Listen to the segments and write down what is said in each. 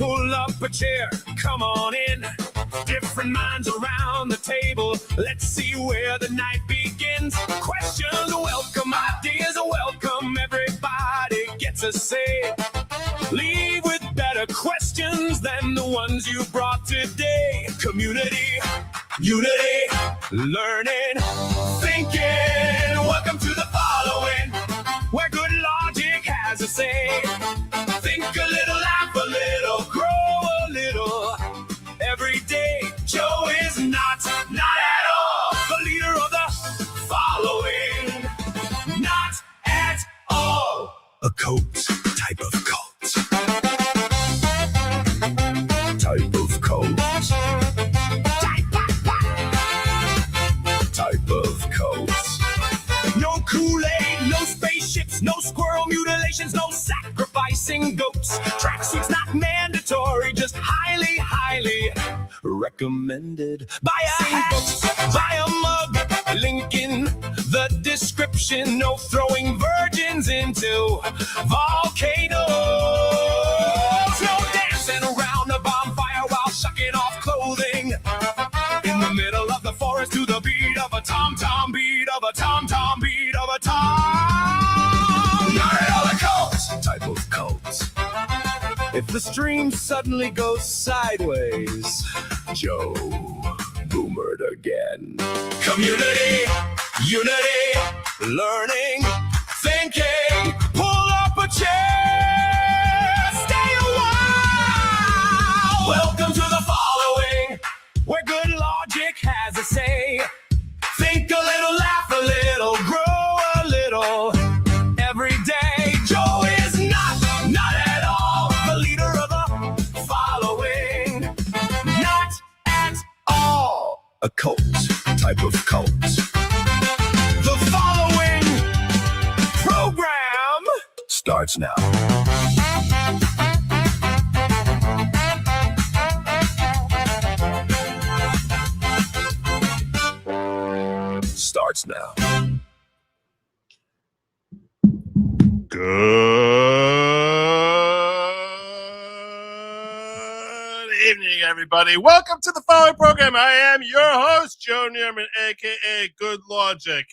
pull up a chair, come on in. Different minds around the table, let's see where the night begins. Questions welcome, ideas welcome, everybody gets a say. Leave with better questions than the ones you brought today. Community, unity, learning, thinking. Welcome to the following, where good logic has a say. Think a little, laugh a little, grow a little. Every day, Joe is not at all the leader of the following. Not at all. A cult, type of cult. Type of cult. Type of cult. No Kool-Aid, no spaceships, no squirrel mutilations, no sacrificing goats. Tracksuits not mandatory, just highly recommended. Buy a hat, buy a mug, link in the description. No throwing virgins into volcanoes. No dancing around a bonfire while shucking off clothing. In the middle of the forest to the beat of a tom-tom, beat of a tom-tom, beat of a tom. Not at all a cult. Type of cult. If the stream suddenly goes sideways, Joe boomered again. Community, unity, learning, thinking. Pull up a chair, stay a while. Welcome to the following, where good logic has a say. Think a little, laugh a little, grow a little. Every day, Joe is not at all the leader of the following. Not at all. A cult, type of cult. The following program starts now. Starts now. Good evening, everybody. Welcome to the following program. I am your host, Joe Neerman, a.k.a. Good Logic.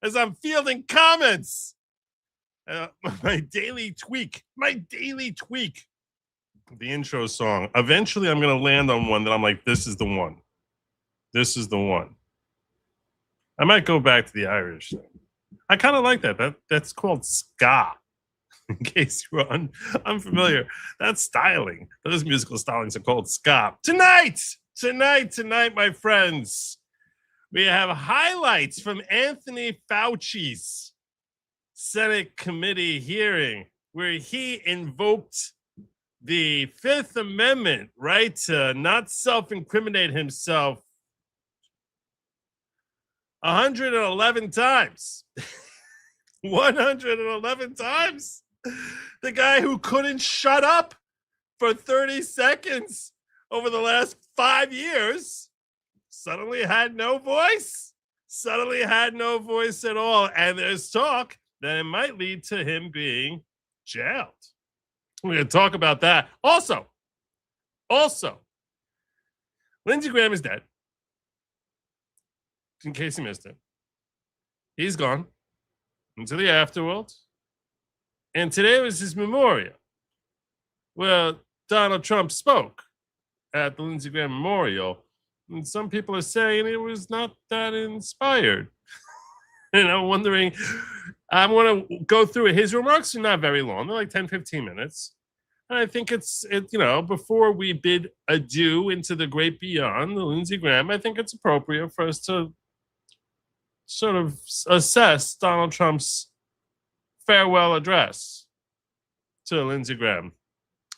As I'm fielding comments, my daily tweak, the intro song. Eventually, I'm going to land on one that I'm like, this is the one. This is the one. I might go back to the Irish thing. I kind of like that. That's called ska. In case you were unfamiliar, that's styling. Those musical stylings are called ska. Tonight, my friends, we have highlights from Anthony Fauci's Senate committee hearing, where he invoked the Fifth Amendment right to not self-incriminate himself 111 times. 111 times. The guy who couldn't shut up for 30 seconds over the last 5 years suddenly had no voice. Suddenly had no voice at all. And there's talk that it might lead to him being jailed. We're going to talk about that. Also, Lindsey Graham is dead. In case you missed it. He's gone into the afterworld. And today was his memorial. Well, Donald Trump spoke at the Lindsey Graham Memorial. And some people are saying it was not that inspired. And I'm wondering, I want to go through it. His remarks are not very long. They're like 10, 15 minutes. And I think it's before we bid adieu into the great beyond, the Lindsey Graham, I think it's appropriate for us to sort of assess Donald Trump's farewell address to Lindsey Graham.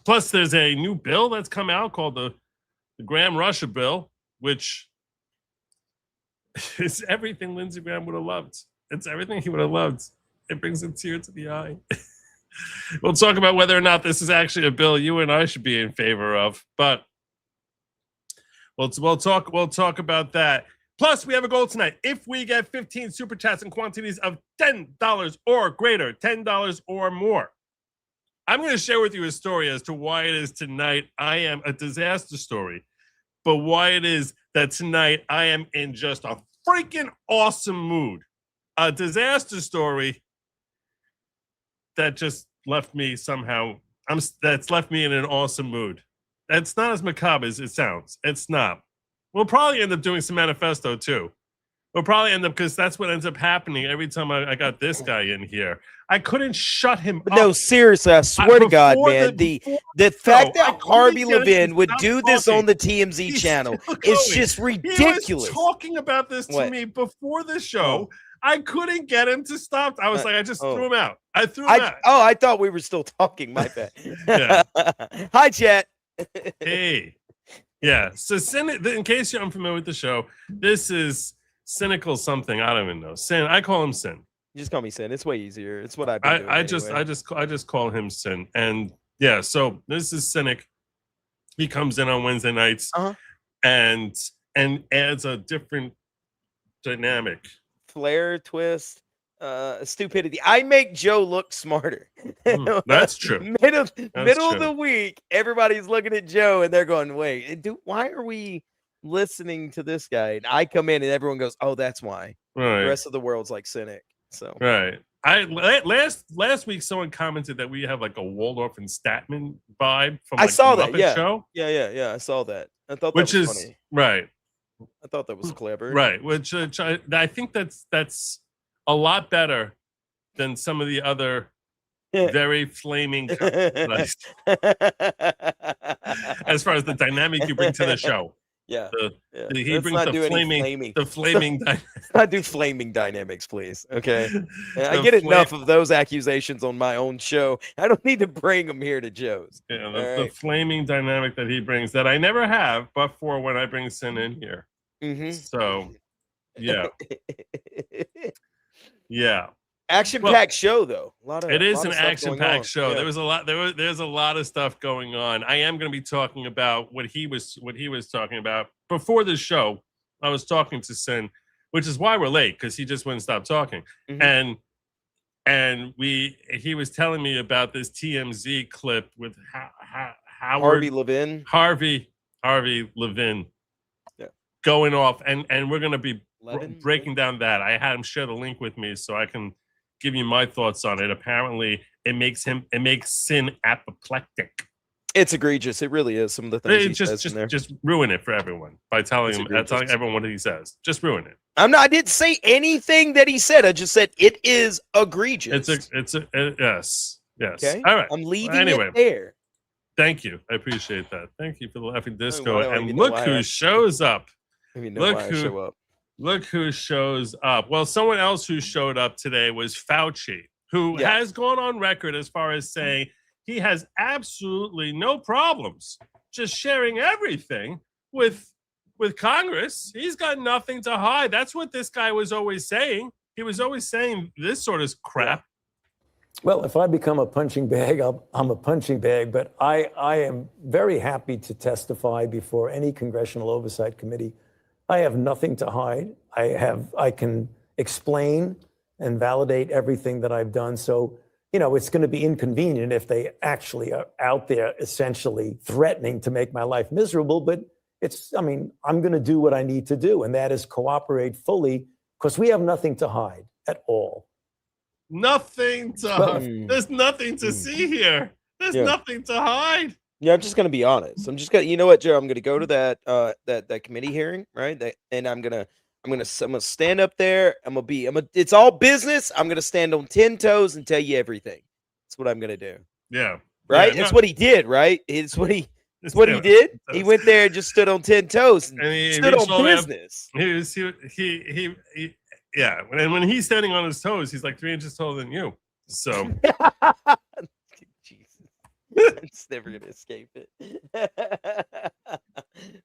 Plus, there's a new bill that's come out called the Graham-Russia bill, which is everything Lindsey Graham would have loved. It's everything he would have loved. It brings a tear to the eye. We'll talk about whether or not this is actually a bill you and I should be in favor of, but we'll talk about that. Plus, we have a goal tonight. If we get 15 super chats in quantities of $10 or greater, $10 or more, I'm going to share with you a story as to why it is tonight I am a disaster story, but why it is that tonight I am in just a freaking awesome mood. A disaster story that just left me somehow, that's left me in an awesome mood. That's not as macabre as it sounds. It's not. We'll probably end up doing some manifesto too. We'll probably end up, because that's what ends up happening every time I got this guy in here. I couldn't shut him up. No, seriously, I swear to God, man. The fact that Harvey Levin would do this on the TMZ channel is just ridiculous. He was talking about this to me before the show. I couldn't get him to stop. I was like, I just threw him out. I threw him out. Oh, I thought we were still talking. My bad. Yeah. Hi, chat. Hey. Yeah. So, in case you're unfamiliar with the show, this is Cynical something. I don't even know. Sin. I call him Sin. You just call me Sin. It's way easier. It's what I've been doing. I just call him Sin. And yeah, so this is Cynic. He comes in on Wednesday nights and adds a different dynamic. Flair, twist, stupidity. I make Joe look smarter. That's true. Middle of the week, everybody's looking at Joe and they're going, wait, why are we listening to this guy? And I come in and everyone goes, oh, that's why. Right. The rest of the world's like Cynic. So right. Last week someone commented that we have like a Waldorf and Statman vibe from I saw that. Muppet Show. Yeah. I saw that. I thought that was funny. Right. I thought that was clever. Right. Which I think that's a lot better than some of the other very flaming as far as the dynamic you bring to the show. Yeah. He brings the flaming Let's not do flaming dynamics, please. Okay. I get enough of those accusations on my own show. I don't need to bring them here to Joe's. Yeah, the flaming dynamic that he brings that I never have, but for when I bring Sin in here. Mm-hmm. So, yeah. Yeah. Action-packed show, though. It is an action-packed show. Yeah. There's a lot of stuff going on. I am going to be talking about what he was talking about before the show. I was talking to Sin, which is why we're late, because he just wouldn't stop talking. Mm-hmm. And he was telling me about this TMZ clip with Harvey Levin. Harvey Levin. Yeah. Going off, and we're going to be breaking down that. I had him share the link with me so I can give you my thoughts on it. Apparently, it makes Sin apoplectic. It's egregious. It really is. Some of the things just ruin it for everyone by telling everyone what he says. Just ruin it. I didn't say anything that he said. I just said it is egregious. Yes. Okay. All right. I'm leaving it there. Thank you. I appreciate that. Thank you for the laughing disco. And look who shows up. Look who shows up. Well, someone else who showed up today was Fauci, who has gone on record as far as saying he has absolutely no problems just sharing everything with Congress. He's got nothing to hide. That's what this guy was always saying. He was always saying this sort of crap. Well, if I become a punching bag, I'm a punching bag. But I am very happy to testify before any congressional oversight committee. I have nothing to hide. I can explain and validate everything that I've done. So, it's going to be inconvenient if they actually are out there essentially threatening to make my life miserable. But I'm going to do what I need to do, and that is cooperate fully, because we have nothing to hide at all. Nothing to hide. There's nothing to see here. There's nothing to hide. Yeah, I'm just gonna be honest. I'm just gonna, you know what, Joe? I'm gonna go to that committee hearing, right? And I'm gonna stand up there. It's all business. I'm gonna stand on 10 toes and tell you everything. That's what I'm gonna do. Yeah. Right. It's what he did. Right. It's what he did. He went there and just stood on 10 toes and he stood on business. Yeah. And when he's standing on his toes, he's like 3 inches taller than you. So. It's never gonna escape it.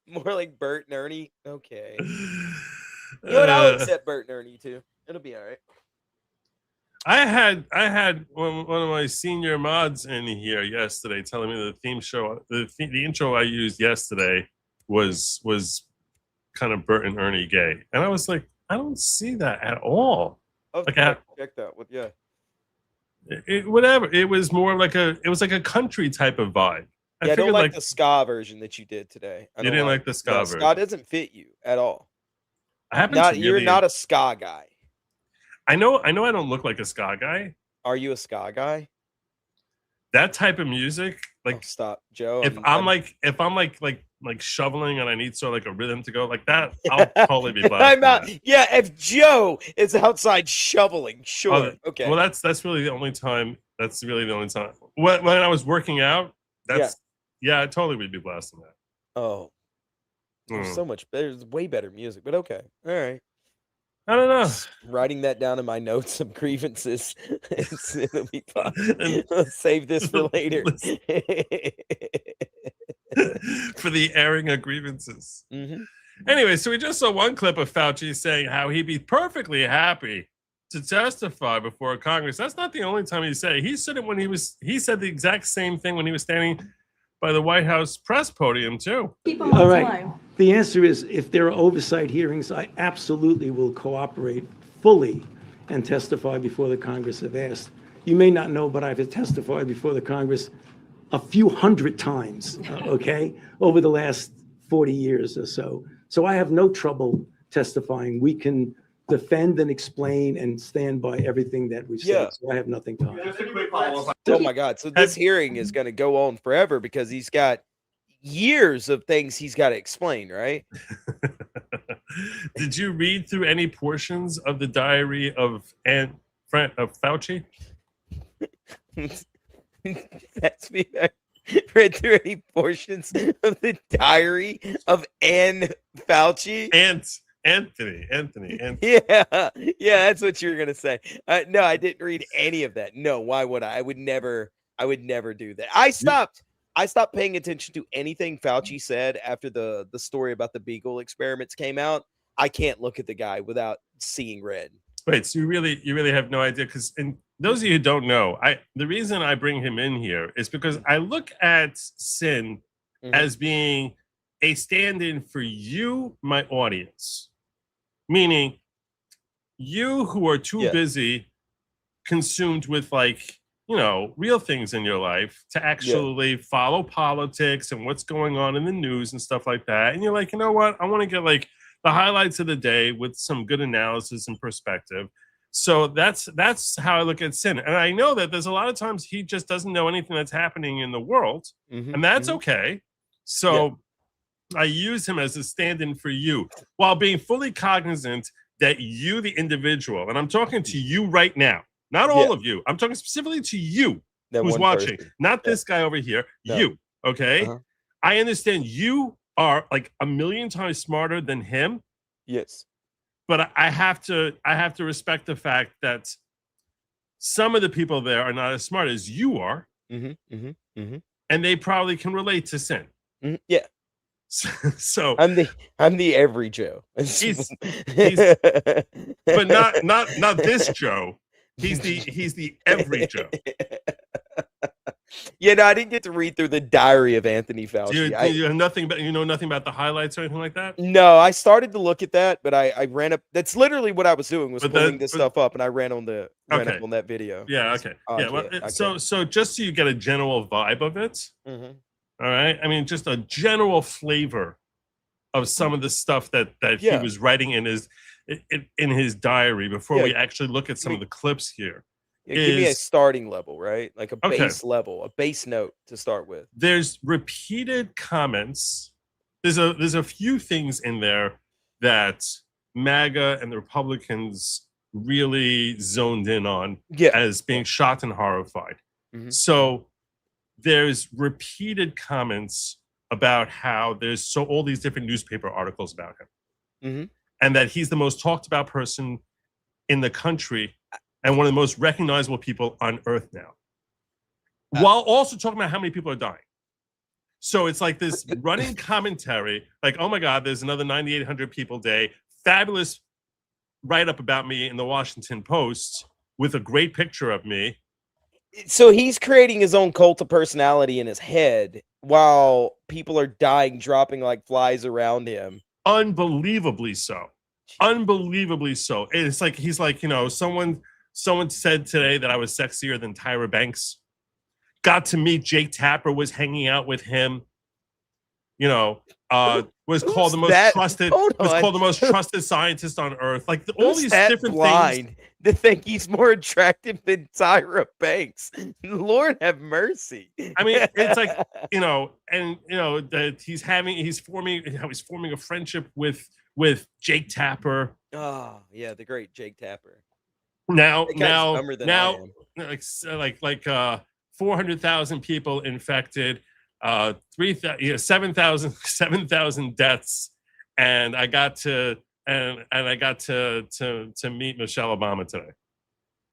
More like Bert and Ernie. Okay. You know what? I'll accept Bert and Ernie too. It'll be all right. I had one of my senior mods in here yesterday telling me the theme show, the intro I used yesterday was kind of Bert and Ernie gay, and I was like, I don't see that at all. Check that with Whatever. It was more like it was like a country type of vibe. Yeah, I don't figured, like the ska version that you did today. I You don't didn't like the ska no, version. ska doesn't fit you at all. I happen to You're really, not a ska guy. I know I don't look like a ska guy. Are you a ska guy? That type of music, Oh, like stop, Joe. if I'm like shoveling and I need sort of like a rhythm to go like that, I'll totally be blasting I'm out. that. Yeah, if Joe is outside shoveling, sure. Okay. Well, that's really the only time. That's really the only time. When I was working out, yeah, I totally would be blasting that. Oh, there's Mm. so much better. There's way better music, but okay. All right. I don't know. Writing that down in my notes of grievances. It'll be fun. And- Let's save this for later. For the airing of grievances. Mhm. Anyway, so we just saw one clip of Fauci saying how he'd be perfectly happy to testify before Congress. That's not the only time he said it. He said it when he said the exact same thing when he was standing by the White House press podium too. Keep them on All right. time. The answer is if there are oversight hearings, I absolutely will cooperate fully and testify before the Congress if asked. You may not know, but I've testified before the Congress a few hundred times, okay, over the last 40 years or so. So I have no trouble testifying. We can defend and explain and stand by everything that we've said. Yeah. So I have nothing to hide. Just a quick follow-up. Oh my God. So this hearing is going to go on forever because he's got years of things he's got to explain, right? Did you read through any portions of the diary of Fauci? That's me. I read through any portions of the diary of Ann Fauci. Anthony. Yeah, that's what you were gonna say. No, I didn't read any of that. No, why would I? I would never do that. I stopped paying attention to anything Fauci said after the story about the Beagle experiments came out. I can't look at the guy without seeing red. Wait, so you really have no idea? Because and those of you who don't know, the reason I bring him in here is because I look at Sin as being a stand-in for you, my audience. Meaning you who are too busy consumed with real things in your life to actually follow politics and what's going on in the news and stuff like that. And you're like, you know what? I want to get like the highlights of the day with some good analysis and perspective. So that's how I look at Sin. And I know that there's a lot of times he just doesn't know anything that's happening in the world. And that's okay. So I use him as a stand-in for you while being fully cognizant that you, the individual, and I'm talking to you right now, not all of you. I'm talking specifically to you who's watching, not this guy over here, you, okay? I understand you are like a million times smarter than him. Yes. But I have to respect the fact that some of the people there are not as smart as you are. And they probably can relate to Sin. Yeah. So I'm the every Joe. he's but not this Joe. He's the every Joe. Yeah, no, I didn't get to read through the diary of Anthony Fauci. You have nothing, but you know nothing about the highlights or anything like that. No, I started to look at that, but I ran up. That's literally what I was doing was pulling this stuff up, and I ran up on that video. Yeah. Okay. Yeah. Well, so just so you get a general vibe of it. All right. I mean, just a general flavor of some of the stuff that he was writing in his diary before we actually look at some of the clips here. Give me a starting level, right? Like a base level, a base note to start with. There's repeated comments. There's a few things in there that MAGA and the Republicans really zoned in on as being shocked and horrified. So there's repeated comments about how there's all these different newspaper articles about him, and that he's the most talked about person in the country and one of the most recognizable people on earth now, while also talking about how many people are dying. So it's like this running commentary, like, oh my God, there's another 9,800 people day. Fabulous write-up about me in the Washington Post with a great picture of me. So he's creating his own cult of personality in his head while people are dying, dropping like flies around him. Unbelievably so. Unbelievably so. It's like he's like, someone Someone said today that I was sexier than Tyra Banks. Got to meet Jake Tapper, was hanging out with him. You know, was called the most trusted scientist on earth. Like all these different things. To think he's more attractive than Tyra Banks. Lord have mercy. I mean, it's like, that he's forming a friendship with Jake Tapper. Oh yeah, the great Jake Tapper. Now, like 400,000 people infected, 7,000 deaths, and I got to meet Michelle Obama today.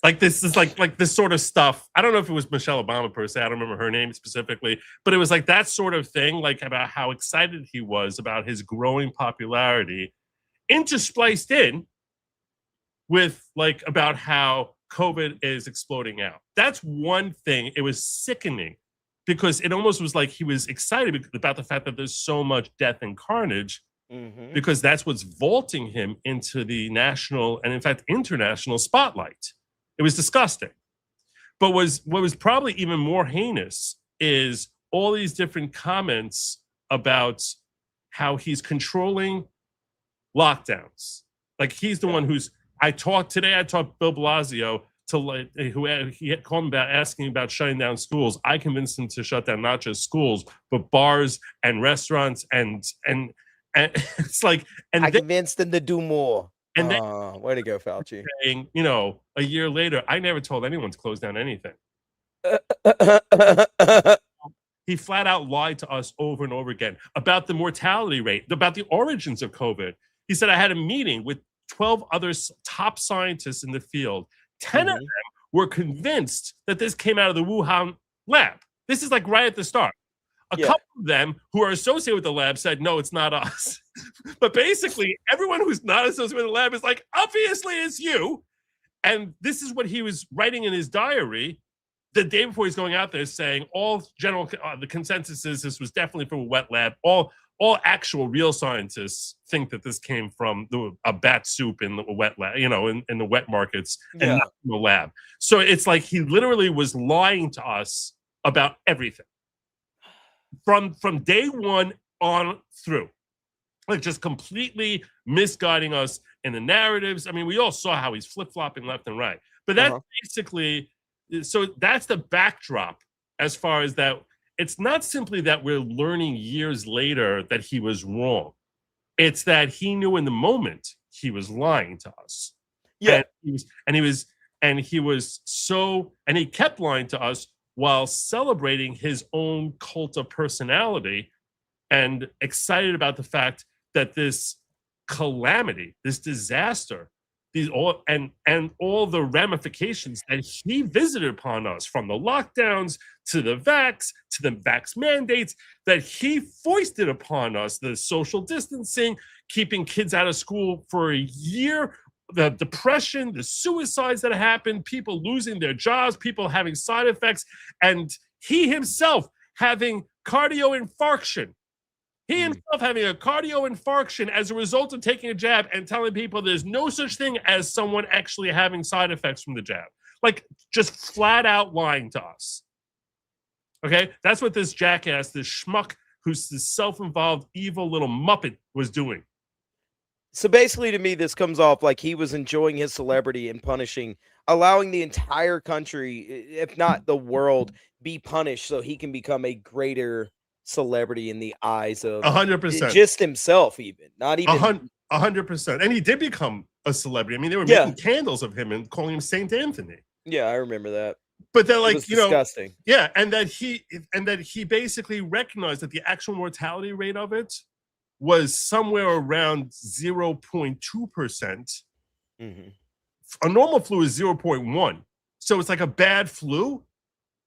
Like this is like this sort of stuff. I don't know if it was Michelle Obama per se. I don't remember her name specifically, but it was like that sort of thing, like about how excited he was about his growing popularity, interspliced in with like about how COVID is exploding out. That's one thing. It was sickening because it almost was like he was excited about the fact that there's so much death and carnage, because that's what's vaulting him into the national and in fact international spotlight. It was disgusting. But what was probably even more heinous is all these different comments about how he's controlling lockdowns. Like he's the one who's, I talked Bill Blasio he had called me about asking about shutting down schools. I convinced him to shut down not just schools, but bars and restaurants and it's like, and I convinced him to do more. And then, way to go, Fauci. Saying, a year later, I never told anyone to close down anything. He flat out lied to us over and over again about the mortality rate, about the origins of COVID. He said, I had a meeting with 12 other top scientists in the field. 10 of them were convinced that this came out of the Wuhan lab. This is like right at the start. A couple of them who are associated with the lab said, no, it's not us. But basically, everyone who's not associated with the lab is like, obviously it's you. And this is what he was writing in his diary the day before he's going out there, saying the consensus is this was definitely from a wet lab. All actual real scientists think that this came from a bat soup in the wet lab, in the wet markets and not from the lab. So it's like he literally was lying to us about everything. From day one on through, like just completely misguiding us in the narratives. I mean, we all saw how he's flip-flopping left and right, but that's basically, so that's the backdrop as far as that. It's not simply that we're learning years later that he was wrong. It's that he knew in the moment he was lying to us. Yeah. And he kept lying to us while celebrating his own cult of personality and excited about the fact that this calamity, this disaster, all the ramifications that he visited upon us, from the lockdowns to the vax mandates that he foisted upon us, the social distancing, keeping kids out of school for a year, the depression, the suicides that happened, people losing their jobs, people having side effects, and he himself having cardio infarction. He himself having a cardio infarction as a result of taking a jab and telling people there's no such thing as someone actually having side effects from the jab. Like, just flat out lying to us. Okay? That's what this jackass, this schmuck, who's this self-involved, evil little muppet was doing. So basically, to me, this comes off like he was enjoying his celebrity and allowing the entire country, if not the world, be punished so he can become a greater celebrity in the eyes of 100%, just himself, even not even 100%. And he did become a celebrity. I mean, they were making candles of him and calling him Saint Anthony. Yeah, I remember that. But they're like, disgusting. Yeah, and that he basically recognized that the actual mortality rate of it was somewhere around 0.2%. A normal flu is 0.1. So it's like a bad flu.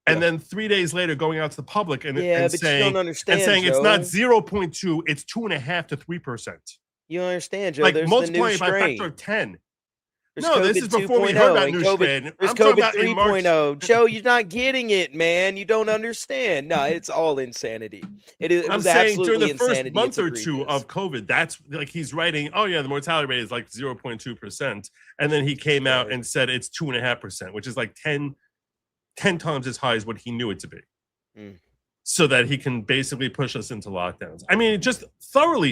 And then 3 days later, going out to the public and saying, you don't understand, saying Joe. It's not 0.2, it's 2.5 to 3%. You don't understand, Joe. Like There's multiplying the by new a strain. factor of 10. There's No, this COVID is before we 2.0 heard about and new COVID. strain. There's I'm talking COVID about in March. 3.0. Joe, you're not getting it, man. You don't understand. No, it's all insanity. It I'm was saying during absolutely the first insanity. month It's or two egregious. of COVID, that's like he's writing, oh yeah, the mortality rate is like 0.2%. And then he came out and said it's 2.5%, which is like 10 times as high as what he knew it to be. So that he can basically push us into lockdowns. I mean, just thoroughly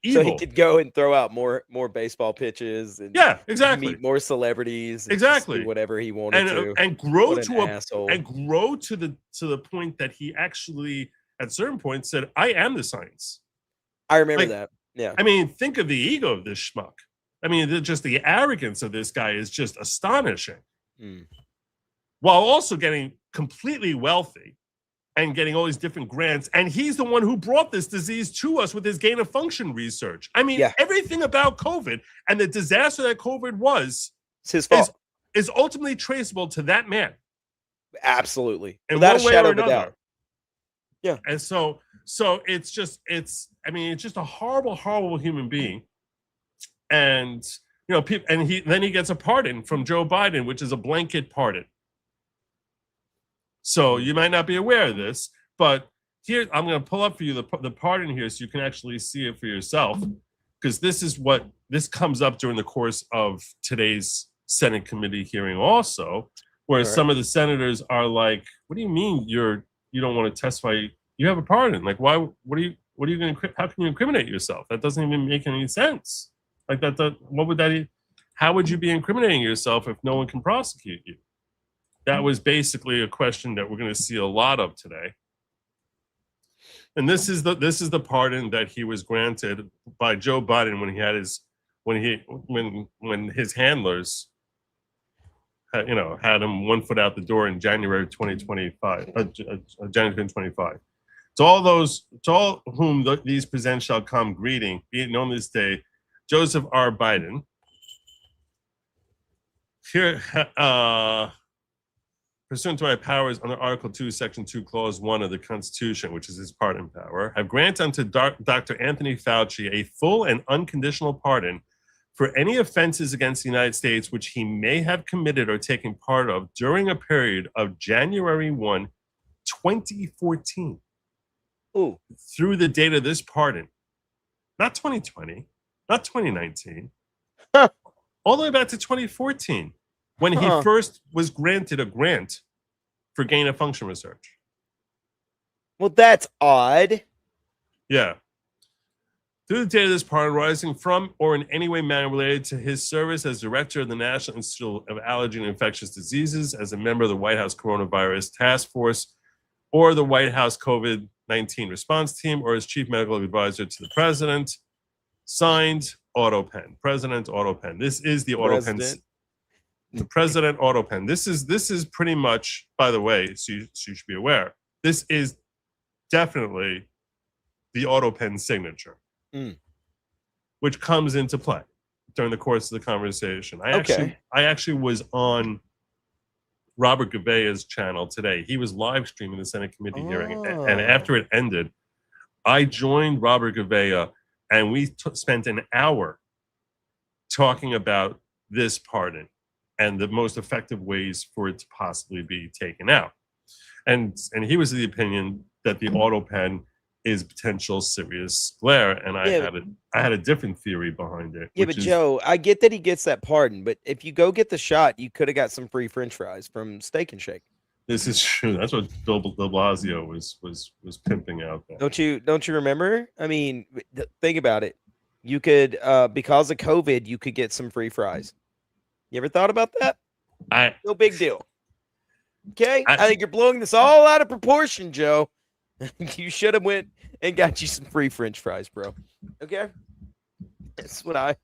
evil. So he could go and throw out more baseball pitches and yeah, exactly. meet more celebrities and Exactly. do whatever he wanted to. And grow What an to asshole. and grow to the point that he actually at certain points said, I am the science. I remember Like, that. Yeah. I mean, think of the ego of this schmuck. I mean, just the arrogance of this guy is just astonishing. While also getting completely wealthy and getting all these different grants. And he's the one who brought this disease to us with his gain of function research. I mean, everything about COVID and the disaster that COVID was, it's his fault. Is ultimately traceable to that man. Absolutely. In Without one a way shadow or of a another. doubt. Yeah. And so it's just a horrible human being. And then he gets a pardon from Joe Biden, which is a blanket pardon. So you might not be aware of this, but here I'm going to pull up for you the pardon here so you can actually see it for yourself, because this comes up during the course of today's Senate committee hearing also, where some of the senators are like, "What do you mean you don't want to testify? You have a pardon. Like, why? What are you going to? How can you incriminate yourself? That doesn't even make any sense. Like that. What would that? How would you be incriminating yourself if no one can prosecute you?" That was basically a question that we're going to see a lot of today. And this is the pardon that he was granted by Joe Biden when his handlers had him 1 foot out the door in January 2025, January 2025. To all whom these presents shall come greeting, be it known this day, Joseph R. Biden. Here, pursuant to my powers under Article 2, Section 2, Clause 1 of the Constitution, which is his pardon power, have granted unto Dr. Anthony Fauci a full and unconditional pardon for any offenses against the United States which he may have committed or taken part of during a period of January 1, 2014, through the date of this pardon. Not 2020, not 2019, all the way back to 2014. When he first was granted a grant for gain of function research. Well, that's odd. Yeah. Through the date of this pardon, arising from or in any way manner related to his service as director of the National Institute of Allergy and Infectious Diseases, as a member of the White House Coronavirus Task Force, or the White House COVID-19 response team, or as chief medical advisor to the president. Signed, AutoPen. President, AutoPen. This is the AutoPen. The president AutoPen. This is pretty much, by the way, so you should be aware, this is definitely the AutoPen signature, which comes into play during the course of the conversation. I actually was on Robert Gavea's channel today. He was live streaming the Senate committee hearing, and after it ended, I joined Robert Gavea, and we spent an hour talking about this pardon and the most effective ways for it to possibly be taken out. And he was of the opinion that the AutoPen is potential serious glare, and I had a different theory behind it. Yeah, but Joe, I get that he gets that pardon, but if you go get the shot, you could have got some free French fries from Steak and Shake. This is true. That's what Bill de Blasio was pimping out there. Don't you remember? I mean, think about it. You could, because of COVID, you could get some free fries. You ever thought about that? No big deal. Okay? I think you're blowing this all out of proportion, Joe. You should have went and got you some free French fries, bro. Okay? That's what I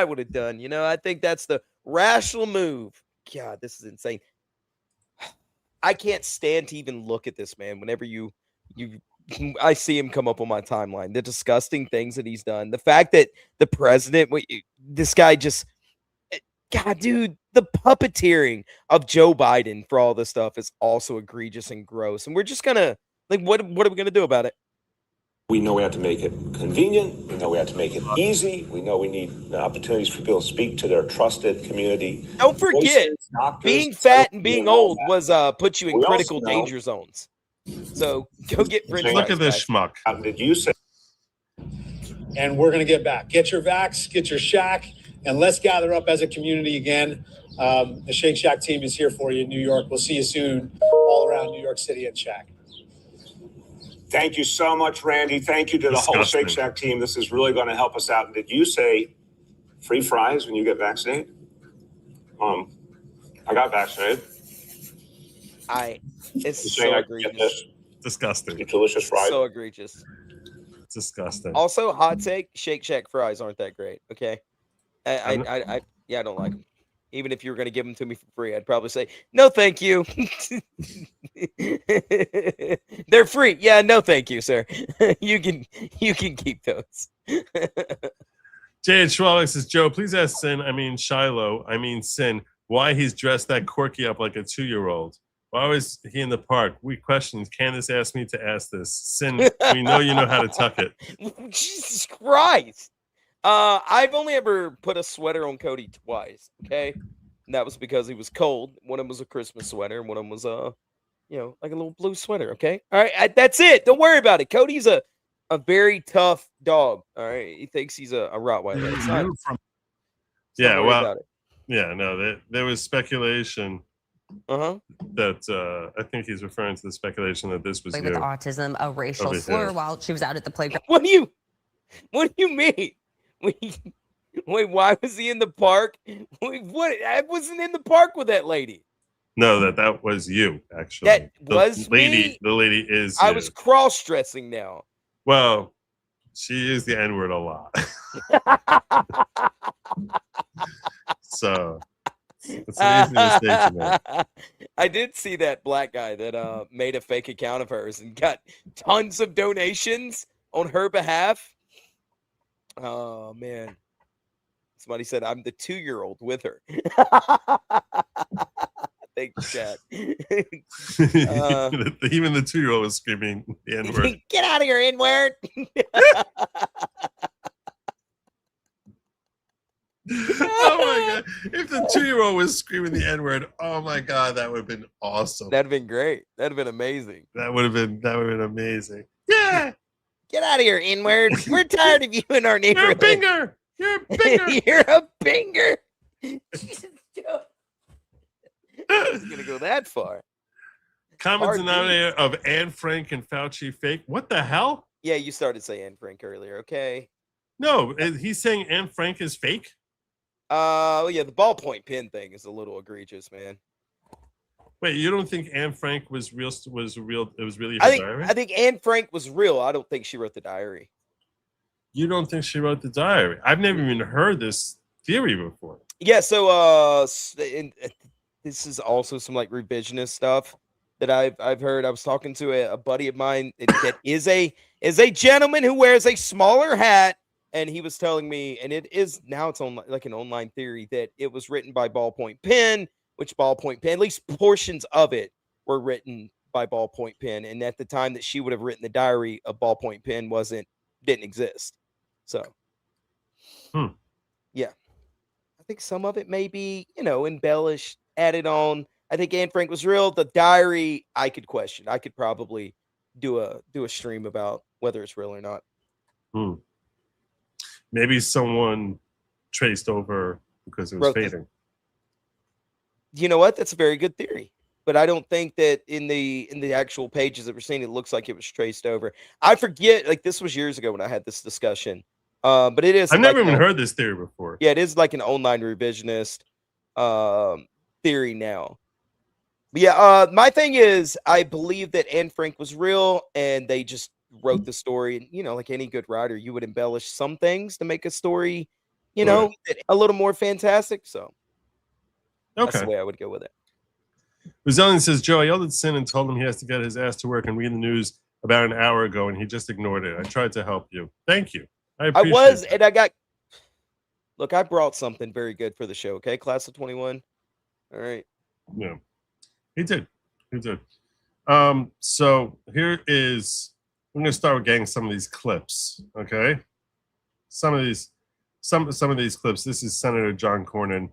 would have done. I think that's the rational move. God, this is insane. I can't stand to even look at this man whenever I see him come up on my timeline. The disgusting things that he's done. The fact that the president, this guy just, God, dude, the puppeteering of Joe Biden for all this stuff is also egregious and gross. And we're just gonna, what are we gonna do about it? We know we have to make it convenient. We know we have to make it easy. We know we need opportunities for people to speak to their trusted community. Don't forget, voices, doctors, being fat and being old all was put you in We also critical know- danger zones. So go get French Look fries, at this guys. schmuck. Did you say? And we're going to get back. Get your vax, get your shack, and let's gather up as a community again. The Shake Shack team is here for you in New York. We'll see you soon all around New York City and Shack. Thank you so much, Randy. Thank you to the whole Disgusting. Shake Shack team. This is really going to help us out. And did you say free fries when you get vaccinated? I got vaccinated. It's You so saying I can get egregious. this? Disgusting. These delicious fries. So egregious. Disgusting. Also, hot take: Shake Shack fries aren't that great. Okay, I don't like them. Even if you were going to give them to me for free, I'd probably say no, thank you. They're free. Yeah, no, thank you, sir. you can keep those. J.H. Schwalbeck says, Joe, please ask Sin, why he's dressed that quirky up like a 2-year-old. Why was he in the park? Weak questions. Candace asked me to ask this. Sin, we know you know how to tuck it. Jesus Christ. I've only ever put a sweater on Cody twice, okay? And that was because he was cold. One of them was a Christmas sweater, and one of them was like a little blue sweater, okay? All right, that's it. Don't worry about it. Cody's a very tough dog, all right? He thinks he's a Rottweiler. It's not, Yeah, don't worry well, about it. yeah, no, there was speculation that I think he's referring to the speculation that this was with you. autism, a racial Over slur here. while she was out at the playground. What do you mean? Wait, why was he in the park? Wait, what? I wasn't in the park with that lady. No, that was you, actually. That The was lady. me? The lady is I you. was cross-dressing now. Well, she used the N-word a lot. So it's an easy mistake to make. I did see that black guy that made a fake account of hers and got tons of donations on her behalf. Oh man. Somebody said I'm the 2-year-old with her. Thanks, Chad. Even the 2-year-old was screaming the N-word. Get out of here, N-word. Oh my god! If the 2-year-old was screaming the N-word, oh my god, that would have been awesome. That'd have been great. That'd have been amazing. That would have been amazing. Yeah, Get out of here, N-word. We're tired of you in our you're a neighborhood. binger. You're a binger. You're a binger. It's gonna go that far. Common Hard denominator of Anne Frank and Fauci fake. What the hell? Yeah, you started saying Frank earlier. Okay. No, he's saying Anne Frank is fake. Yeah, the ballpoint pen thing is a little egregious, man. Wait, you don't think Anne Frank was real? It was really her diary? I think Anne Frank was real. I don't think she wrote the diary. You don't think she wrote the diary? I've never even heard this theory before. Yeah, so this is also some like revisionist stuff that I've heard. I was talking to a buddy of mine that is a gentleman who wears a smaller hat, and he was telling me, and it's on like an online theory, that it was written by ballpoint pen, which ballpoint pen, at least portions of it were written by ballpoint pen, and at the time that she would have written the diary, a ballpoint pen didn't exist. So, yeah, I think some of it may be, embellished, added on. I think Anne Frank was real. The diary, I could question. I could probably do a stream about whether it's real or not. Maybe someone traced over because it was fading. You know what? That's a very good theory. But I don't think that in the actual pages that we're seeing, it looks like it was traced over. I forget, like this was years ago when I had this discussion. But it is. I've never even heard this theory before. Yeah, it is like an online revisionist theory now. But yeah, my thing is, I believe that Anne Frank was real, and they just wrote the story. And like any good writer, you would embellish some things to make a story, a little more fantastic. So that's the way I would go with it. Brazilian says, Joe, I yelled at Sin and told him he has to get his ass to work and read the news about an hour ago, and he just ignored it. I tried to help you. Thank you. I appreciate that. Look, I brought something very good for the show. Okay, class of 21. All right. Yeah, he did. So here is we're gonna start with getting some of these clips. Okay, some of these clips. This is Senator John Cornyn,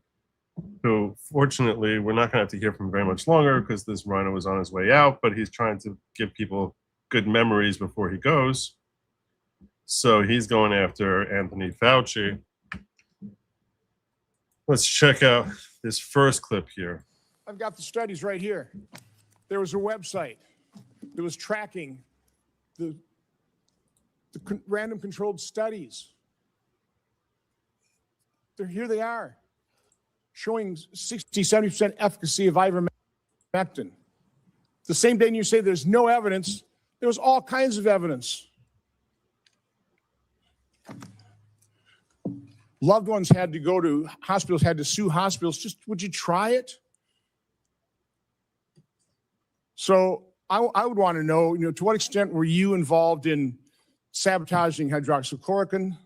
who fortunately we're not gonna have to hear from very much longer because this rhino is on his way out, but he's trying to give people good memories before he goes. So he's going after Anthony Fauci. Let's check out this first clip here. I've got the studies right here. There was a website that was tracking the random controlled studies. Here they are, showing 60, 70% efficacy of ivermectin. The same day you say there's no evidence, there was all kinds of evidence. Loved ones had to go to hospitals, had to sue hospitals. Just, would you try it? So I would want to know, to what extent were you involved in sabotaging hydroxychloroquine,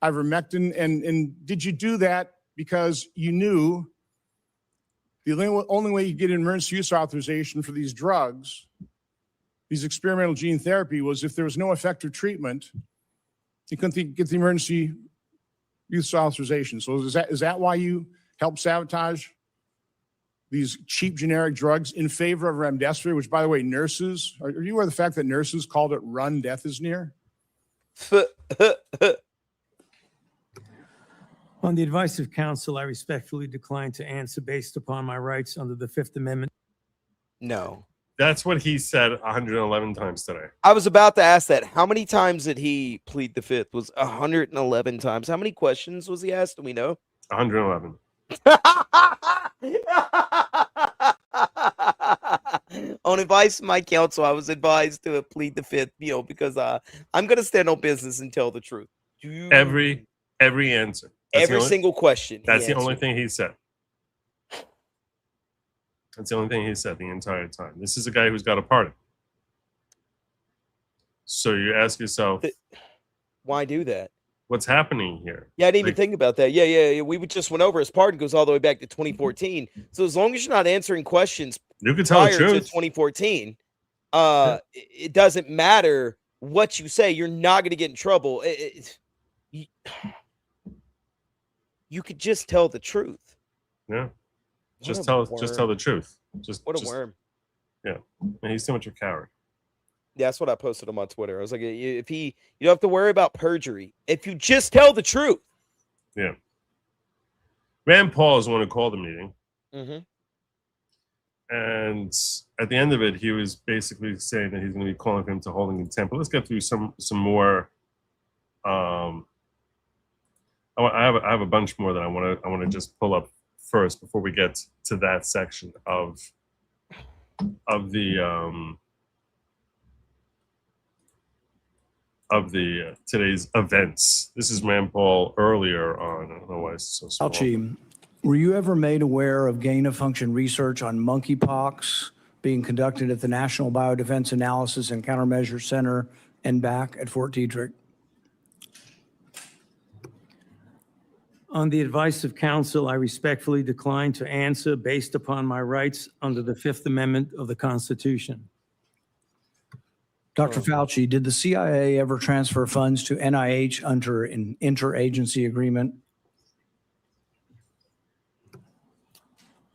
ivermectin, and did you do that because you knew the only way you get an emergency use authorization for these drugs, these experimental gene therapy, was if there was no effective treatment, you couldn't get the emergency use authorization. So is that why you helped sabotage these cheap generic drugs in favor of remdesivir, which, by the way, nurses, are you aware of the fact that nurses called it run, death is near? On the advice of counsel, I respectfully decline to answer based upon my rights under the Fifth Amendment. No. That's what he said 111 times today. I was about to ask that. How many times did he plead the fifth? Was 111 times. How many questions was he asked? Do we know? 111. On advice from my counsel, I was advised to plead the fifth, because I'm going to stand on business and tell the truth. Every answer. Every single question. That's the only thing he said. That's the only thing he said the entire time. This is a guy who's got a pardon. So you ask yourself, why do that? What's happening here? Yeah, I didn't even think about that. Yeah. We just went over his pardon goes all the way back to 2014. So as long as you're not answering questions you can tell the prior to truth. 2014, it doesn't matter what you say. You're not going to get in trouble. You could just tell the truth. Yeah. Just tell the truth. What a worm. Yeah. And he's too much of a coward. Yeah, that's what I posted on my Twitter. I was like, you don't have to worry about perjury if you just tell the truth. Yeah. Rand Paul is the one who called the meeting. Mm-hmm. And at the end of it, he was basically saying that he's going to be calling him to holding contempt. But let's get through some more. I have a bunch more that I want to just pull up first before we get to that section of the today's events. This is Rand Paul earlier on. I don't know why it's so small. Fauci, were you ever made aware of gain-of-function research on monkeypox being conducted at the National Biodefense Analysis and Countermeasure Center and back at Fort Detrick? On the advice of counsel, I respectfully decline to answer based upon my rights under the Fifth Amendment of the Constitution. Dr. Fauci, did the CIA ever transfer funds to NIH under an interagency agreement?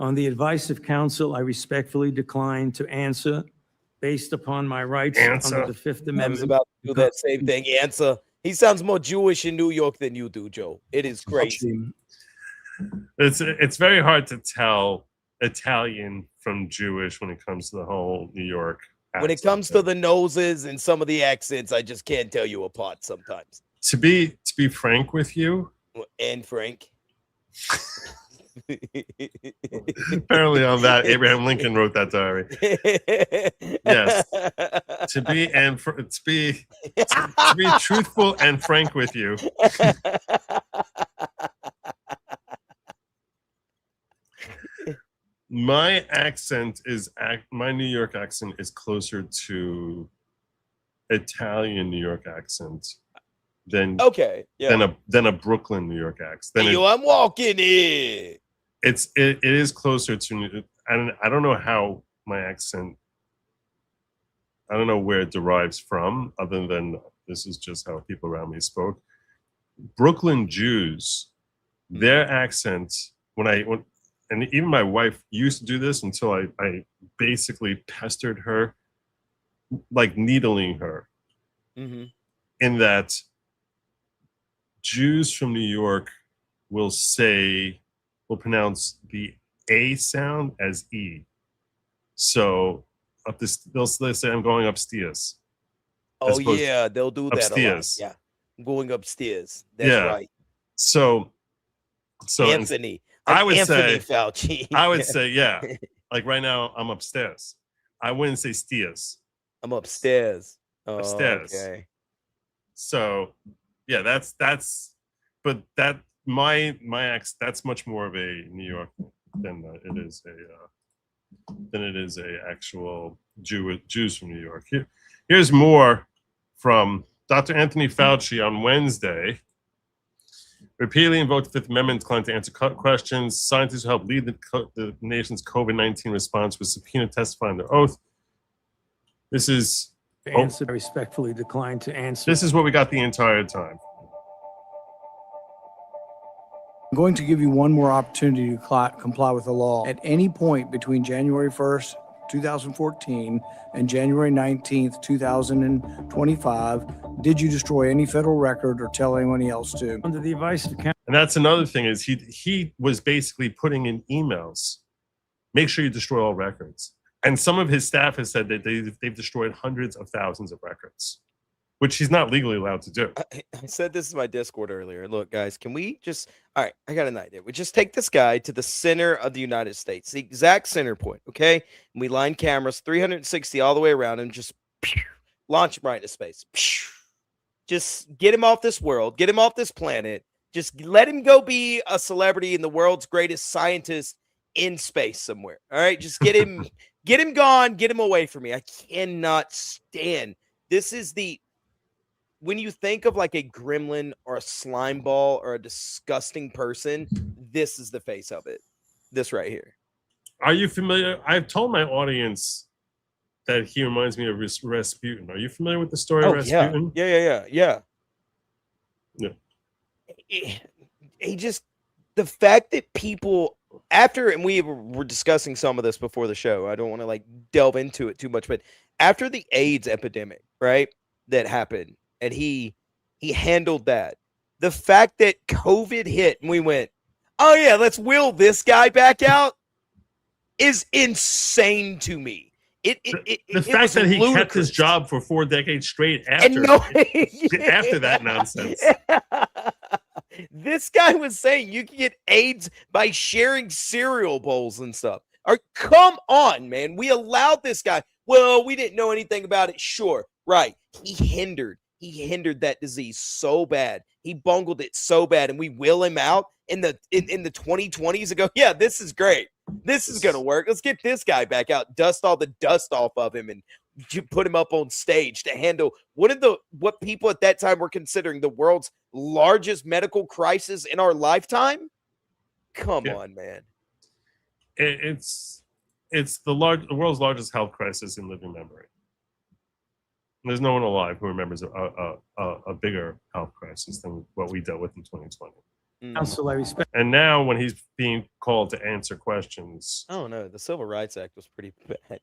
On the advice of counsel, I respectfully decline to answer based upon my rights under the Fifth Amendment. I was about to do that same thing. Answer. He sounds more Jewish in New York than you do, Joe. It is crazy. It's very hard to tell Italian from Jewish when it comes to the whole New York accent. When it comes to the noses and some of the accents, I just can't tell you apart sometimes. To be frank with you, and Frank. Apparently on that, Abraham Lincoln wrote that diary. Yes. To be truthful and frank with you. My New York accent is closer to Italian New York accent than a Brooklyn New York accent. I'm walking in. It is closer to, and I don't know how my accent I don't know where it derives from, other than this is just how people around me spoke. Brooklyn Jews, their accent, and even my wife used to do this until I basically pestered her, like needling her, in that Jews from New York will pronounce the A sound as E. So they'll say, I'm going upstairs. Oh yeah, they'll do that upstairs. a lot. Yeah, I'm going upstairs. That's right. So Anthony. I would Anthony say Fauci. I would say, yeah. Like right now, I'm upstairs. I wouldn't say stairs. I'm upstairs. Upstairs. Okay. So yeah, that's but that my ex, that's much more of a New York than it is a actual Jews from New York. Here's more from Dr. Anthony Fauci on Wednesday. Repeatedly invoked the Fifth Amendment, declined to answer questions. Scientists who helped lead the nation's COVID-19 response was subpoenaed, testifying under oath. This is I respectfully decline to answer. This is what we got the entire time. I'm going to give you one more opportunity to comply with the law. At any point between January 1st, 2014 and January 19th, 2025, did you destroy any federal record or tell anyone else to? Under the advice of And that's another thing is he was basically putting in emails, make sure you destroy all records. And some of his staff has said that they've destroyed hundreds of thousands of records, which he's not legally allowed to do. I said this in my Discord earlier. Look, guys, can we just, all right, I got an idea. We just take this guy to the center of the United States, the exact center point, okay? And we line cameras 360 all the way around and just launch him right into space. Just get him off this world, get him off this planet. Just let him go be a celebrity and the world's greatest scientist in space somewhere. All right, just get him, get him gone, get him away from me. I cannot stand. This is when you think of like a gremlin or a slime ball or a disgusting person, this is the face of it. This right here. Are you familiar? I've told my audience that he reminds me of Rasputin. Are you familiar with the story of Rasputin? Yeah. He just, the fact that people after, and we were discussing some of this before the show, I don't want to like delve into it too much, but after the AIDS epidemic, right, that happened, and he handled that, the fact that COVID hit and we went, oh yeah, let's wheel this guy back out is insane to me. The fact that he kept his job for 4 decades straight after after that nonsense. This guy was saying you can get AIDS by sharing cereal bowls and stuff. Come on, man. We allowed this guy. Well, we didn't know anything about it. Sure, right. He hindered that disease so bad. He bungled it so bad, and we wheel him out in the 2020s and go, yeah, this is great. This is gonna work. Let's get this guy back out, dust all the dust off of him, and put him up on stage to handle what people at that time were considering the world's largest medical crisis in our lifetime. Come on, man. It's the world's largest health crisis in living memory. There's no one alive who remembers a bigger health crisis than what we dealt with in 2020. Counsel, I respect. And now when he's being called to answer questions. Oh no, the Civil Rights Act was pretty bad.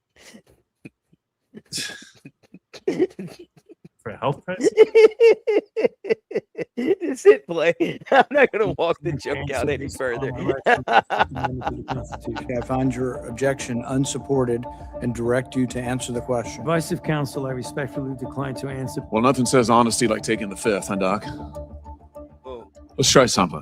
For a health crisis? Just hit play. I'm not going to walk the joke out any further. I find your objection unsupported and direct you to answer the question. Advice of counsel, I respectfully decline to answer. Well, nothing says honesty like taking the fifth, huh, Doc? Oh. Let's try something.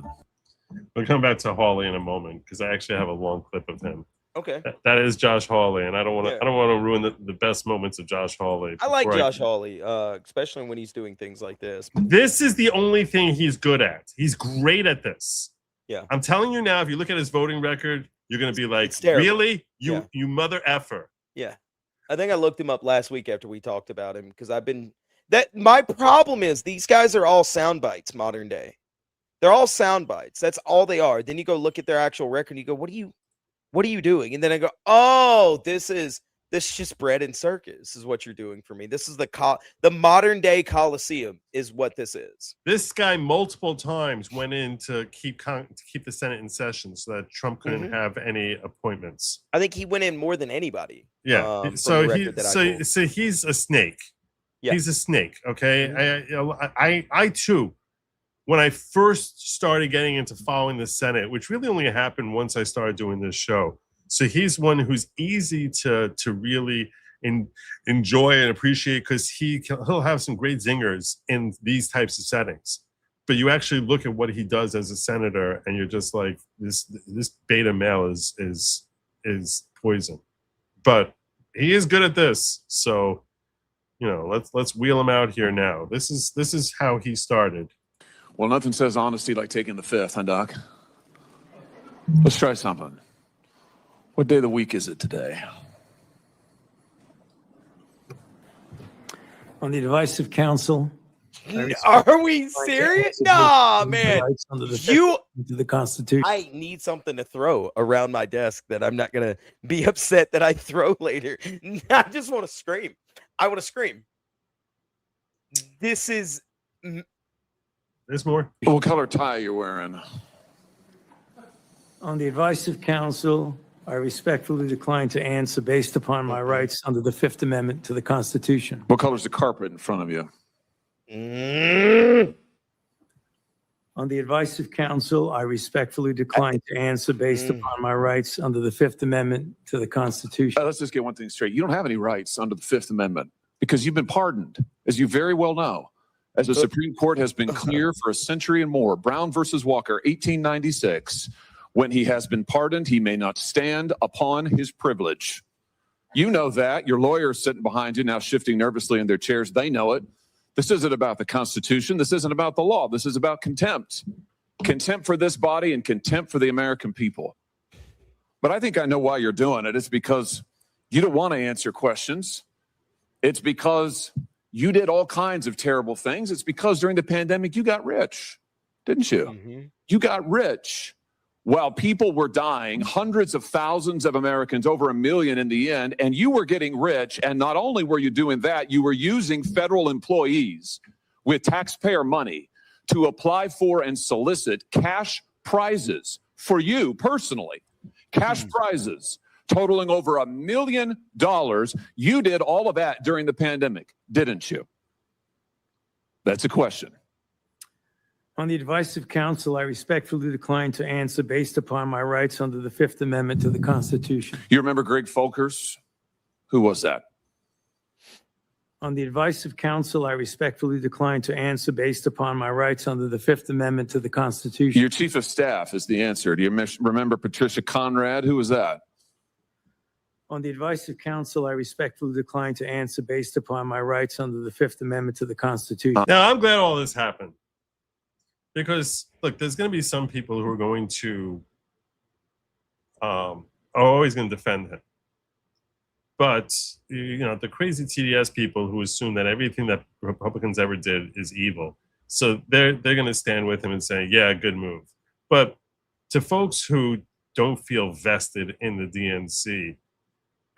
We'll come back to Hawley in a moment because I actually have a long clip of him. Okay. That is Josh Hawley, and I don't want to ruin the best moments of Josh Hawley. I like Josh Hawley, especially when he's doing things like this. This is the only thing he's good at. He's great at this. Yeah. I'm telling you now, if you look at his voting record, you're going to be like, really? You mother effer. Yeah. I think I looked him up last week after we talked about him because my problem is these guys are all sound bites modern day. They're all sound bites. That's all they are. Then you go look at their actual record and you go, what are you doing? And then I go, oh, this is This is just bread and circus is what you're doing for me. This is the modern day Coliseum is what this is. This guy multiple times went in to keep the Senate in session so that Trump couldn't have any appointments. I think he went in more than anybody. Yeah. from So the record that I pulled. so he's a snake. Yeah. He's a snake. Okay. I too, when I first started getting into following the Senate, which really only happened once I started doing this show. So he's one who's easy to really enjoy and appreciate because he'll have some great zingers in these types of settings. But you actually look at what he does as a senator, and you're just like, this beta male is poison. But he is good at this, so let's wheel him out here now. This is how he started. Well, nothing says honesty like taking the fifth, huh, Doc? Let's try something. What day of the week is it today? On the advice of counsel. Are we serious? Nah, man. Under You the Constitution. I need something to throw around my desk that I'm not gonna be upset that I throw later. I just want to scream. I want to scream. This is. There's more. What color tie you're wearing? On the advice of counsel, I respectfully decline to answer based upon my rights under the Fifth Amendment to the Constitution. What color's the carpet in front of you? On the advice of counsel, I respectfully decline to answer based upon my rights under the Fifth Amendment to the Constitution. Let's just get one thing straight. You don't have any rights under the Fifth Amendment because you've been pardoned, as you very well know. As the Supreme Court has been clear for a century and more, Brown versus Walker, 1896, when he has been pardoned, he may not stand upon his privilege. You know that. Your lawyers sitting behind you now shifting nervously in their chairs. They know it. This isn't about the Constitution. This isn't about the law. This is about contempt. Contempt for this body and contempt for the American people. But I think I know why you're doing it. It's because you don't want to answer questions. It's because you did all kinds of terrible things. It's because during the pandemic, you got rich, didn't you? Mm-hmm. You got rich while people were dying, hundreds of thousands of Americans, over 1 million in the end, and you were getting rich. And not only were you doing that, you were using federal employees with taxpayer money to apply for and solicit cash prizes for you personally, cash prizes totaling over $1 million. You did all of that during the pandemic, didn't you? That's a question. On the advice of counsel, I respectfully decline to answer based upon my rights under the Fifth Amendment to the Constitution. You remember Greg Folkers? Who was that? On the advice of counsel, I respectfully decline to answer based upon my rights under the Fifth Amendment to the Constitution. Your chief of staff is the answer. Do you remember Patricia Conrad? Who was that? On the advice of counsel, I respectfully decline to answer based upon my rights under the Fifth Amendment to the Constitution. Now, I'm glad all this happened. Because, look, there's going to be some people who are going to, are always going to defend him. But, the crazy TDS people who assume that everything that Republicans ever did is evil. So they're going to stand with him and say, yeah, good move. But to folks who don't feel vested in the DNC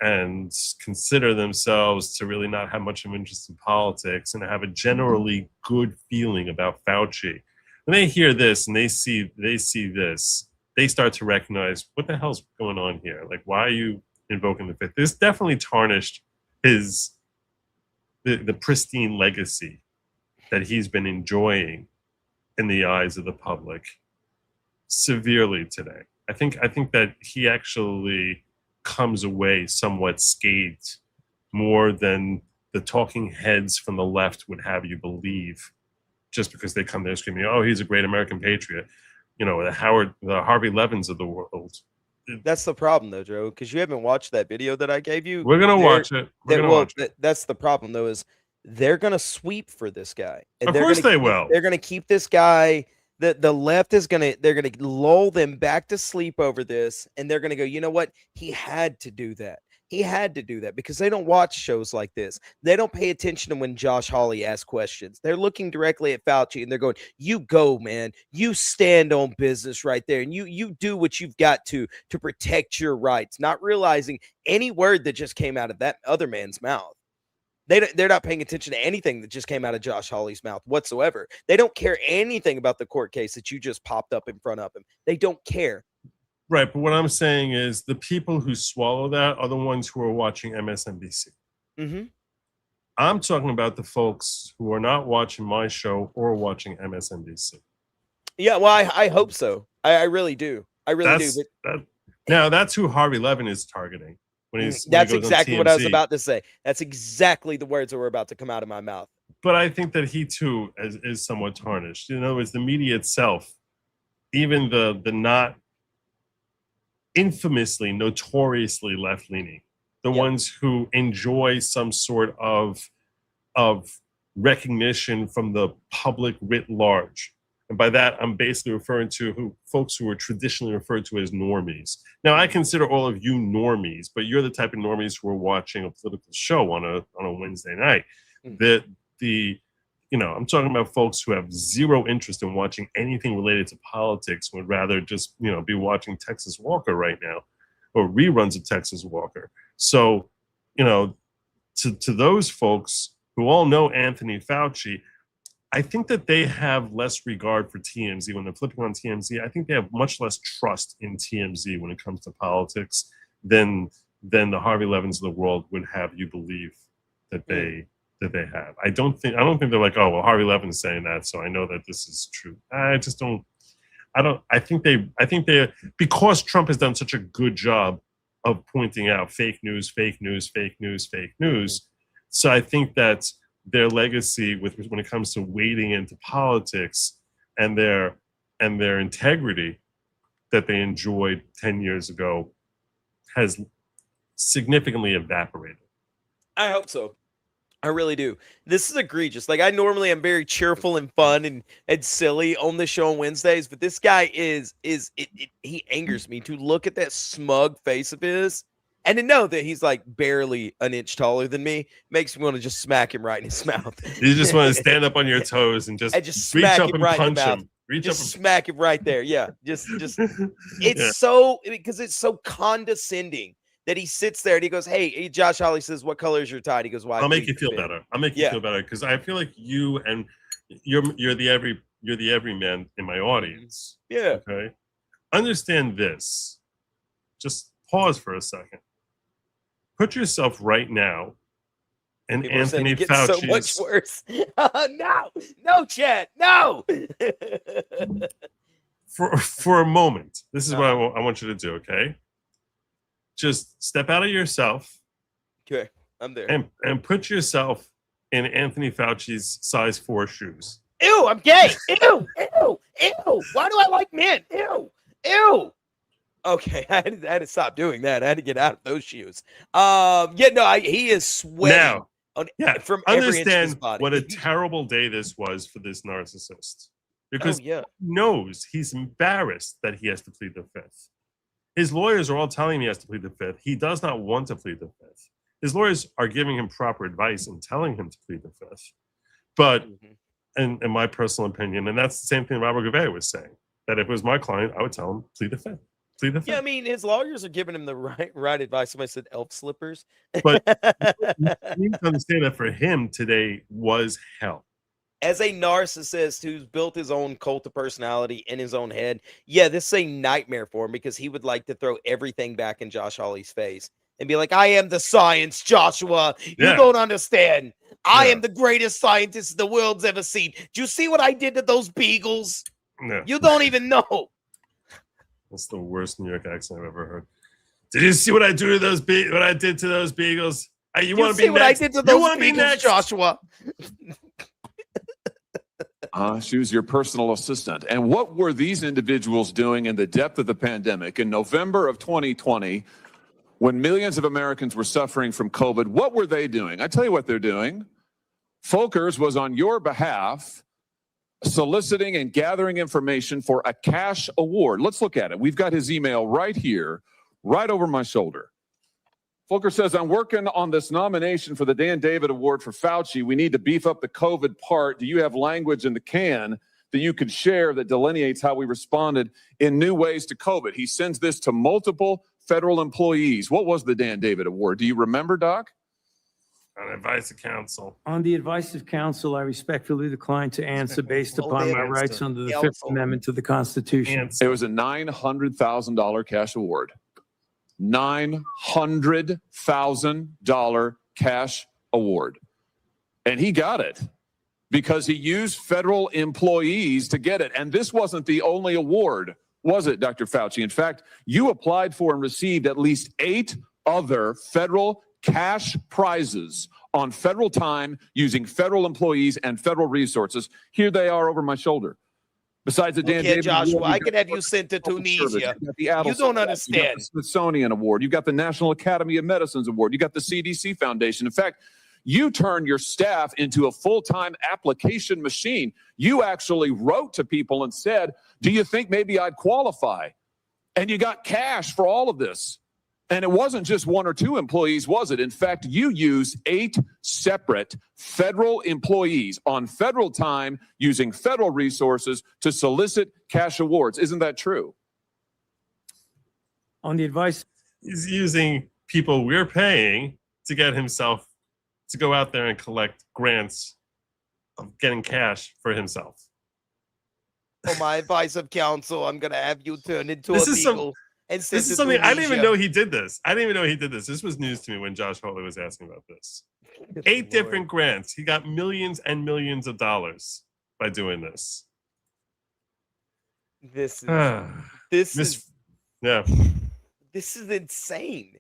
and consider themselves to really not have much of an interest in politics and have a generally good feeling about Fauci, when they hear this and they see this, they start to recognize what the hell's going on here. Like, why are you invoking the Fifth? This definitely tarnished the pristine legacy that he's been enjoying in the eyes of the public severely today. I think that he actually comes away somewhat scathed more than the talking heads from the left would have you believe. Just because they come there screaming, "Oh, he's a great American patriot," the Harvey Levins of the world. That's the problem, though, Joe, because you haven't watched that video that I gave you. We're gonna watch it. That's the problem, though, is they're gonna sweep for this guy. And of course they will. They're gonna keep this guy. The left is they're gonna lull them back to sleep over this, and they're gonna go, you know what? He had to do that. He had to do that because they don't watch shows like this. They don't pay attention to when Josh Hawley asks questions. They're looking directly at Fauci and they're going, "You go, man. You stand on business right there, and you do what you've got to protect your rights." Not realizing any word that just came out of that other man's mouth. They're not paying attention to anything that just came out of Josh Hawley's mouth whatsoever. They don't care anything about the court case that you just popped up in front of him. They don't care. Right, but what I'm saying is the people who swallow that are the ones who are watching MSNBC. Mm-hmm. I'm talking about the folks who are not watching my show or watching MSNBC. Yeah, well, I hope so. I really do. I really do. But now, that's who Harvey Levin is targeting. That's exactly what I was about to say. That's exactly the words that were about to come out of my mouth. But I think that he, too, is somewhat tarnished. In other words, the media itself, even the not infamously, notoriously left-leaning, the ones who enjoy some sort of recognition from the public writ large. And by that, I'm basically referring to folks who are traditionally referred to as normies. Now, I consider all of you normies, but you're the type of normies who are watching a political show on a Wednesday night. I'm talking about folks who have zero interest in watching anything related to politics, would rather just, be watching Texas Walker right now or reruns of Texas Walker. So, to those folks who all know Anthony Fauci, I think that they have less regard for TMZ when they're flipping on TMZ. I think they have much less trust in TMZ when it comes to politics than the Harvey Levins of the world would have you believe that they have. I don't think they're like, oh, well, Harvey Levin's saying that, so I know that this is true. I think they because Trump has done such a good job of pointing out fake news. So I think that their legacy when it comes to wading into politics and their integrity that they enjoyed 10 years ago has significantly evaporated. I hope so. I really do. This is egregious. Like, I normally am very cheerful and fun and silly on the show on Wednesdays, but this guy he angers me to look at that smug face of his and to know that he's like barely an inch taller than me makes me want to just smack him right in his mouth. You just want to stand up on your toes and just reach up and punch him. Smack him right there. Yeah. Just it's so, because it's so condescending that he sits there and he goes, hey, Josh Hawley says, what color is your tie? He goes, why? I'll make you feel better. I'll make you feel better because I feel like you and you're the everyman in my audience. Yeah. Okay. Understand this. Just pause for a second. Put yourself right now in Anthony Fauci's. So much worse. No, Chad, no. for a moment, this is what I want you to do. Okay. Just step out of yourself. Okay, I'm there. And put yourself in Anthony Fauci's size 4 shoes. Ew, I'm gay. Ew. Why do I like men? Ew. Okay, I had to stop doing that. I had to get out of those shoes. He is sweating. From every inch of his body. What a terrible day this was for this narcissist. Because he knows he's embarrassed that he has to plead the fifth. His lawyers are all telling him he has to plead the fifth. He does not want to plead the fifth. His lawyers are giving him proper advice and telling him to plead the fifth. But in my personal opinion, and that's the same thing Robert Gouveia was saying, that if it was my client, I would tell him, plead the fifth. Yeah, I mean, his lawyers are giving him the right advice. Somebody said elf slippers. But you need to understand that for him, today was hell. As a narcissist who's built his own cult of personality in his own head, this is a nightmare for him because he would like to throw everything back in Josh Hawley's face and be like, I am the science, Joshua. You don't understand. I am the greatest scientist the world's ever seen. Do you see what I did to those beagles? No. You don't even know. That's the worst New York accent I've ever heard. Did you see what I do to what I did to those beagles? You want to be what next? I did to those beagles, Joshua? She was your personal assistant. And what were these individuals doing in the depth of the pandemic in November of 2020 when millions of Americans were suffering from COVID? What were they doing? I tell you what they're doing. Folkers was on your behalf soliciting and gathering information for a cash award. Let's look at it. We've got his email right here, right over my shoulder. Volker says, I'm working on this nomination for the Dan David Award for Fauci. We need to beef up the COVID part. Do you have language in the can that you could share that delineates how we responded in new ways to COVID? He sends this to multiple federal employees. What was the Dan David Award? Do you remember, Doc? On advice of counsel. On the advice of counsel, I respectfully decline to answer based upon my rights under the Fifth Amendment to the Constitution. It was a $900,000 cash award. $900,000 cash award. And he got it because he used federal employees to get it. And this wasn't the only award, was it, Dr. Fauci? In fact, you applied for and received at least 8 other federal cash prizes on federal time using federal employees and federal resources. Here they are over my shoulder. Besides the Dan David Joshua, Award, I could have you sent to Tunisia. You don't understand. You got the Smithsonian Award. You got the National Academy of Medicine's Award. You got the CDC Foundation. In fact, you turned your staff into a full-time application machine. You actually wrote to people and said, do you think maybe I'd qualify? And you got cash for all of this. And it wasn't just 1 or 2 employees, was it? In fact, you used 8 separate federal employees on federal time using federal resources to solicit cash awards. Isn't that true? On the advice, He's using people we're paying to get himself to go out there and collect grants of getting cash for himself. For my advice of counsel, I'm gonna have you turn into This a is beagle. This is something I didn't even know he did this. I didn't even know he did this. This was news to me when Josh Hawley was asking about this. 8 different grants. He got millions and millions of dollars by doing this. This is Yeah. this is insane.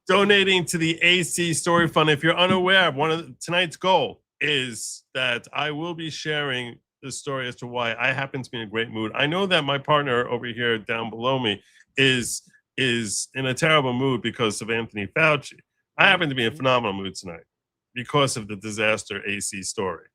Donating to the AC Story Fund. If you're unaware, tonight's goal is that I will be sharing the story as to why I happen to be in a great mood. I know that my partner over here down below me is in a terrible mood because of Anthony Fauci. I happen to be in a phenomenal mood tonight because of the disaster AC story.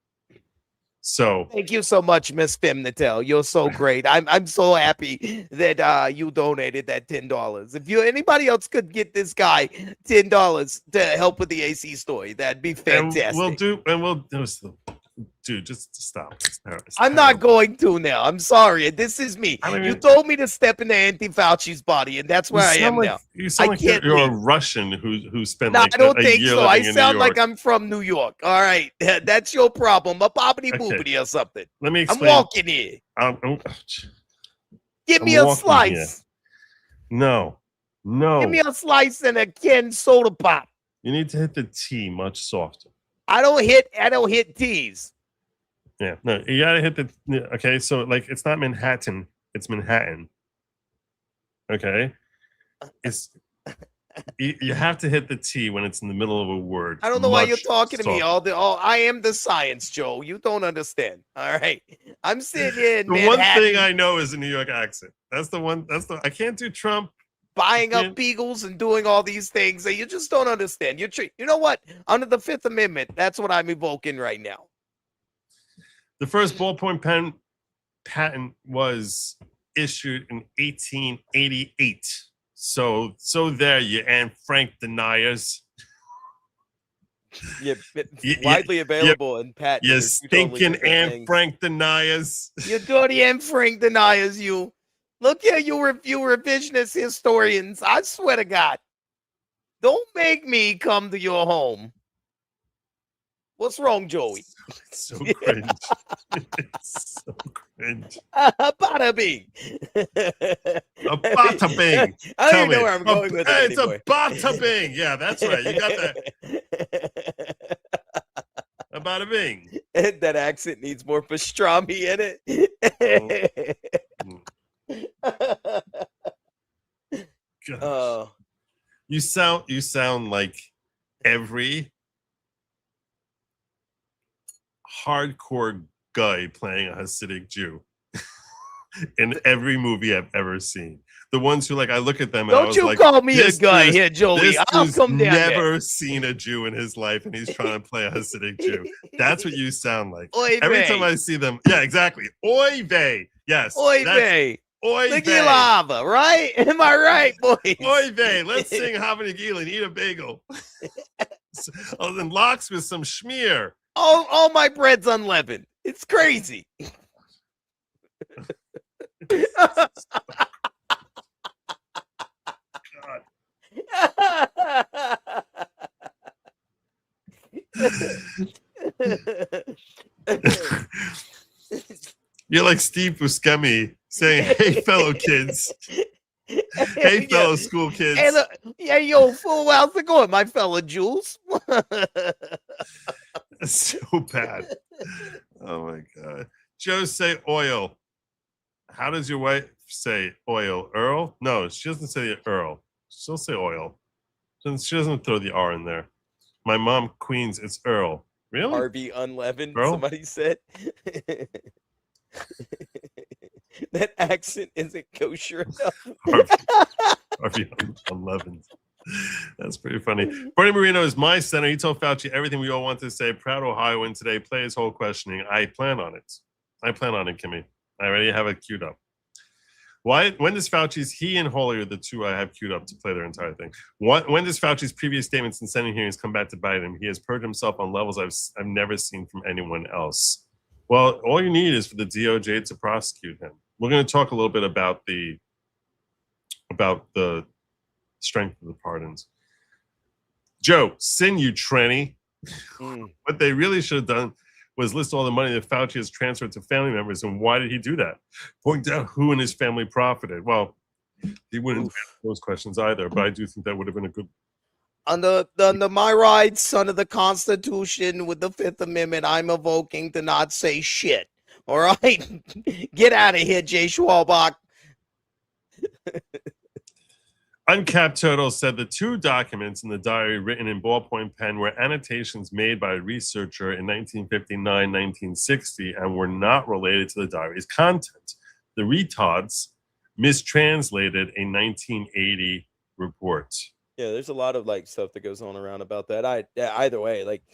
So thank you so much, Miss Femnitel. You're so great. I'm so happy that you donated that $10. If anybody else could get this guy $10 to help with the AC story, that'd be fantastic. Dude, just stop. I'm not going to now. I'm sorry. This is me. You told me to step into Anti-Fauci's body, and that's where I am now. You sound like you're a Russian who spent I don't a think year so. I living in sound New York. like I'm from New York. All right. That's your problem. A bobbity boopity or something. Let me explain. I'm walking here. Give me a slice. No. Give me a slice and a Ken soda pop. You need to hit the T much softer. I don't hit T's. Yeah, no, you gotta hit the. Okay, so like it's not Manhattan, it's Manhattan. Okay, you have to hit the T when it's in the middle of a word. I don't know why you're talking to me. I am the science, Joe. You don't understand. All right, I'm sitting here in The one thing I know is a New York accent. That's the one. I can't do Trump. Buying up beagles and doing all these things that you just don't understand. You know what? Under the Fifth Amendment, that's what I'm evoking right now. The first ballpoint pen patent was issued in 1888. So there you Anne Frank deniers. Yeah, widely available in patent. You stinking Anne Frank deniers. You dirty Anne Frank deniers, you. Look here, you revisionist historians. I swear to God. Don't make me come to your home. What's wrong, Joey? It's so cringe. It's so cringe. Bada bing. A bada bing. I don't even know where I'm going with it. It's a bada bing. Yeah, that's right. You got that. A bada bing. That accent needs more pastrami in it. You sound like every hardcore guy playing a Hasidic Jew in every movie I've ever seen. The ones who I look at them and I was like, call me a guy here, Joey. I'll come down. Never seen a Jew in his life, and he's trying to play a Hasidic Jew. That's what you sound like. Oy Every vey. time I see them, yeah, exactly. Oy vey. Yes. Oy vey. Oy Licky vey. lava, right? Am I right, boys? Oy vey. Let's sing Havana Gila and eat a bagel. Oh, then lox with some schmear. All my bread's unleavened. It's crazy. You're like Steve Buscemi saying, "Hey, fellow kids. Hey, fellow school kids." Hey, look, yeah, yo, fool, how's it going, my fellow Jules? That's so bad. Oh my god. Joe, say oil. How does your wife say oil? Earl? No, she doesn't say Earl. She'll say oil. She doesn't throw the R in there. My mom, Queens, it's Earl. Really? Harvey unleavened, Earl? somebody said. That accent isn't kosher enough. Harvey unleavened. That's pretty funny. Bernie Marino is my center. He told Fauci everything we all want to say. Proud Ohioan today. Play his whole questioning. I plan on it. I plan on it, Kimmy. I already have it queued up. Why? When does Fauci's, he and Hawley are the two I have queued up to play their entire thing. When does Fauci's previous statements in Senate hearings come back to bite him? He has purged himself on levels I've never seen from anyone else. Well, all you need is for the DOJ to prosecute him. We're going to talk a little bit about the strength of the pardons. Joe, sin you tranny. What they really should have done was list all the money that Fauci has transferred to family members, and why did he do that? Point out who in his family profited. Well, he wouldn't answer those questions either, but I do think that would have been a good. Under my rights, under the Constitution, with the Fifth Amendment, I'm invoking to not say shit. All right? Get out of here, Jay Schwalbach. Uncapped Turtle said the two documents in the diary written in ballpoint pen were annotations made by a researcher in 1959-1960 and were not related to the diary's content. The retards mistranslated a 1980 report. Yeah, there's a lot of like stuff that goes on around about that. Either way, like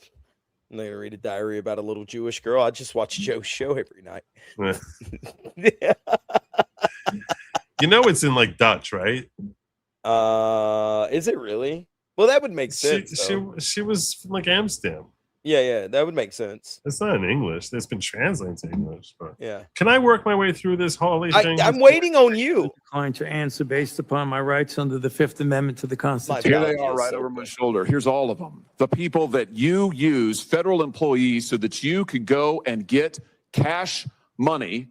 I'm not gonna read a diary about a little Jewish girl. I just watch Joe's show every night. Yeah. You know it's in like Dutch, right? Is it really? Well, that would make sense. She was from like Amsterdam. Yeah, that would make sense. It's not in English. It's been translated to English, but yeah. Can I work my way through this Hawley thing? I'm waiting on you. Decline to answer based upon my rights under the Fifth Amendment to the Constitution. Here they are right over my shoulder. Here's all of them. The people that you use, federal employees, so that you could go and get cash money.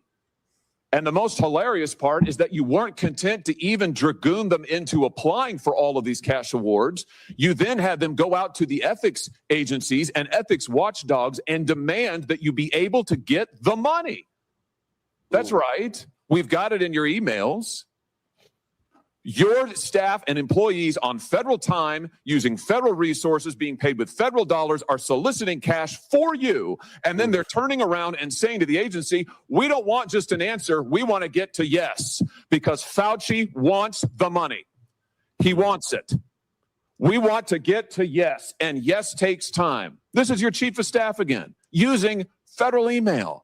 And the most hilarious part is that you weren't content to even dragoon them into applying for all of these cash awards. You then had them go out to the ethics agencies and ethics watchdogs and demand that you be able to get the money. That's right. We've got it in your emails. Your staff and employees on federal time, using federal resources, being paid with federal dollars, are soliciting cash for you. And then they're turning around and saying to the agency, we don't want just an answer. We want to get to yes, because Fauci wants the money. He wants it. We want to get to yes, and yes takes time. This is your chief of staff again, using federal email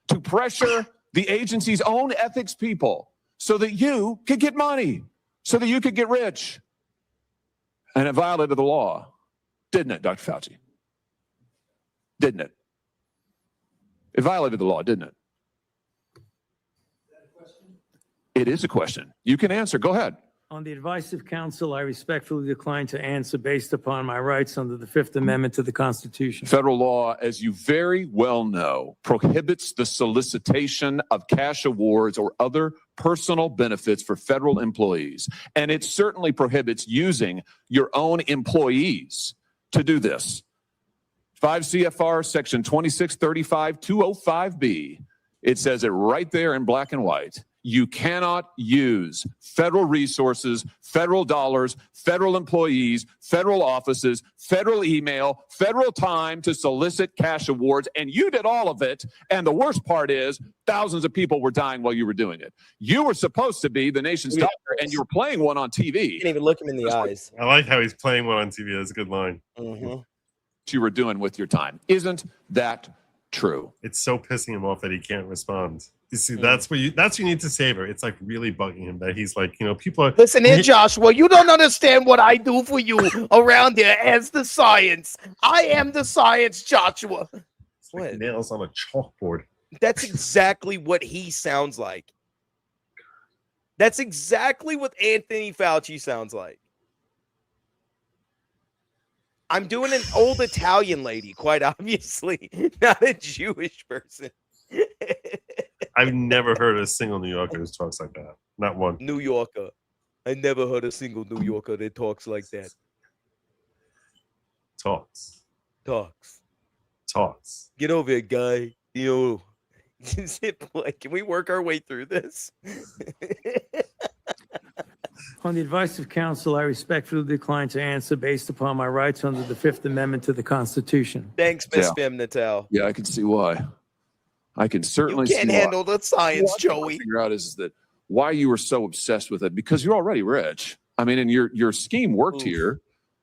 to pressure the agency's own ethics people so that you could get money. So that you could get rich. And it violated the law, didn't it, Dr. Fauci? Didn't it? It violated the law, didn't it? It is a question. You can answer. Go ahead. On the advice of counsel, I respectfully decline to answer based upon my rights under the Fifth Amendment to the Constitution. Federal law, as you very well know, prohibits the solicitation of cash awards or other personal benefits for federal employees. And it certainly prohibits using your own employees to do this. 5 CFR section 2635-205B. It says it right there in black and white. You cannot use federal resources, federal dollars, federal employees, federal offices, federal email, federal time to solicit cash awards. And you did all of it. And the worst part is thousands of people were dying while you were doing it. You were supposed to be the nation's doctor, and you were playing one on TV. You can't even look him in the eyes. I like how he's playing one on TV. That's a good line. Mm-hmm. You were doing with your time. Isn't that true. It's so pissing him off that he can't respond. You see, that's what you need to savor. It's like really bugging him that he's like, people are Listen here, Joshua. You don't understand what I do for you around here as the science. I am the science, Joshua. like nails on a chalkboard. That's exactly what he sounds like. That's exactly what Anthony Fauci sounds like. I'm doing an old Italian lady, quite obviously, not a Jewish person. I've never heard a single New Yorker who talks like that. Not one. New Yorker. I never heard a single New Yorker that talks like that. Talks. Get over here, guy. Can we work our way through this? On the advice of counsel, I respectfully decline to answer based upon my rights under the Fifth Amendment to the Constitution. Thanks, Miss Fem Natal. Yeah, I can see why. I can certainly You can't see handle the science, what I'm trying to Joey. figure out is that why you were so obsessed with it, because you're already rich. I mean, and your scheme worked here.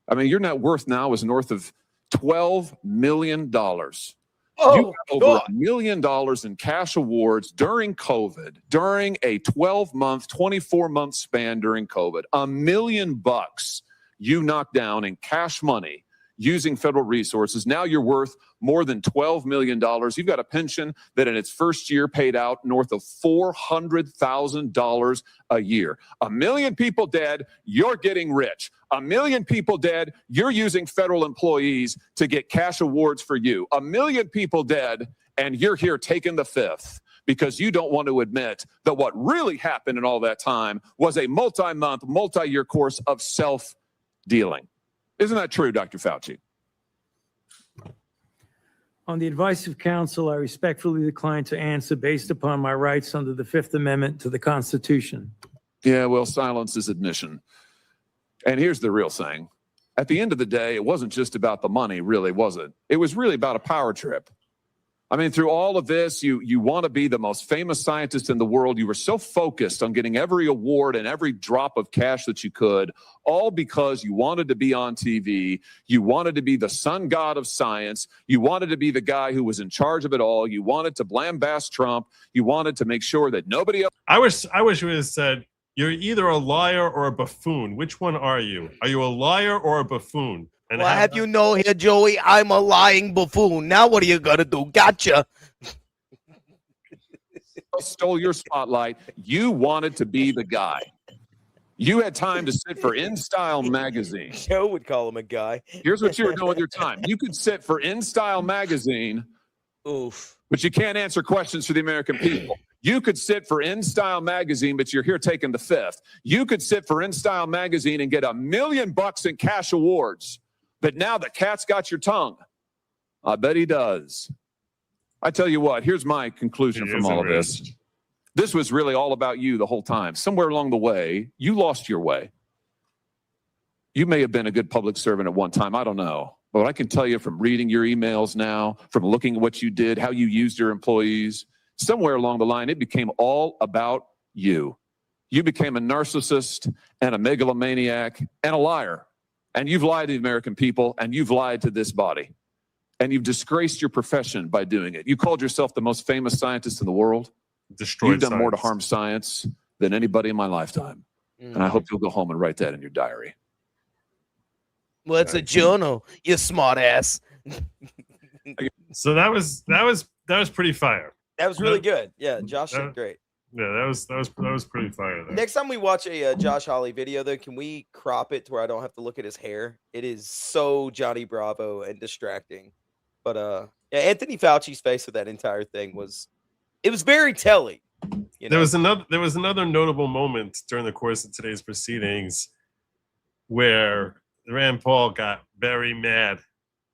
I mean, your net worth now is north of $12 million. You got over $1 million in cash awards during COVID, during a 12-month, 24-month span during COVID. $1 million you knocked down in cash money using federal resources. Now you're worth more than $12 million. You've got a pension that in its first year paid out north of $400,000 a year. 1 million people dead, you're getting rich. 1 million people dead, you're using federal employees to get cash awards for you. 1 million people dead, and you're here taking the fifth because you don't want to admit that what really happened in all that time was a multi-month, multi-year course of self-dealing. Isn't that true, Dr. Fauci? On the advice of counsel, I respectfully decline to answer based upon my rights under the Fifth Amendment to the Constitution. Yeah, well, silence is admission. And here's the real thing. At the end of the day, it wasn't just about the money, really, was it? It was really about a power trip. I mean, through all of this, you want to be the most famous scientist in the world. You were so focused on getting every award and every drop of cash that you could, all because you wanted to be on TV. You wanted to be the sun god of science. You wanted to be the guy who was in charge of it all. You wanted to lambast Trump. You wanted to make sure that nobody else. I wish you would have said, you're either a liar or a buffoon. Which one are you? Are you a liar or a buffoon? And Well, have you know here, Joey, I'm a lying buffoon. Now what are you going to do? Gotcha. Stole your spotlight. You wanted to be the guy. You had time to sit for InStyle magazine. Joe would call him a guy. Here's what you were doing with your time. You could sit for InStyle magazine, but you can't answer questions for the American people. You could sit for InStyle magazine, but you're here taking the fifth. You could sit for InStyle magazine and get $1 million in cash awards. But now the cat's got your tongue. I bet he does. I tell you what, here's my conclusion from all of this. This was really all about you the whole time. Somewhere along the way, you lost your way. You may have been a good public servant at one time. I don't know. But I can tell you from reading your emails now, from looking at what you did, how you used your employees, somewhere along the line, it became all about you. You became a narcissist and a megalomaniac and a liar. And you've lied to the American people, and you've lied to this body. And you've disgraced your profession by doing it. You called yourself the most famous scientist in the world. You've done more to harm science than anybody in my lifetime. And I hope you'll go home and write that in your diary. Well, it's a journal, you smart ass. So that was pretty fire. That was really good. Yeah, Josh did great. Yeah, that was pretty fire. There. Next time we watch a Josh Hawley video, though, can we crop it to where I don't have to look at his hair? It is so Johnny Bravo and distracting. But yeah, Anthony Fauci's face with that entire thing was very telling. You know? There was another notable moment during the course of today's proceedings where Rand Paul got very mad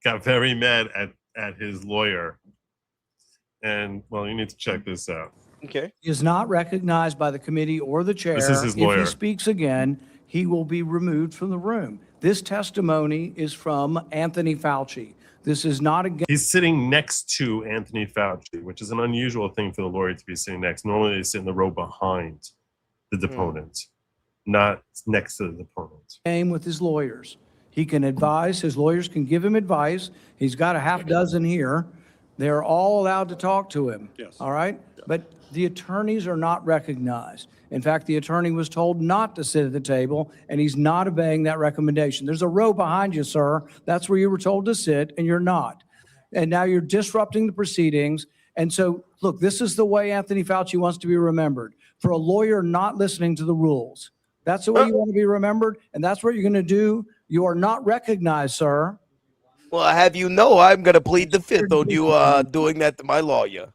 at his lawyer. And well, you need to check this out. Okay. He is not recognized by the committee or the chair. This is his lawyer. If he speaks again, he will be removed from the room. This testimony is from Anthony Fauci. This is not against. He's sitting next to Anthony Fauci, which is an unusual thing for the lawyer to be sitting next. Normally they sit in the row behind the deponent, not next to the deponent. Same with his lawyers. He can advise, his lawyers can give him advice. He's got a half dozen here. They're all allowed to talk to him. Yes. All right? But the attorneys are not recognized. In fact, the attorney was told not to sit at the table, and he's not obeying that recommendation. There's a row behind you, sir. That's where you were told to sit, and you're not. And now you're disrupting the proceedings. And so, look, this is the way Anthony Fauci wants to be remembered. For a lawyer not listening to the rules. That's the way you want to be remembered, and that's what you're going to do. You are not recognized, sir. Well, I have you know I'm going to plead the fifth on you doing that to my lawyer.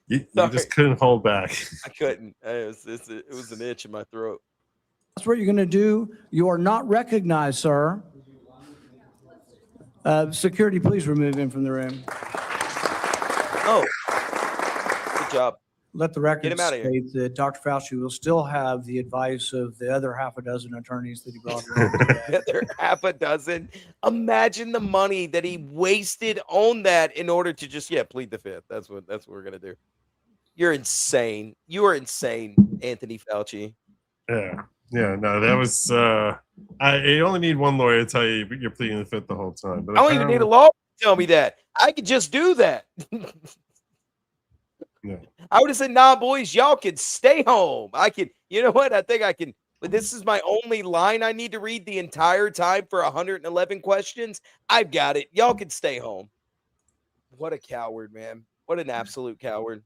You just couldn't hold back. I couldn't. It was an itch in my throat. That's what you're going to do. You are not recognized, sir. Security, please remove him from the room. Oh, good job. Let the record Get him outta here. state that Dr. Fauci will still have the advice of the other half a dozen attorneys that he brought in today. There are half a dozen. Imagine the money that he wasted on that in order to just plead the fifth. That's what we're gonna do. You're insane. You are insane, Anthony Fauci. Yeah. No, that was. You only need one lawyer to tell you you're pleading the fifth the whole time. But I don't even need a lawyer to tell me that. I could just do that. Yeah. I would have said, nah, boys, y'all can stay home. I can, you know what? I think I can, but this is my only line I need to read the entire time for 111 questions. I've got it. Y'all can stay home. What a coward, man. What an absolute coward.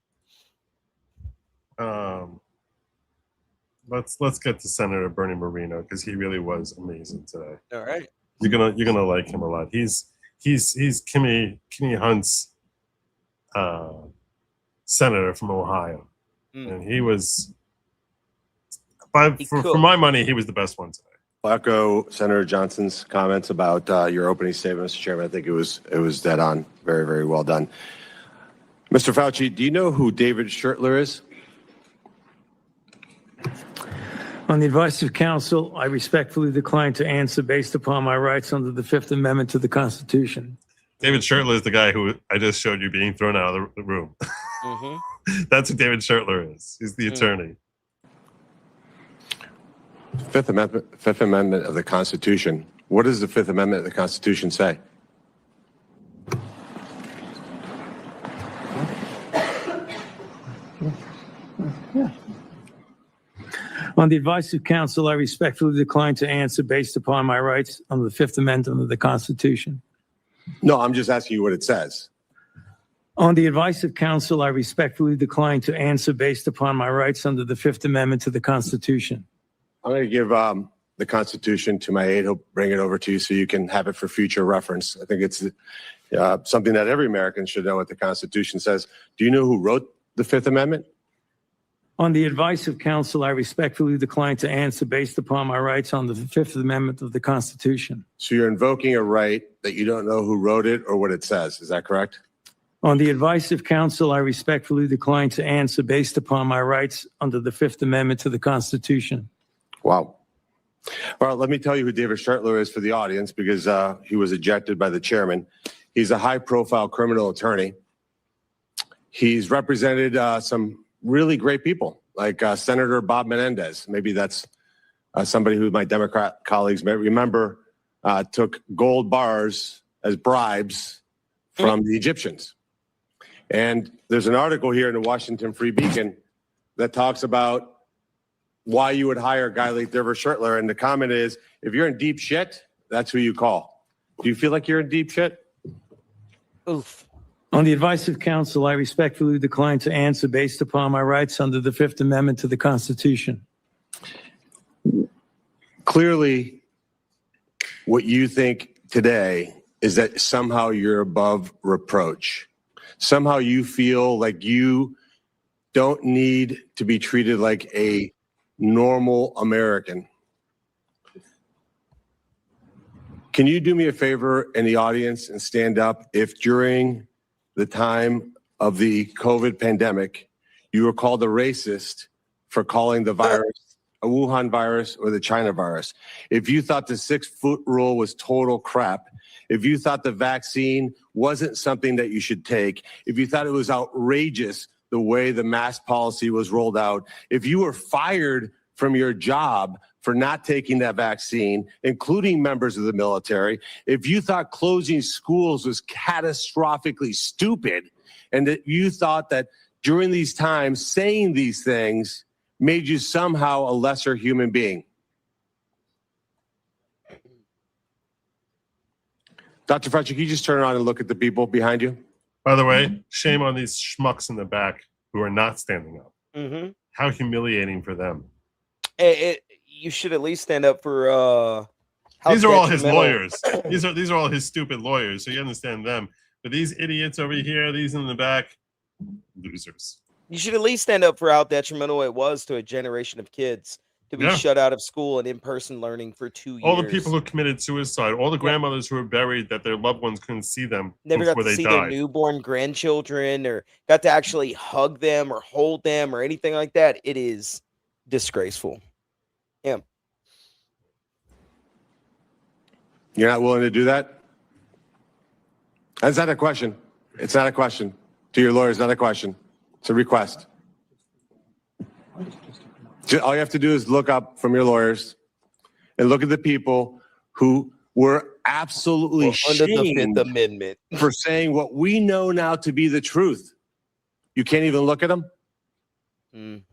Let's get to Senator Bernie Moreno because he really was amazing today. All right. You're gonna like him a lot. He's Kimmy Hunt's senator from Ohio, and he was, for my money, he was the best one today. I'll echo Senator Johnson's comments about your opening statement, Mr. Chairman. I think it was dead on. Very, very well done. Mr. Fauci, do you know who David Schertler is? On the advice of counsel, I respectfully decline to answer based upon my rights under the Fifth Amendment to the Constitution. David Schertler is the guy who I just showed you being thrown out of the room. Mm-hmm. That's what David Schertler is. He's the attorney. Fifth Amendment of the Constitution. What does the Fifth Amendment of the Constitution say? On the advice of counsel, I respectfully decline to answer based upon my rights under the Fifth Amendment of the Constitution. No, I'm just asking you what it says. On the advice of counsel, I respectfully decline to answer based upon my rights under the Fifth Amendment to the Constitution. I'm going to give the Constitution to my aide. He'll bring it over to you so you can have it for future reference. I think it's something that every American should know what the Constitution says. Do you know who wrote the Fifth Amendment? On the advice of counsel, I respectfully decline to answer based upon my rights under the Fifth Amendment of the Constitution. So you're invoking a right that you don't know who wrote it or what it says. Is that correct? On the advice of counsel, I respectfully decline to answer based upon my rights under the Fifth Amendment to the Constitution. Wow. Well, let me tell you who David Schertler is for the audience because he was ejected by the chairman. He's a high-profile criminal attorney. He's represented some really great people like Senator Bob Menendez. Maybe that's somebody who my Democrat colleagues may remember took gold bars as bribes from the Egyptians. And there's an article here in the Washington Free Beacon that talks about why you would hire a guy like David Schertler. And the comment is, if you're in deep shit, that's who you call. Do you feel like you're in deep shit? Oof. On the advice of counsel, I respectfully decline to answer based upon my rights under the Fifth Amendment to the Constitution. Clearly, what you think today is that somehow you're above reproach. Somehow you feel like you don't need to be treated like a normal American. Can you do me a favor in the audience and stand up if during the time of the COVID pandemic, you were called a racist for calling the virus a Wuhan virus or the China virus? If you thought the 6-foot rule was total crap, if you thought the vaccine wasn't something that you should take, if you thought it was outrageous the way the mask policy was rolled out, if you were fired from your job for not taking that vaccine, including members of the military, if you thought closing schools was catastrophically stupid, and that you thought that during these times saying these things made you somehow a lesser human being. Dr. Fauci, can you just turn around and look at the people behind you? By the way, shame on these schmucks in the back who are not standing up. Mm-hmm. How humiliating for them. You should at least stand up for. How These are all his detrimental- lawyers. These are all his stupid lawyers. So you understand them. But these idiots over here, these in the back, losers. You should at least stand up for how detrimental it was to a generation of kids to be Yeah. shut out of school and in-person learning for 2 years. All the people who committed suicide, all the grandmothers who were buried that their loved ones couldn't see them never got before to they see their died. newborn grandchildren or got to actually hug them or hold them or anything like that. It is disgraceful. Yeah. You're not willing to do that? That's not a question. It's not a question. To your lawyer, it's not a question. It's a request. All you have to do is look up from your lawyers and look at the people who were absolutely Under the shamed Fifth Amendment. for saying what we know now to be the truth. You can't even look at them? Mm.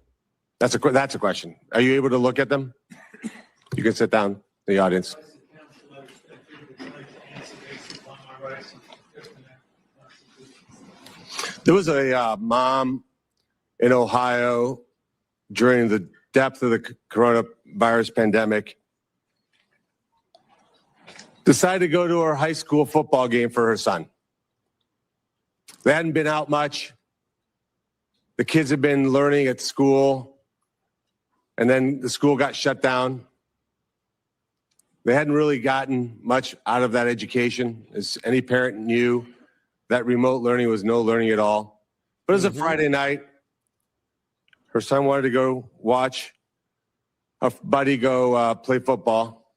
That's a question. Are you able to look at them? You can sit down in the audience. There was a mom in Ohio during the depth of the coronavirus pandemic, decided to go to her high school football game for her son. They hadn't been out much. The kids had been learning at school, and then the school got shut down. They hadn't really gotten much out of that education, as any parent knew. That remote learning was no learning at all. But it was a Friday night. Her son wanted to go watch a buddy go play football.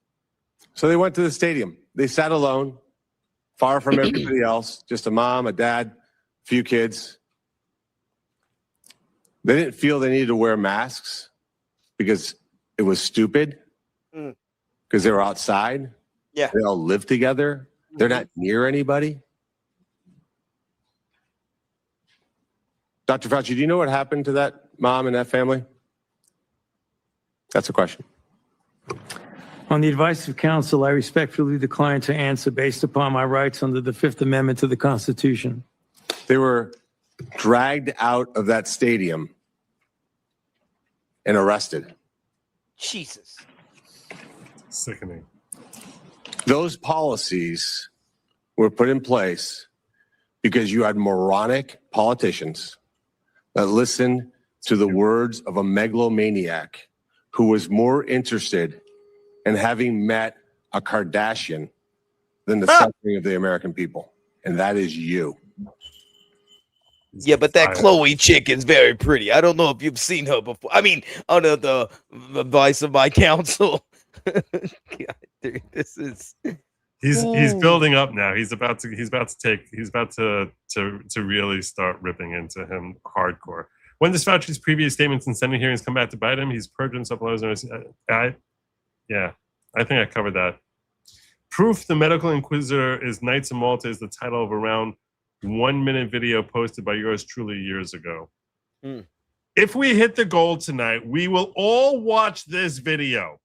So they went to the stadium. They sat alone, far from everybody else, just a mom, a dad, a few kids. They didn't feel they needed to wear masks because it was stupid, because they were outside. Yeah. They all live together. They're not near anybody. Dr. Fauci, do you know what happened to that mom and that family? That's a question. On the advice of counsel, I respectfully decline to answer based upon my rights under the Fifth Amendment to the Constitution. They were dragged out of that stadium and arrested. Jesus. Sickening. Those policies were put in place because you had moronic politicians that listened to the words of a megalomaniac who was more interested in having met a Kardashian than the suffering of the American people. And that is you. Yeah, but that Chloe chick is very pretty. I don't know if you've seen her before. I mean, under the advice of my counsel. God, dude, this is. He's building up now. He's about to really start ripping into him hardcore. When does Fauci's previous statements and Senate hearings come back to bite him? He's purged himself. Yeah, I think I covered that. Proof the Medical Inquisitor is Knights of Malta is the title of around 1 minute video posted by yours truly years ago. If we hit the goal tonight, we will all watch this video.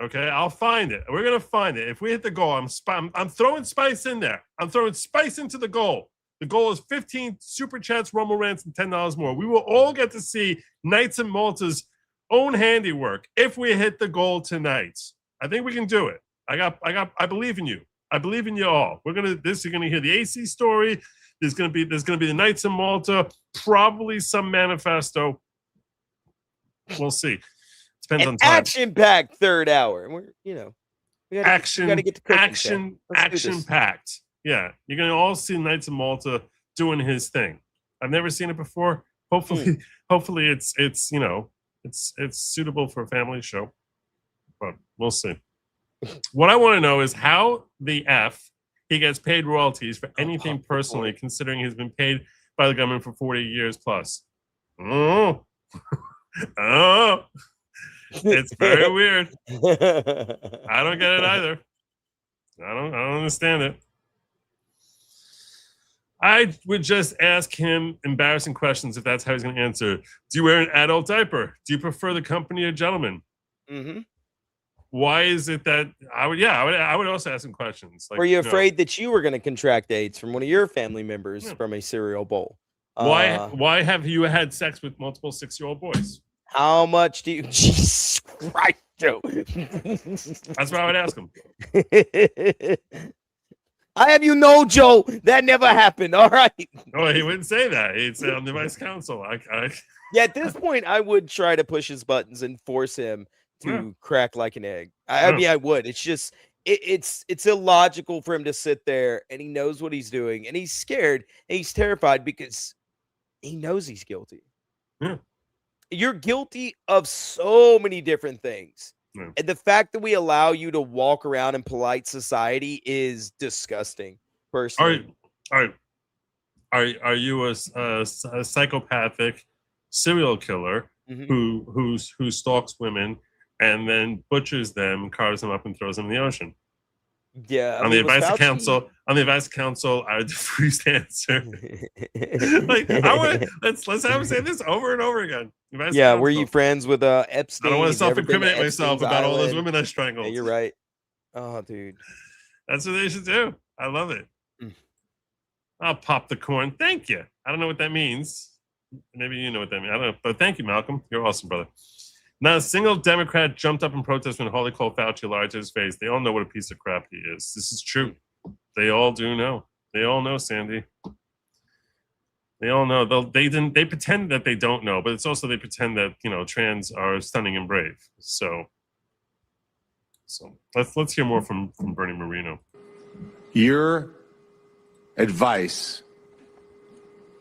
Okay, I'll find it. We're gonna find it. If we hit the goal, I'm throwing spice in there. I'm throwing spice into the goal. The goal is 15 super chats, Rumble rants, and $10 more. We will all get to see Knights of Malta's own handiwork if we hit the goal tonight. I think we can do it. I believe in you. I believe in you all. You're gonna hear the AC story. There's gonna be the Knights of Malta, probably some manifesto. We'll see. Depends on time. Action-packed third hour. We're, we gotta get to cooking, action packed. Yeah, you're gonna all see Knights of Malta doing his thing. I've never seen it before. Hopefully, it's suitable for a family show, but we'll see. What I want to know is how the F he gets paid royalties for anything personally, considering he's been paid by the government for 40 years plus. Oh. It's very weird. I don't get it either. I don't understand it. I would just ask him embarrassing questions if that's how he's going to answer. Do you wear an adult diaper? Do you prefer the company of gentlemen? Mm-hmm. Why is it that I would also ask him questions. Like, were you afraid that you were going to contract AIDS from one of your family members from a cereal bowl? Why have you had sex with multiple 6-year-old boys? How much do you? Jesus Christ, Joe. That's what I would ask him. I have you know, Joe, that never happened. All right. Oh, he wouldn't say that. He'd say I'm the vice counsel. Yeah, at this point, I would try to push his buttons and force him to crack like an egg. I mean, I would. It's just it's illogical for him to sit there and he knows what he's doing and he's scared and he's terrified because he knows he's guilty. Yeah. You're guilty of so many different things. Yeah. And the fact that we allow you to walk around in polite society is disgusting. Personally, are you a psychopathic serial killer who stalks women and then butchers them, carves them up, and throws them in the ocean? Yeah. On the advice of counsel, I would refuse to answer. Like, let's have him say this over and over again. Yeah, were you friends with Epstein? I don't want to self-incriminate myself about all those women I strangled. Yeah, you're right. Oh, dude. That's what they should do. I love it. I'll pop the corn. Thank you. I don't know what that means. Maybe you know what that means. I don't know. But thank you, Malcolm. You're awesome, brother. Not a single Democrat jumped up in protest when Hawley called Fauci a liar to his face. They all know what a piece of crap he is. This is true. They all do know. They all know, Sandy. They all know. They pretend that they don't know, but it's also they pretend that, trans are stunning and brave. So let's hear more from Bernie Moreno. Your advice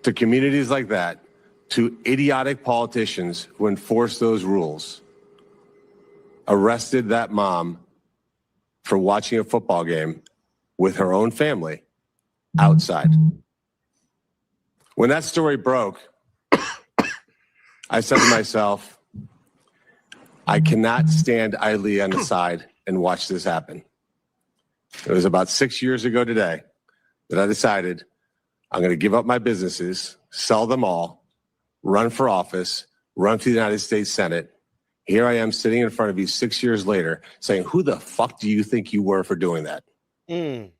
to communities like that, to idiotic politicians who enforce those rules, arrested that mom for watching a football game with her own family outside. When that story broke, I said to myself, I cannot stand idly on the side and watch this happen. It was about 6 years ago today that I decided I'm going to give up my businesses, sell them all, run for office, run for the United States Senate. Here I am sitting in front of you 6 years later saying, who the fuck do you think you were for doing that? It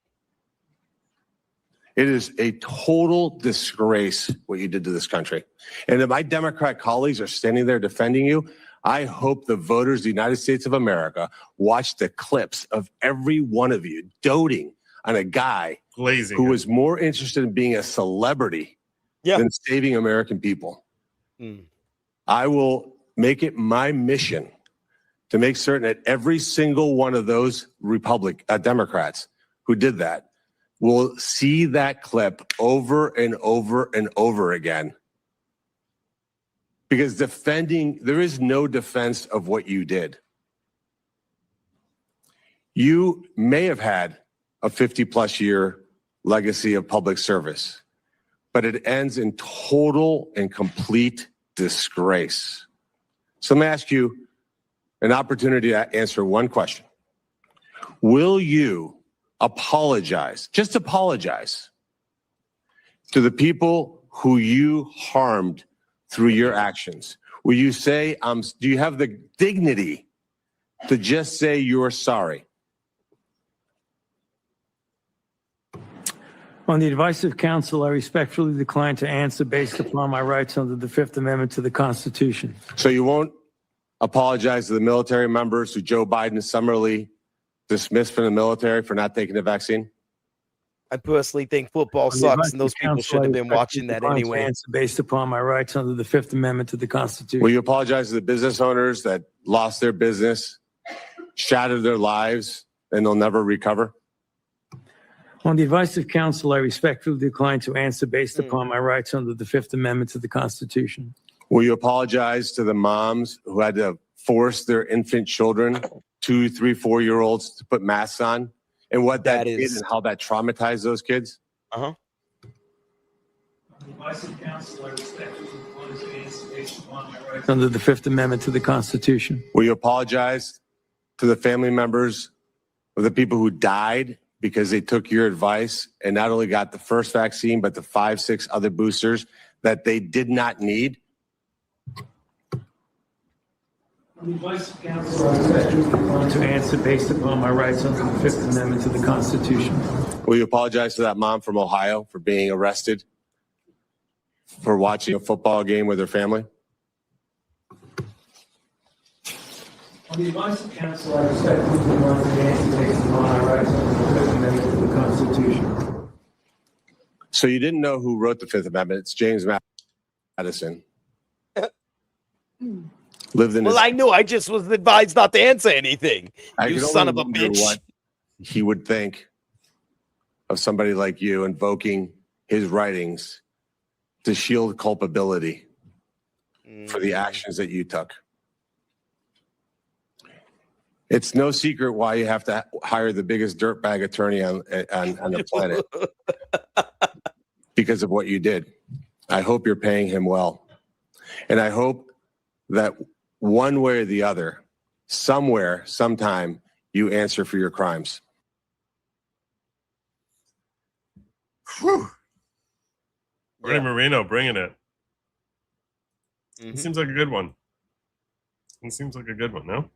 is a total disgrace what you did to this country. And if my Democrat colleagues are standing there defending you, I hope the voters of the United States of America watch the clips of every one of you doting on a guy who was more interested in being a celebrity than saving American people. I will make it my mission to make certain that every single one of those Democrats who did that will see that clip over and over and over again. Because there is no defense of what you did. You may have had a 50-plus year legacy of public service, but it ends in total and complete disgrace. So let me ask you an opportunity to answer one question. Will you apologize, just apologize, to the people who you harmed through your actions? Will you say, do you have the dignity to just say you're sorry? On the advice of counsel, I respectfully decline to answer based upon my rights under the Fifth Amendment to the Constitution. So you won't apologize to the military members who Joe Biden summarily dismissed from the military for not taking the vaccine? I personally think football sucks, and those people should have been watching that anyway. Based upon my rights under the Fifth Amendment to the Constitution. Will you apologize to the business owners that lost their business, shattered their lives, and they'll never recover? On the advice of counsel, I respectfully decline to answer based upon my rights under the Fifth Amendment to the Constitution. Will you apologize to the moms who had to force their infant children, 2, 3, 4-year-olds, to put masks on, and what that did and how that traumatized those kids? Under the Fifth Amendment to the Constitution. Will you apologize to the family members of the people who died because they took your advice and not only got the first vaccine, but the 5, 6 other boosters that they did not need? On the advice of counsel, I expect you to answer based upon my rights under the Fifth Amendment to the Constitution. Will you apologize to that mom from Ohio for being arrested for watching a football game with her family? On the advice of counsel, I expect you to answer based upon my rights under the Fifth Amendment to the Constitution. So you didn't know who wrote the Fifth Amendment. It's James Madison. Lived in Well, I knew. I just was advised not to answer anything. You son of a bitch. What he would think of somebody like you invoking his writings to shield culpability for the actions that you took. It's no secret why you have to hire the biggest dirtbag attorney on the planet because of what you did. I hope you're paying him well. And I hope that one way or the other, somewhere, sometime, you answer for your crimes. Whew. Bernie Moreno bringing it. It seems like a good one. It seems like a good one, no?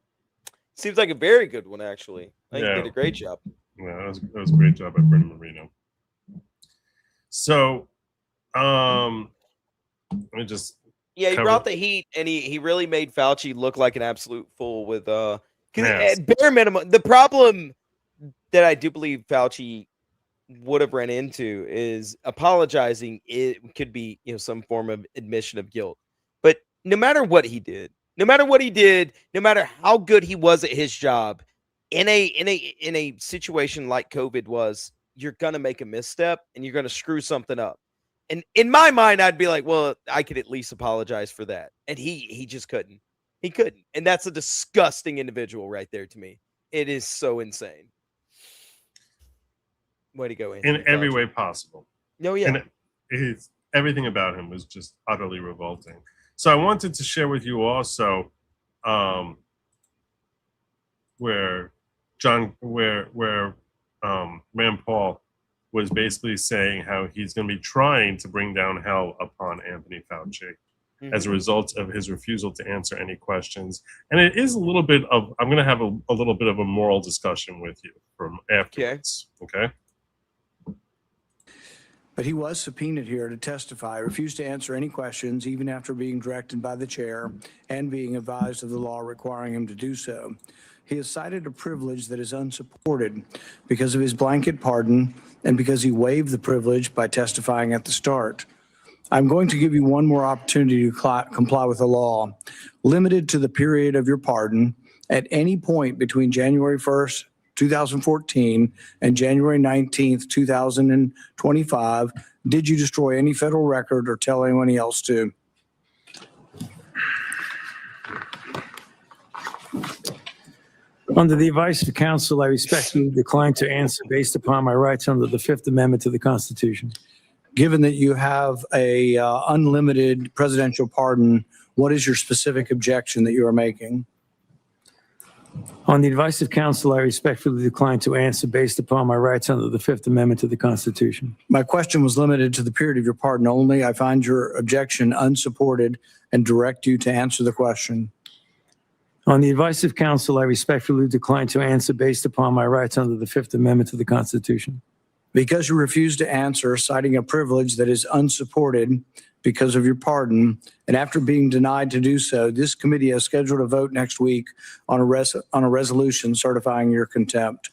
Seems like a very good one, actually. I think Yeah. you did a great job. Yeah, that was a great job by Bernie Moreno. So, let me just. Yeah, he cover- brought the heat, and he really made Fauci look like an absolute fool with because Yes. at bare minimum, the problem that I do believe Fauci would have ran into is apologizing. It could be some form of admission of guilt, but no matter what he did, no matter how good he was at his job, in a situation like COVID was, you're gonna make a misstep and you're gonna screw something up. And in my mind, I'd be like, well, I could at least apologize for that. And he just couldn't. He couldn't. And that's a disgusting individual right there to me. It is so insane. Way to go, Anthony in every Fauci. way possible. No, yeah. And everything about him was just utterly revolting. So I wanted to share with you also where Rand Paul was basically saying how he's going to be trying to bring down hell upon Anthony Fauci as a result of his refusal to answer any questions. And it is a little bit of, I'm going to have a little bit of a moral discussion with you from afterwards. Okay. But he was subpoenaed here to testify, refused to answer any questions, even after being directed by the chair and being advised of the law requiring him to do so. He has cited a privilege that is unsupported because of his blanket pardon and because he waived the privilege by testifying at the start. I'm going to give you one more opportunity to comply with the law, limited to the period of your pardon. At any point between January 1st, 2014 and January 19th, 2025, did you destroy any federal record or tell anyone else to? Under the advice of counsel, I respectfully decline to answer based upon my rights under the Fifth Amendment to the Constitution. Given that you have a unlimited presidential pardon, what is your specific objection that you are making? On the advice of counsel, I respectfully decline to answer based upon my rights under the Fifth Amendment to the Constitution. My question was limited to the period of your pardon only. I find your objection unsupported and direct you to answer the question. On the advice of counsel, I respectfully decline to answer based upon my rights under the Fifth Amendment to the Constitution. Because you refuse to answer, citing a privilege that is unsupported because of your pardon, and after being denied to do so, this committee has scheduled a vote next week on a resolution certifying your contempt.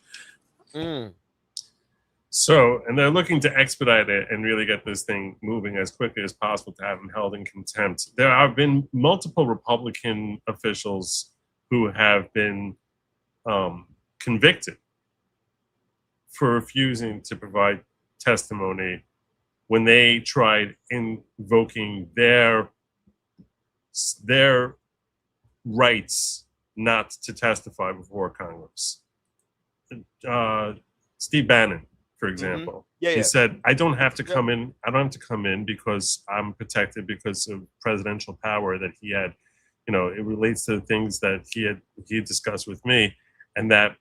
So, and they're looking to expedite it and really get this thing moving as quickly as possible to have him held in contempt. There have been multiple Republican officials who have been convicted for refusing to provide testimony when they tried invoking their rights not to testify before Congress. Steve Bannon, for example. Yeah, He yeah. said, I don't have to Yeah. come in. I don't have to come in because I'm protected because of presidential power that he had. You know, it relates to the things that he had discussed with me, and that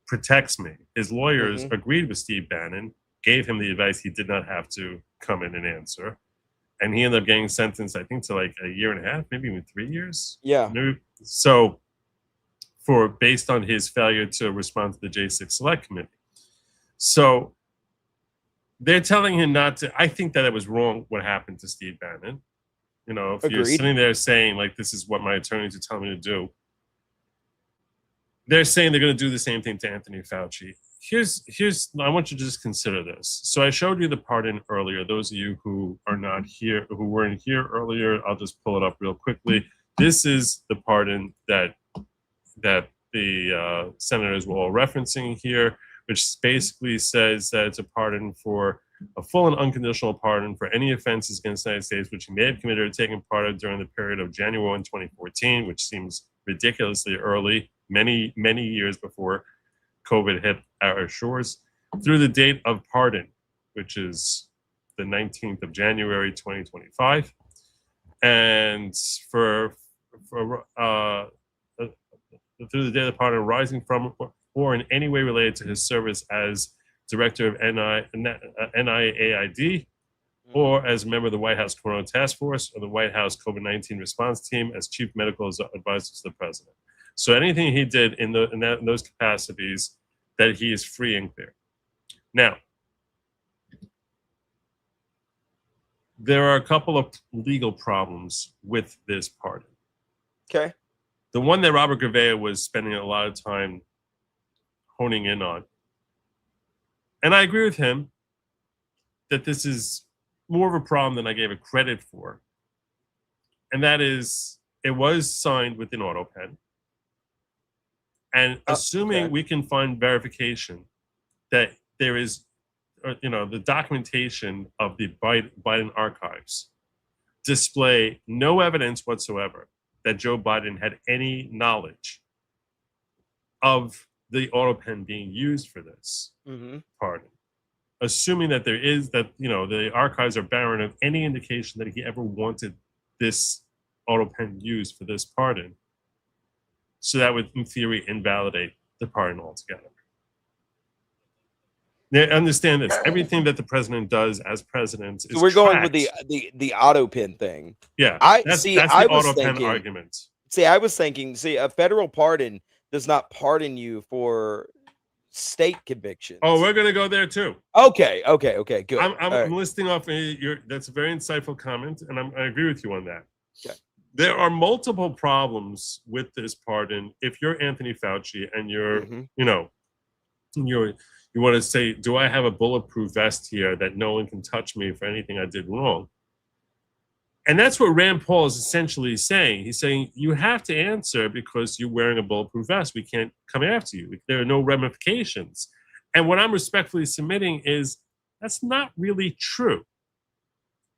protects me. His lawyers agreed with Steve Bannon, gave him the advice he did not have to come in and answer. And he ended up getting sentenced, I think, to like a year and a half, maybe even 3 years. Yeah. So based on his failure to respond to the J6 Select Committee. So they're telling him not to. I think that it was wrong what happened to Steve Bannon. You know, if you're Agreed. sitting there saying, like, this is what my attorneys are telling me to do, they're saying they're going to do the same thing to Anthony Fauci. I want you to just consider this. So I showed you the pardon earlier. Those of you who are not here, who weren't here earlier, I'll just pull it up real quickly. This is the pardon that the senators were all referencing here, which basically says that it's a pardon for a full and unconditional pardon for any offenses against the United States which he may have committed or taken part of during the period of January 1, 2014, which seems ridiculously early, many years before COVID hit our shores, through the date of pardon, which is the 19th of January, 2025. And through the date of pardon arising from or in any way related to his service as director of NIAID, or as a member of the White House Corona Task Force or the White House COVID-19 response team as chief medical advisor to the president. So anything he did in those capacities, that he is free and clear. Now, there are a couple of legal problems with this pardon. Okay. The one that Robert Gouveia was spending a lot of time honing in on, and I agree with him that this is more of a problem than I gave it credit for, and that is it was signed with an auto pen. And assuming we can find verification that there is, the documentation of the Biden archives display no evidence whatsoever that Joe Biden had any knowledge of the auto pen being used for this pardon. Assuming that there is, that, the archives are barren of any indication that he ever wanted this auto pen used for this pardon. So that would, in theory, invalidate the pardon altogether. Now, understand this: everything that the president does as president is. So we're going with tracked. the auto pen thing. Yeah, That's the auto pen argument. I was thinking. A federal pardon does not pardon you for state convictions. Oh, we're gonna go there too. Okay, good. I'm listing off. That's a very insightful comment, and I agree with you on that. Okay. There are multiple problems with this pardon. If you're Anthony Fauci and you're, you want to say, do I have a bulletproof vest here that no one can touch me for anything I did wrong? And that's what Rand Paul is essentially saying. He's saying you have to answer because you're wearing a bulletproof vest. We can't come after you. There are no ramifications. And what I'm respectfully submitting is that's not really true.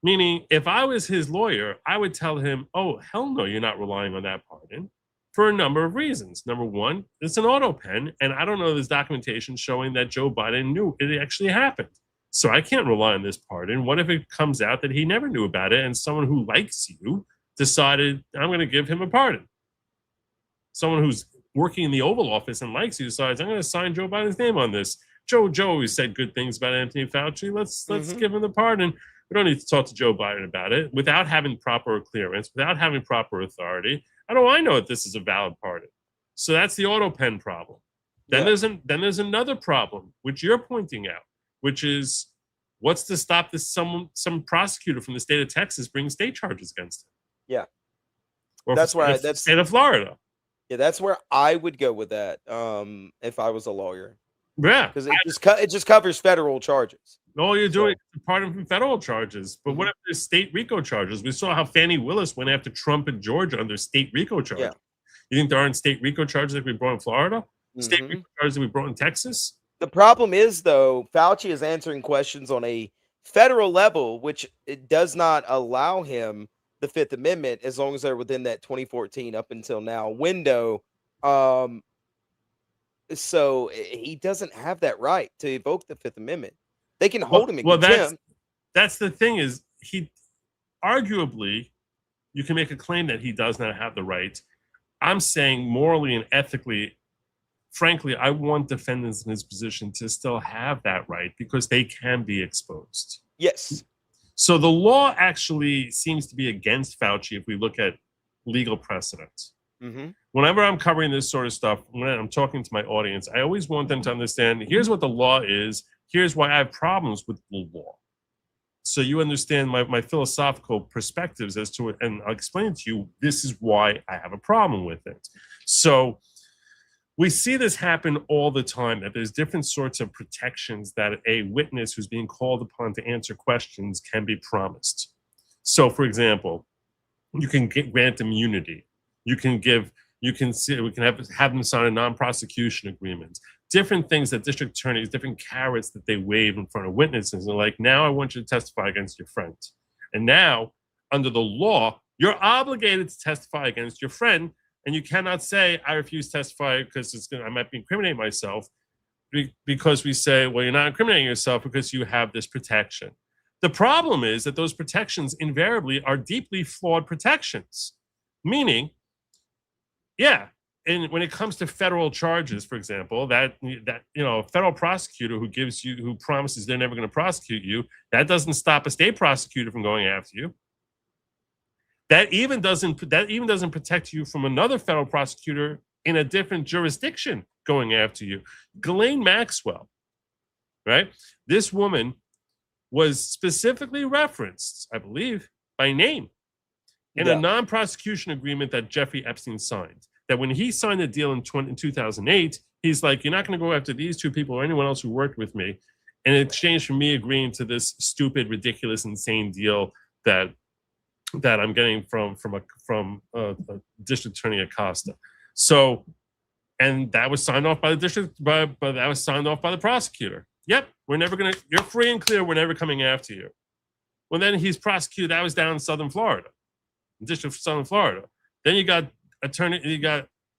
Meaning, if I was his lawyer, I would tell him, oh, hell no, you're not relying on that pardon for a number of reasons. Number one, it's an auto pen, and I don't know there's documentation showing that Joe Biden knew it actually happened. So I can't rely on this pardon. What if it comes out that he never knew about it and someone who likes you decided, I'm going to give him a pardon? Someone who's working in the Oval Office and likes you decides, I'm going to sign Joe Biden's name on this. Joe always said good things about Anthony Fauci. Let's give him the pardon. We don't need to talk to Joe Biden about it without having proper clearance, without having proper authority. How do I know that this is a valid pardon? So that's the auto pen problem. Then there's another problem, which you're pointing out, which is what's to stop this some prosecutor from the state of Texas bringing state charges against him? Yeah. Or that's state of Florida. Yeah, that's where I would go with that if I was a lawyer. Yeah, because it just covers federal charges. All you're doing is pardon from federal charges. But what if there's state RICO charges? We saw how Fannie Willis went after Trump in Georgia under state RICO charges. Yeah. You think there aren't state RICO charges that we brought in Florida? State RICO charges that we brought in Texas? The problem is, though, Fauci is answering questions on a federal level, which it does not allow him the Fifth Amendment as long as they're within that 2014 up until now window. So he doesn't have that right to evoke the Fifth Amendment. They can hold him in Well, contempt. that's the thing is he arguably you can make a claim that he does not have the right. I'm saying morally and ethically, frankly, I want defendants in his position to still have that right because they can be exposed. Yes. So the law actually seems to be against Fauci if we look at legal precedents. Mm-hmm. Whenever I'm covering this sort of stuff, when I'm talking to my audience, I always want them to understand, here's what the law is, here's why I have problems with the law. So you understand my philosophical perspectives as to it, and I'll explain to you, this is why I have a problem with it. So we see this happen all the time, that there's different sorts of protections that a witness who's being called upon to answer questions can be promised. So for example, you can grant immunity. We can have them sign a non-prosecution agreement. Different things that district attorneys, different carrots that they wave in front of witnesses. And like, now I want you to testify against your friend. And now, under the law, you're obligated to testify against your friend. And you cannot say, I refuse to testify because I might be incriminating myself, because we say, well, you're not incriminating yourself because you have this protection. The problem is that those protections invariably are deeply flawed protections, meaning, yeah, and when it comes to federal charges, for example, that a federal prosecutor who promises they're never going to prosecute you, that doesn't stop a state prosecutor from going after you. That even doesn't protect you from another federal prosecutor in a different jurisdiction going after you. Ghislaine Maxwell, right? This woman was specifically referenced, I believe, by name in a non-prosecution agreement that Jeffrey Epstein signed. That when he signed the deal in 2008, he's like, you're not going to go after these two people or anyone else who worked with me, in exchange for me agreeing to this stupid, ridiculous, insane deal that I'm getting from a district attorney Acosta. So, and that was signed off by the district, but that was signed off by the prosecutor. Yep, you're free and clear. We're never coming after you. Well, then he's prosecuted. That was down in Southern Florida, District of Southern Florida. Then you got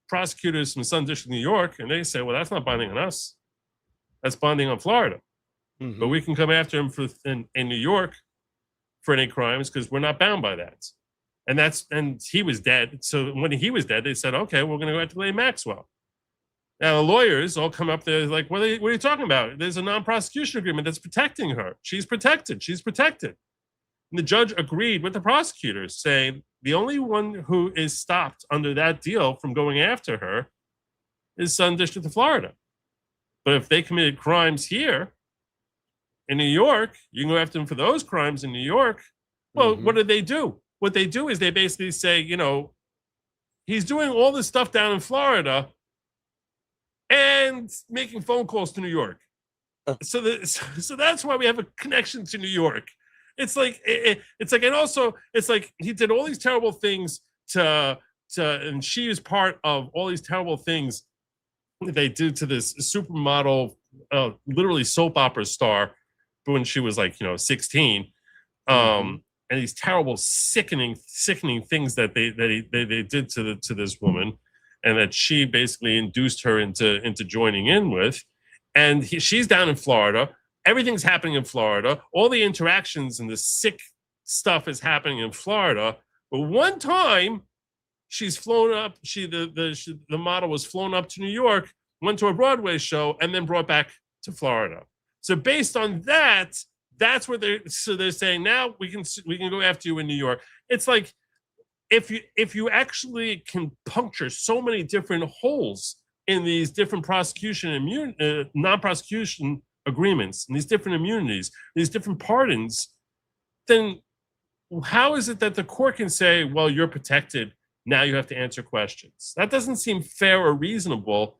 prosecutors from Southern District of New York, and they say, well, that's not binding on us. That's binding on Florida. Mm-hmm. But we can come after him in New York for any crimes because we're not bound by that. And he was dead. So when he was dead, they said, okay, we're going to go after Ghislaine Maxwell. Now the lawyers all come up there like, what are you talking about? There's a non-prosecution agreement that's protecting her. She's protected. And the judge agreed with the prosecutors, saying the only one who is stopped under that deal from going after her is Southern District of Florida. But if they committed crimes here in New York, you can go after them for those crimes in New York. Well, What do they do? What they do is they basically say, he's doing all this stuff down in Florida and making phone calls to New York. So that's why we have a connection to New York. It's like, and also it's like he did all these terrible things and she is part of all these terrible things that they did to this supermodel, literally soap opera star when she was 16. And these terrible, sickening things that they did to this woman, and that she basically induced her into joining in with. And she's down in Florida. Everything's happening in Florida. All the interactions and the sick stuff is happening in Florida. But one time, she's flown up. The model was flown up to New York, went to a Broadway show, and then brought back to Florida. So based on that, that's where they're saying now we can go after you in New York. It's like if you actually can puncture so many different holes in these different prosecution and non-prosecution agreements and these different immunities, these different pardons, then how is it that the court can say, well, you're protected, now you have to answer questions? That doesn't seem fair or reasonable,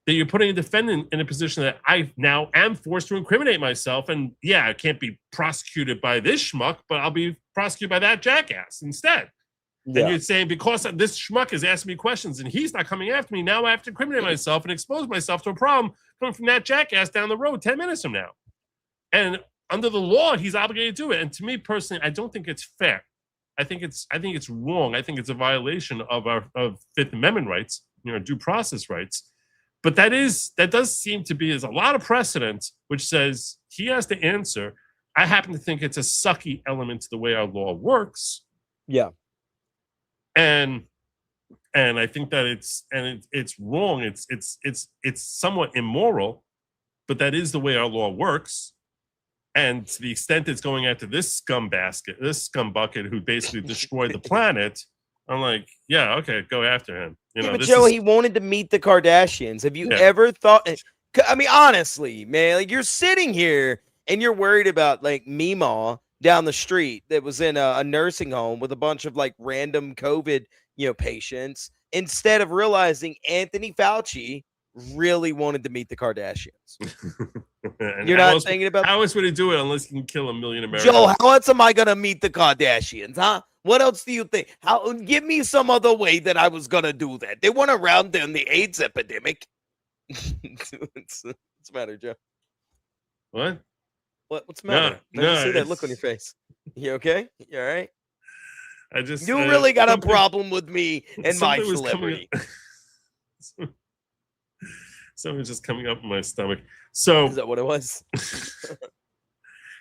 that you're putting a defendant in a position that I now am forced to incriminate myself. And yeah, I can't be prosecuted by this schmuck, but I'll be prosecuted by that jackass instead. Yeah. And you're saying, because this schmuck is asking me questions and he's not coming after me, now I have to incriminate myself and expose myself to a problem coming from that jackass down the road 10 minutes from now. And under the law, he's obligated to do it. And to me personally, I don't think it's fair. I think it's wrong. I think it's a violation of Fifth Amendment rights, due process rights, But that does seem to be, there's a lot of precedent which says he has to answer. I happen to think it's a sucky element to the way our law works. Yeah. And I think that it's wrong. It's somewhat immoral, but that is the way our law works. And to the extent it's going after this scumbucket who basically destroyed the planet, I'm like, yeah, okay, go after him. You know, but Joe, he wanted to meet the Kardashians. Have you ever thought? I mean, honestly, man, like you're sitting here and you're worried about like Meemaw down the street that was in a nursing home with a bunch of like random COVID, patients, instead of realizing Anthony Fauci really wanted to meet the Kardashians. You're not thinking about how else would he do it unless he can kill 1 million Americans? Joe, how else am I gonna meet the Kardashians, huh? What else do you think? Give me some other way that I was gonna do that. They went around during the AIDS epidemic. What's the matter, Joe? What? What's the matter? No, I see that look on your face. You okay? You all right? You really got a problem with me and my was celebrity. Something was just coming up in my stomach. So is that what it was?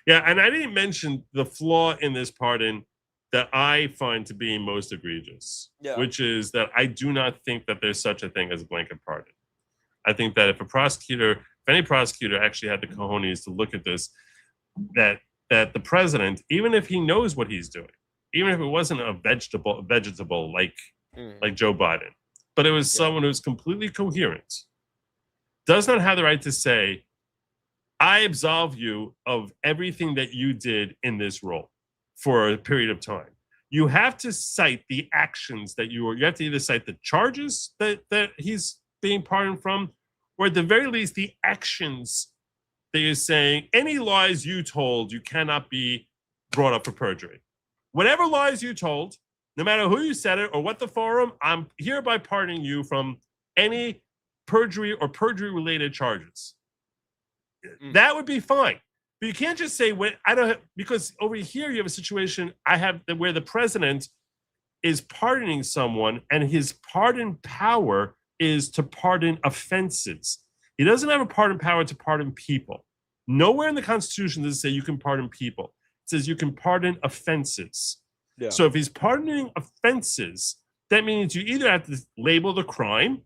Yeah, and I didn't mention the flaw in this pardon that I find to be most egregious, which is that I do not think that there's such a thing as a blanket pardon. I think that if any prosecutor actually had the cojones to look at this, that the president, even if he knows what he's doing, even if it wasn't a vegetable like Joe Biden, but it was someone who's completely coherent, does not have the right to say, I absolve you of everything that you did in this role for a period of time. You have to cite the actions that you have to either cite the charges that he's being pardoned from, or at the very least, the actions that you're saying, any lies you told, you cannot be brought up for perjury. Whatever lies you told, no matter who you said it or what the forum, I'm hereby pardoning you from any perjury or perjury-related charges. That would be fine. But you can't just say, because over here you have a situation where the president is pardoning someone and his pardon power is to pardon offenses. He doesn't have a pardon power to pardon people. Nowhere in the Constitution does it say you can pardon people. It says you can pardon offenses. Yeah. So if he's pardoning offenses, that means you either have to label the crime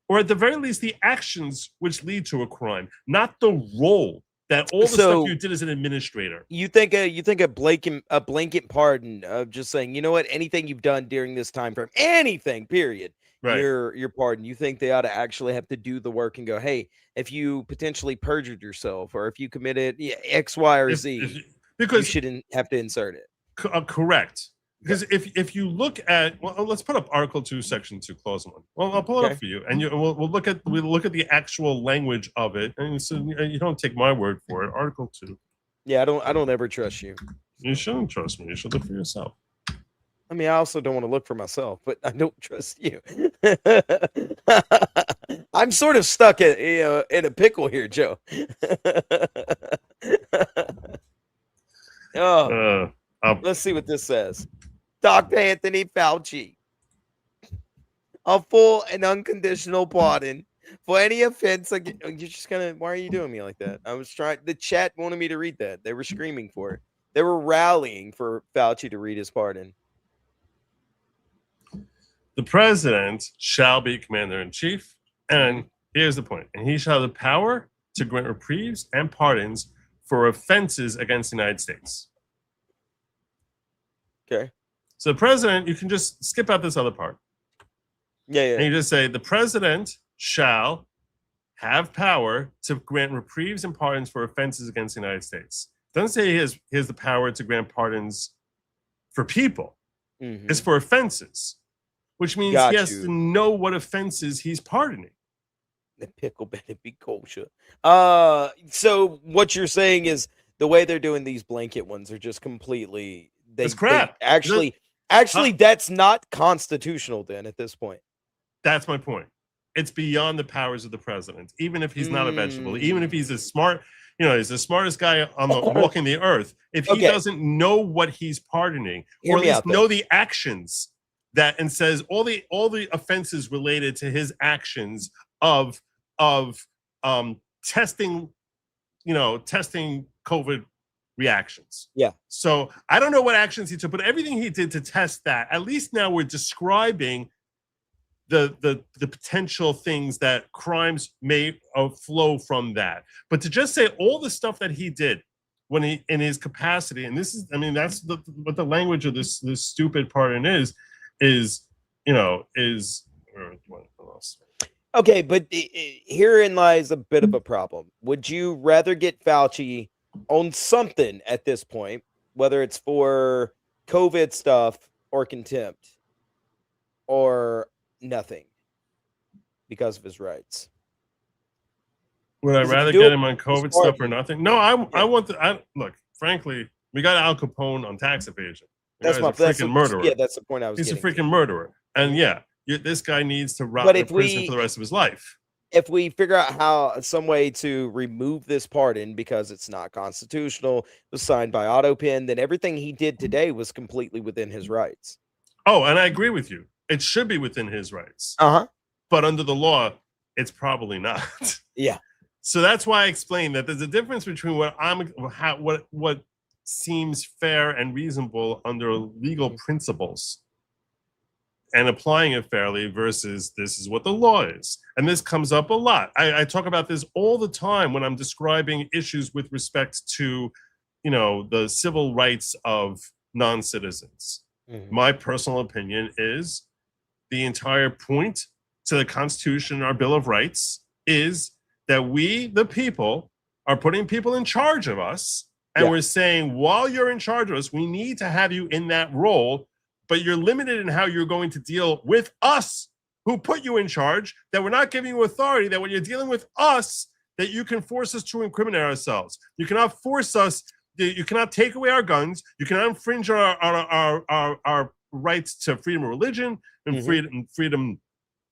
or at the very least the actions which lead to a crime, not the role that all the stuff you did as an administrator. You think a blanket pardon of just saying, you know what, anything you've done during this time frame, anything, period, right. Your pardon. You think they ought to actually have to do the work and go, hey, if you potentially perjured yourself or if you committed X, Y, or Z, because you shouldn't have to insert it. Correct. Because if you look at, let's put up Article 2, Section 2, Clause 1. Well, I'll pull it up for you, and we'll look at the actual language of it, and so you don't take my word for it. Article 2. Yeah, I don't ever trust you. You shouldn't trust me. You should look for yourself. I mean, I also don't want to look for myself, but I don't trust you. I'm sort of stuck in a pickle here, Joe. Let's see what this says. Dr. Anthony Fauci, a full and unconditional pardon for any offense. You're just gonna. Why are you doing me like that? I was trying. The chat wanted me to read that. They were screaming for it. They were rallying for Fauci to read his pardon. The president shall be commander-in-chief, and here's the point: and he shall have the power to grant reprieves and pardons for offenses against the United States. Okay. So the president, you can just skip out this other part. Yeah. And you just say the president shall have power to grant reprieves and pardons for offenses against the United States. It doesn't say he has the power to grant pardons for people. Mm-hmm. It's for offenses, which means he has to know what offenses he's pardoning. The pickle better be kosher. So what you're saying is the way they're doing these blanket ones are just completely. It's crap. Actually, that's not constitutional then at this point. That's my point. It's beyond the powers of the president, even if he's not a vegetable, even if he's as smart, he's the smartest guy on walking the earth. If he doesn't know what he's pardoning, or at least know the actions and says all the offenses related to his actions of of testing, testing COVID reactions. Yeah. So I don't know what actions he took, but everything he did to test that, at least now we're describing the potential things that crimes may flow from that. But to just say all the stuff that he did when he in his capacity, and this is, I mean, that's what the language of this stupid pardon is. Okay, but herein lies a bit of a problem. Would you rather get Fauci on something at this point, whether it's for COVID stuff or contempt, or nothing because of his rights? Would I rather get him on COVID stuff or nothing? No, I want look, frankly, we got Al Capone on tax evasion. That's a freaking murderer. Yeah, that's the point I was He's a getting freaking murderer. And yeah, this guy needs to rot But in if prison we- for the rest of his life. If we figure out some way to remove this pardon because it's not constitutional, it was signed by AutoPen, then everything he did today was completely within his rights. Oh, and I agree with you. It should be within his rights. Uh-huh. But under the law, it's probably not. Yeah. So that's why I explained that there's a difference between what seems fair and reasonable under legal principles and applying it fairly versus this is what the law is. And this comes up a lot. I talk about this all the time when I'm describing issues with respect to, the civil rights of non-citizens. Mhm. My personal opinion is the entire point to the Constitution and our Bill of Rights is that we, the people, are putting people in charge of us. And Yeah. we're saying, while you're in charge of us, we need to have you in that role, but you're limited in how you're going to deal with us who put you in charge, that we're not giving you authority, that when you're dealing with us, that you can force us to incriminate ourselves. You cannot force us, you cannot take away our guns, you cannot infringe our rights to freedom of religion and Mhm. freedom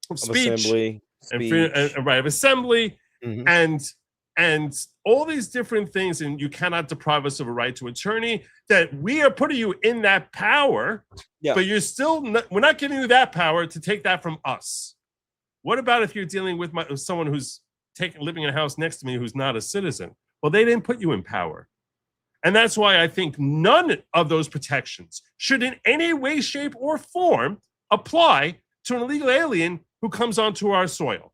of speech, Assembly, and speech. freedom and right of assembly, Mhm. and all these different things, and you cannot deprive us of a right to attorney, that we are putting you in that power, Yeah. but you're still we're not giving you that power to take that from us. What about if you're dealing with someone who's living in a house next to me who's not a citizen? Well, they didn't put you in power. And that's why I think none of those protections should in any way, shape, or form apply to an illegal alien who comes onto our soil.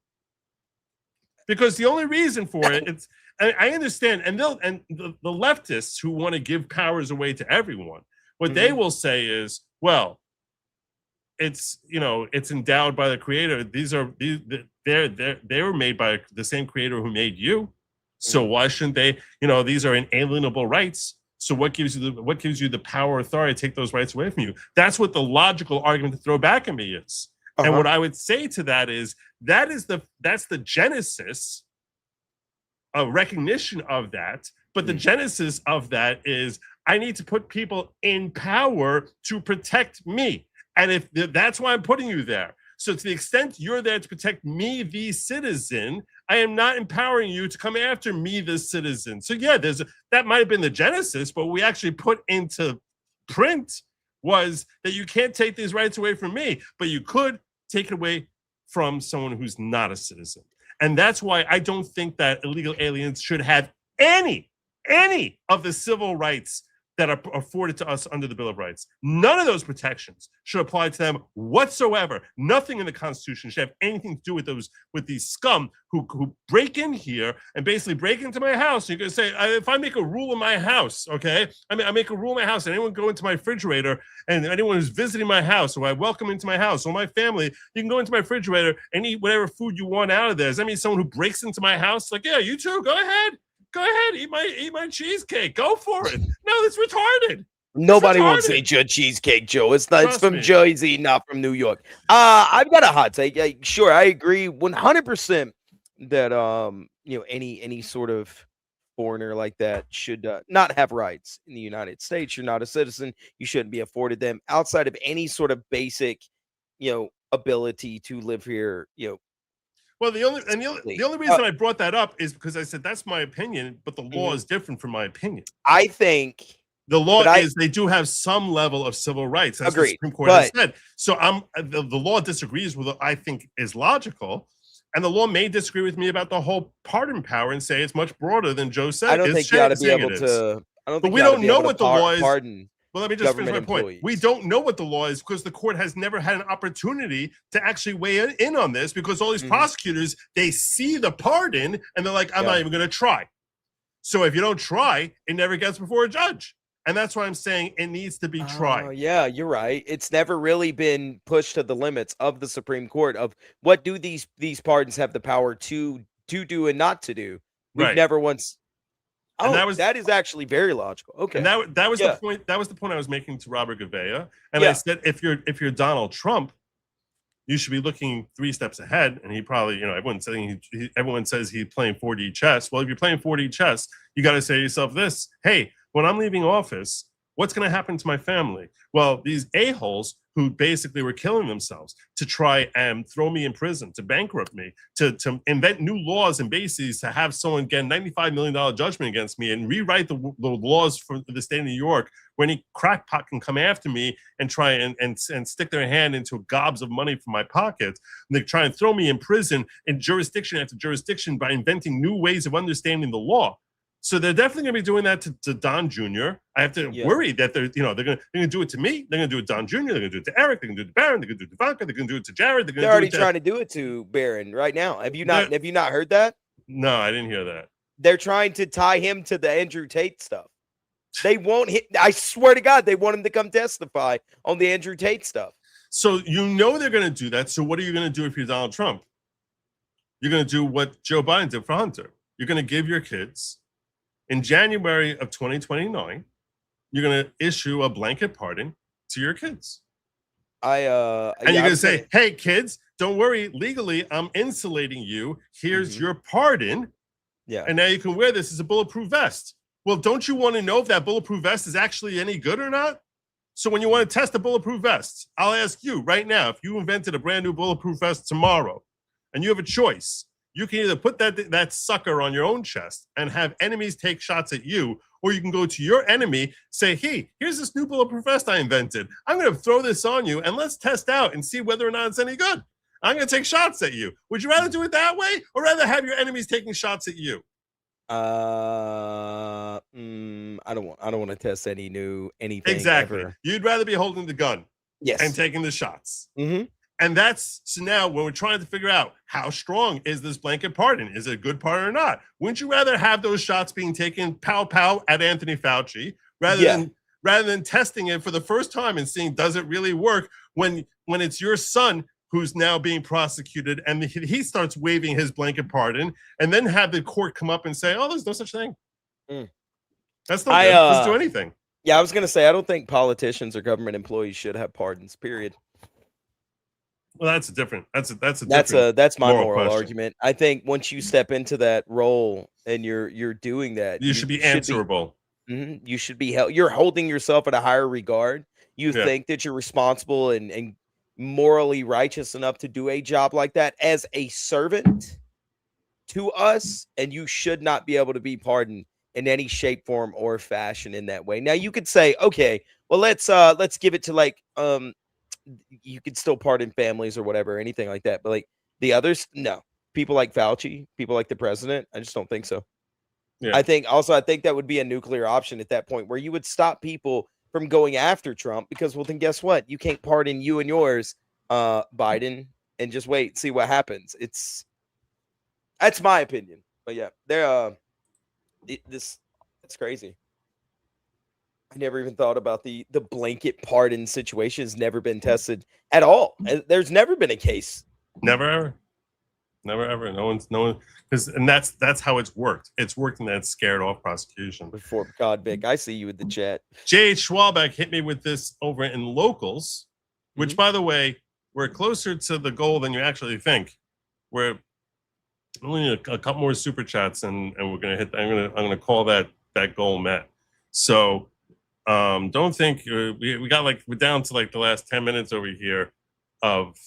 Because the only reason for it, I understand, and the leftists who want to give powers away to everyone, what they will say is, well, it's endowed by the creator. They were made by the same creator who made you. So why shouldn't they? These are inalienable rights. So what gives you the power, authority to take those rights away from you? That's what the logical argument to throw back at me is. And what I would say to that is that's the genesis of recognition of that. But the genesis of that is I need to put people in power to protect me. And if that's why I'm putting you there. So to the extent you're there to protect me, the citizen, I am not empowering you to come after me, the citizen. So yeah, that might have been the genesis, but we actually put into print was that you can't take these rights away from me, but you could take it away from someone who's not a citizen. And that's why I don't think that illegal aliens should have any of the civil rights that are afforded to us under the Bill of Rights. None of those protections should apply to them whatsoever. Nothing in the Constitution should have anything to do with these scum who break in here and basically break into my house. You're going to say, if I make a rule in my house, okay? I make a rule in my house, and anyone go into my refrigerator, and anyone who's visiting my house, or I welcome into my house, or my family, you can go into my refrigerator and eat whatever food you want out of there. Does that mean someone who breaks into my house? Like, yeah, you too, go ahead. Go ahead, eat my cheesecake. Go for it. No, it's retarded. Nobody It's wants to retarded. eat your cheesecake, Joe. It's not. It's Trust from me. Jersey, not from New York. I've got a hot take. Sure, I agree 100% that any sort of foreigner like that should not have rights in the United States. You're not a citizen. You shouldn't be afforded them outside of any sort of basic, ability to live here. Well, the only reason I brought that up is because I said that's my opinion, but the law is different from my opinion. I think the law is they do have some level of civil rights. That's what the Agreed, Supreme Court has said. So the law disagrees with what I think is logical, And the law may disagree with me about the whole pardon power and say it's much broader than Joe said. I don't think you ought to be able it is. to. I don't But think we you ought to don't be know able to what the law is. pardon Well, let me just finish my government point. employees. We don't know what the law is because the court has never had an opportunity to actually weigh in on this, because all these prosecutors, they see the pardon and they're like, I'm not even going to try. So if you don't try, it never gets before a judge. And that's why I'm saying it needs to be tried. Yeah, you're right. It's never really been pushed to the limits of the Supreme Court of what do these pardons have the power to do and not to do. We've Right. never once. And Oh, that is actually very logical. Okay, And that was Yeah. the point. That was the point I was making to Robert Gouveia. And Yeah. I said, if you're Donald Trump, you should be looking 3 steps ahead. And he probably, everyone says he's playing 4D chess. Well, if you're playing 4D chess, you got to say to yourself this: hey, when I'm leaving office, what's going to happen to my family? Well, these a-holes who basically were killing themselves to try and throw me in prison, to bankrupt me, to invent new laws and bases to have someone get a $95 million judgment against me and rewrite the laws for the state of New York, where any crackpot can come after me and try and stick their hand into gobs of money from my pocket. And they try and throw me in prison in jurisdiction after jurisdiction by inventing new ways of understanding the law. So they're definitely going to be doing that to Don Jr. I have to worry that they're going to do it to me. They're going to do it to Don Jr. They're going to do it to Eric. They're going to do it to Barron. They're going to do it to Ivanka. They're going to do it to Jared. They're already trying to do it to Barron right now. Have you not heard that? No, I didn't hear that. They're trying to tie him to the Andrew Tate stuff. They won't hit. I swear to God, they want him to come testify on the Andrew Tate stuff. So they're going to do that. So what are you going to do if you're Donald Trump? You're going to do what Joe Biden did for Hunter. You're going to give your kids. In January of 2029, you're going to issue a blanket pardon to your kids. And you're going to say, hey, kids, don't worry. Legally, I'm insulating you. Here's your pardon. Yeah. And now you can wear this as a bulletproof vest. Well, don't you want to know if that bulletproof vest is actually any good or not? So when you want to test a bulletproof vest, I'll ask you right now, if you invented a brand new bulletproof vest tomorrow and you have a choice, you can either put that sucker on your own chest and have enemies take shots at you, or you can go to your enemy, say, hey, here's this new bulletproof vest I invented. I'm going to throw this on you, and let's test out and see whether or not it's any good. I'm going to take shots at you. Would you rather do it that way, or rather have your enemies taking shots at you? I don't want to test anything. Exactly. Ever. You'd rather be holding the gun. Yes. And taking the shots. Mm-hmm. And so now when we're trying to figure out how strong is this blanket pardon, is it a good pardon or not? Wouldn't you rather have those shots being taken pow at Anthony Fauci rather than testing it for the first time and seeing does it really work when it's your son who's now being prosecuted and he starts waving his blanket pardon, and then have the court come up and say, oh, there's no such thing. That's not good. Doesn't do anything. Yeah, I was going to say, I don't think politicians or government employees should have pardons, period. Well, that's my moral question. argument. I think once you step into that role and you're doing that, you should be answerable. You should be held. You're holding yourself at a higher regard. You think that you're responsible and morally righteous enough to do a job like that as a servant to us, and you should not be able to be pardoned in any shape, form, or fashion in that way. Now you could say, okay, well let's give it to like you could still pardon families or whatever, anything like that. But like the others, no. People like Fauci, people like the president, I just don't think so. Yeah. I think that would be a nuclear option at that point where you would stop people from going after Trump because, well, then guess what? You can't pardon you and yours, Biden, and just wait, see what happens. That's my opinion. But yeah, it's crazy. I never even thought about the blanket pardon situation. Has never been tested at all. There's never been a case. Never ever. No one because that's how it's worked. It's worked and that's scared off prosecution. Before God, Vic, I see you in the chat. J.H. Schwalbeck hit me with this over in locals, which by the way, we're closer to the goal than you actually think. We're only need a couple more super chats and we're gonna hit. I'm gonna call that goal met. So. Don't think we got we're down to the last 10 minutes over here of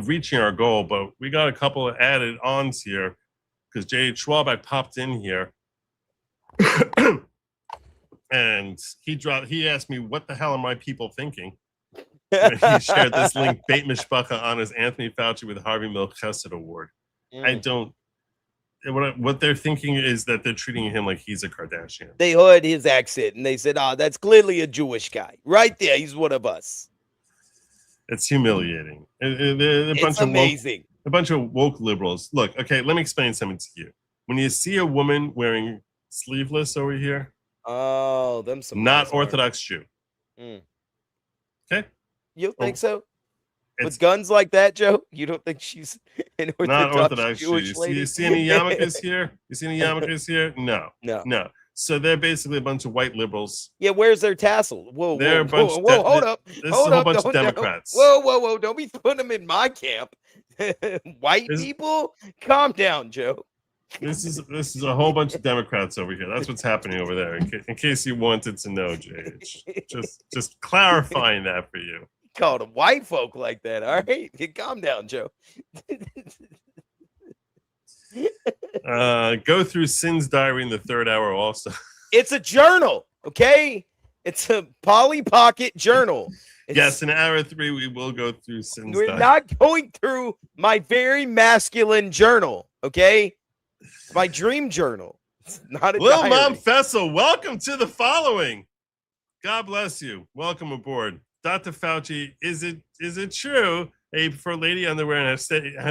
reaching our goal, but we got a couple of added ons here because Jay Schwalbeck popped in here and he asked me, what the hell are my people thinking? He shared this link. Beit Mishpacha honors Anthony Fauci with Harvey Milk Chesed Award. I don't. What they're thinking is that they're treating him like he's a Kardashian. They heard his accent and they said, "Oh, that's clearly a Jewish guy, right there. He's one of us." It's humiliating. It's amazing. A bunch of woke liberals. Look, okay, let me explain something to you. When you see a woman wearing sleeveless over here, oh, them some not nice Orthodox Jew. Okay, you don't think so? With guns like that, Joe, you don't think she's an Orthodox Jewish Jew. lady? You see any yarmulkes here? You see any yarmulkes here? No. So they're basically a bunch of white liberals. Yeah, where's their tassel? Whoa, they're whoa, hold up. This is a whole bunch of Democrats. Whoa, don't be putting them in my camp. White people, calm down, Joe. This is a whole bunch of Democrats over here. That's what's happening over there. In case you wanted to know, JH. Just clarifying that for you. Called them white folk like that. All right, calm down, Joe. Go through Sin's diary in the third hour. Also, it's a journal. Okay, it's a Polly Pocket journal. Yes, in hour 3 we will go through Sin's diary. We're not going through my very masculine journal. Okay, my dream journal. It's not a Lil diary. Mom Fessel, welcome to the following. God bless you. Welcome aboard. Dr. Fauci, is it true a for lady underwear and has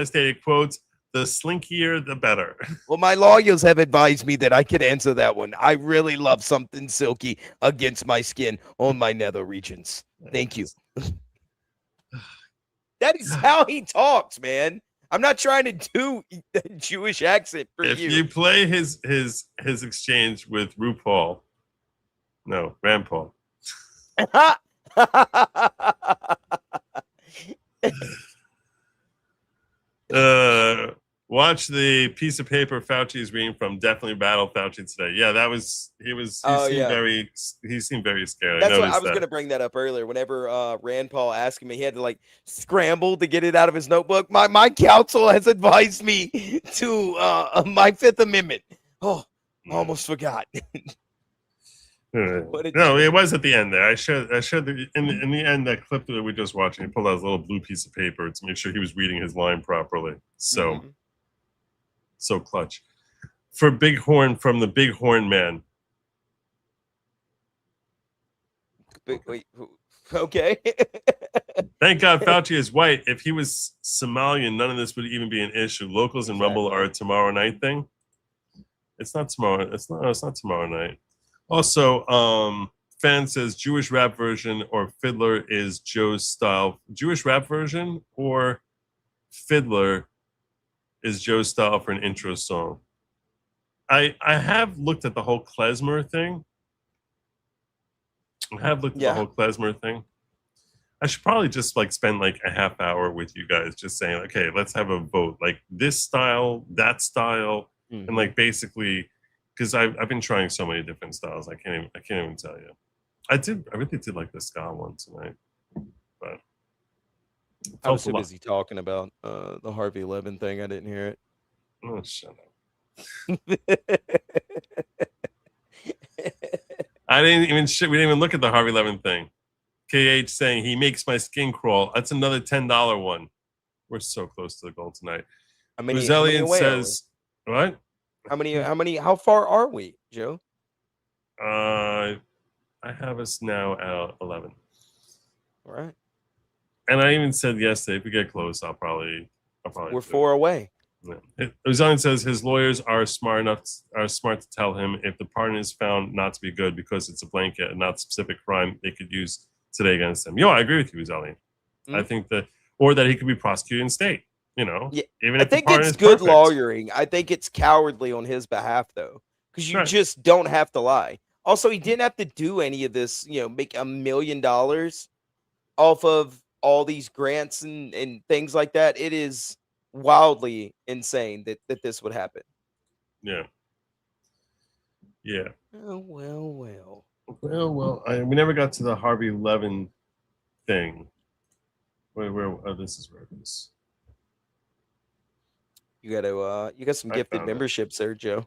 stated, quotes, the slinkier the better? Well, my lawyers have advised me that I could answer that one. I really love something silky against my skin on my nether regions. Thank you. That is how he talks, man. I'm not trying to do a Jewish accent for if you. you play his exchange with Rand Paul. Watch the piece of paper Fauci is reading from. Definitely battle Fauci today. Yeah, that was he seemed very scared. That's what I was going to bring that up earlier. Whenever Rand Paul asked me, he had to like scramble to get it out of his notebook. My counsel has advised me to my Fifth Amendment. Oh, I almost forgot. No, it was at the end there. I showed in the end that clip that we just watching. He pulled out his little blue piece of paper to make sure he was reading his line properly. So, so clutch for Bighorn from the Bighorn Man. Okay. Thank God Fauci is white. If he was Somalian, none of this would even be an issue. Locals and Rumble are a tomorrow night thing. It's not tomorrow. It's not tomorrow night. Also, fan says Jewish rap version or Fiddler is Joe's style. Jewish rap version or Fiddler is Joe's style for an intro song. I have looked at the whole klezmer thing. I should probably just like spend like a half hour with you guys just saying, okay, let's have a vote. Like this style, that style, and like basically because I've been trying so many different styles. I can't even tell you. I really did like the ska one tonight, but I was too busy talking about the Harvey Levin thing. I didn't hear it. Oh, shut up. We didn't even look at the Harvey Levin thing. KH saying he makes my skin crawl. That's another $10 one. We're so close to the goal tonight. Brazilian says what? How far are we, Joe? I have us now at 11. All right. And I even said yesterday, if we get close, I'll probably we're 4 away. Yeah. Brazilian says his lawyers are smart to tell him if the pardon is found not to be good because it's a blanket and not a specific crime they could use today against him. I agree with you, Brazilian. I think that he could be prosecuted in state. Even if I think it's good lawyering. I think it's cowardly on his behalf, though, because you just don't have to lie. Also, he didn't have to do any of this, make $1 million off of all these grants and things like that. It is wildly insane that this would happen. Yeah. Oh, well. We never got to the Harvey Levin thing. This is where it is. You got some gifted memberships there, Joe.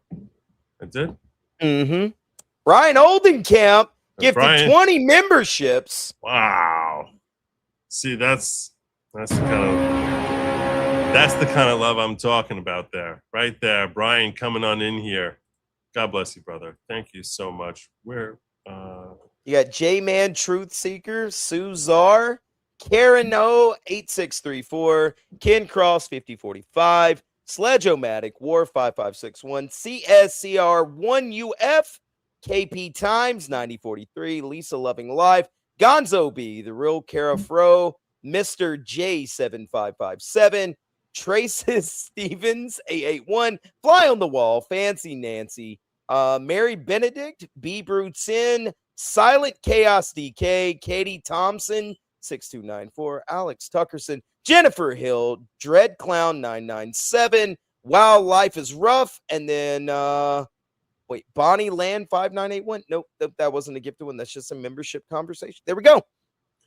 I did? Mm-hmm. Ryan Oldenkamp gifted 20 memberships. Wow. See, that's the kind of love I'm talking about there, right there. Brian coming on in here. God bless you, brother. Thank you so much. You got J-Man Truth Seeker, Suzar, Karen O 8634, Ken Cross 5045, Sledge-O-Matic, War 5561, CSCR 1UF, KP Times 9043, Lisa Loving Life, Gonzo B, The Real Kara Fro, Mr. J 7557, Traces Stevens 881, Fly on the Wall, Fancy Nancy, Mary Benedict, B Brutin, Silent Chaos DK, Katie Thompson 6294, Alex Tuckerson, Jennifer Hill, Dread Clown 997, Wow Life is Rough, and then Bonnie Land 5981. Nope, that wasn't a gifted one. That's just a membership conversation. There we go.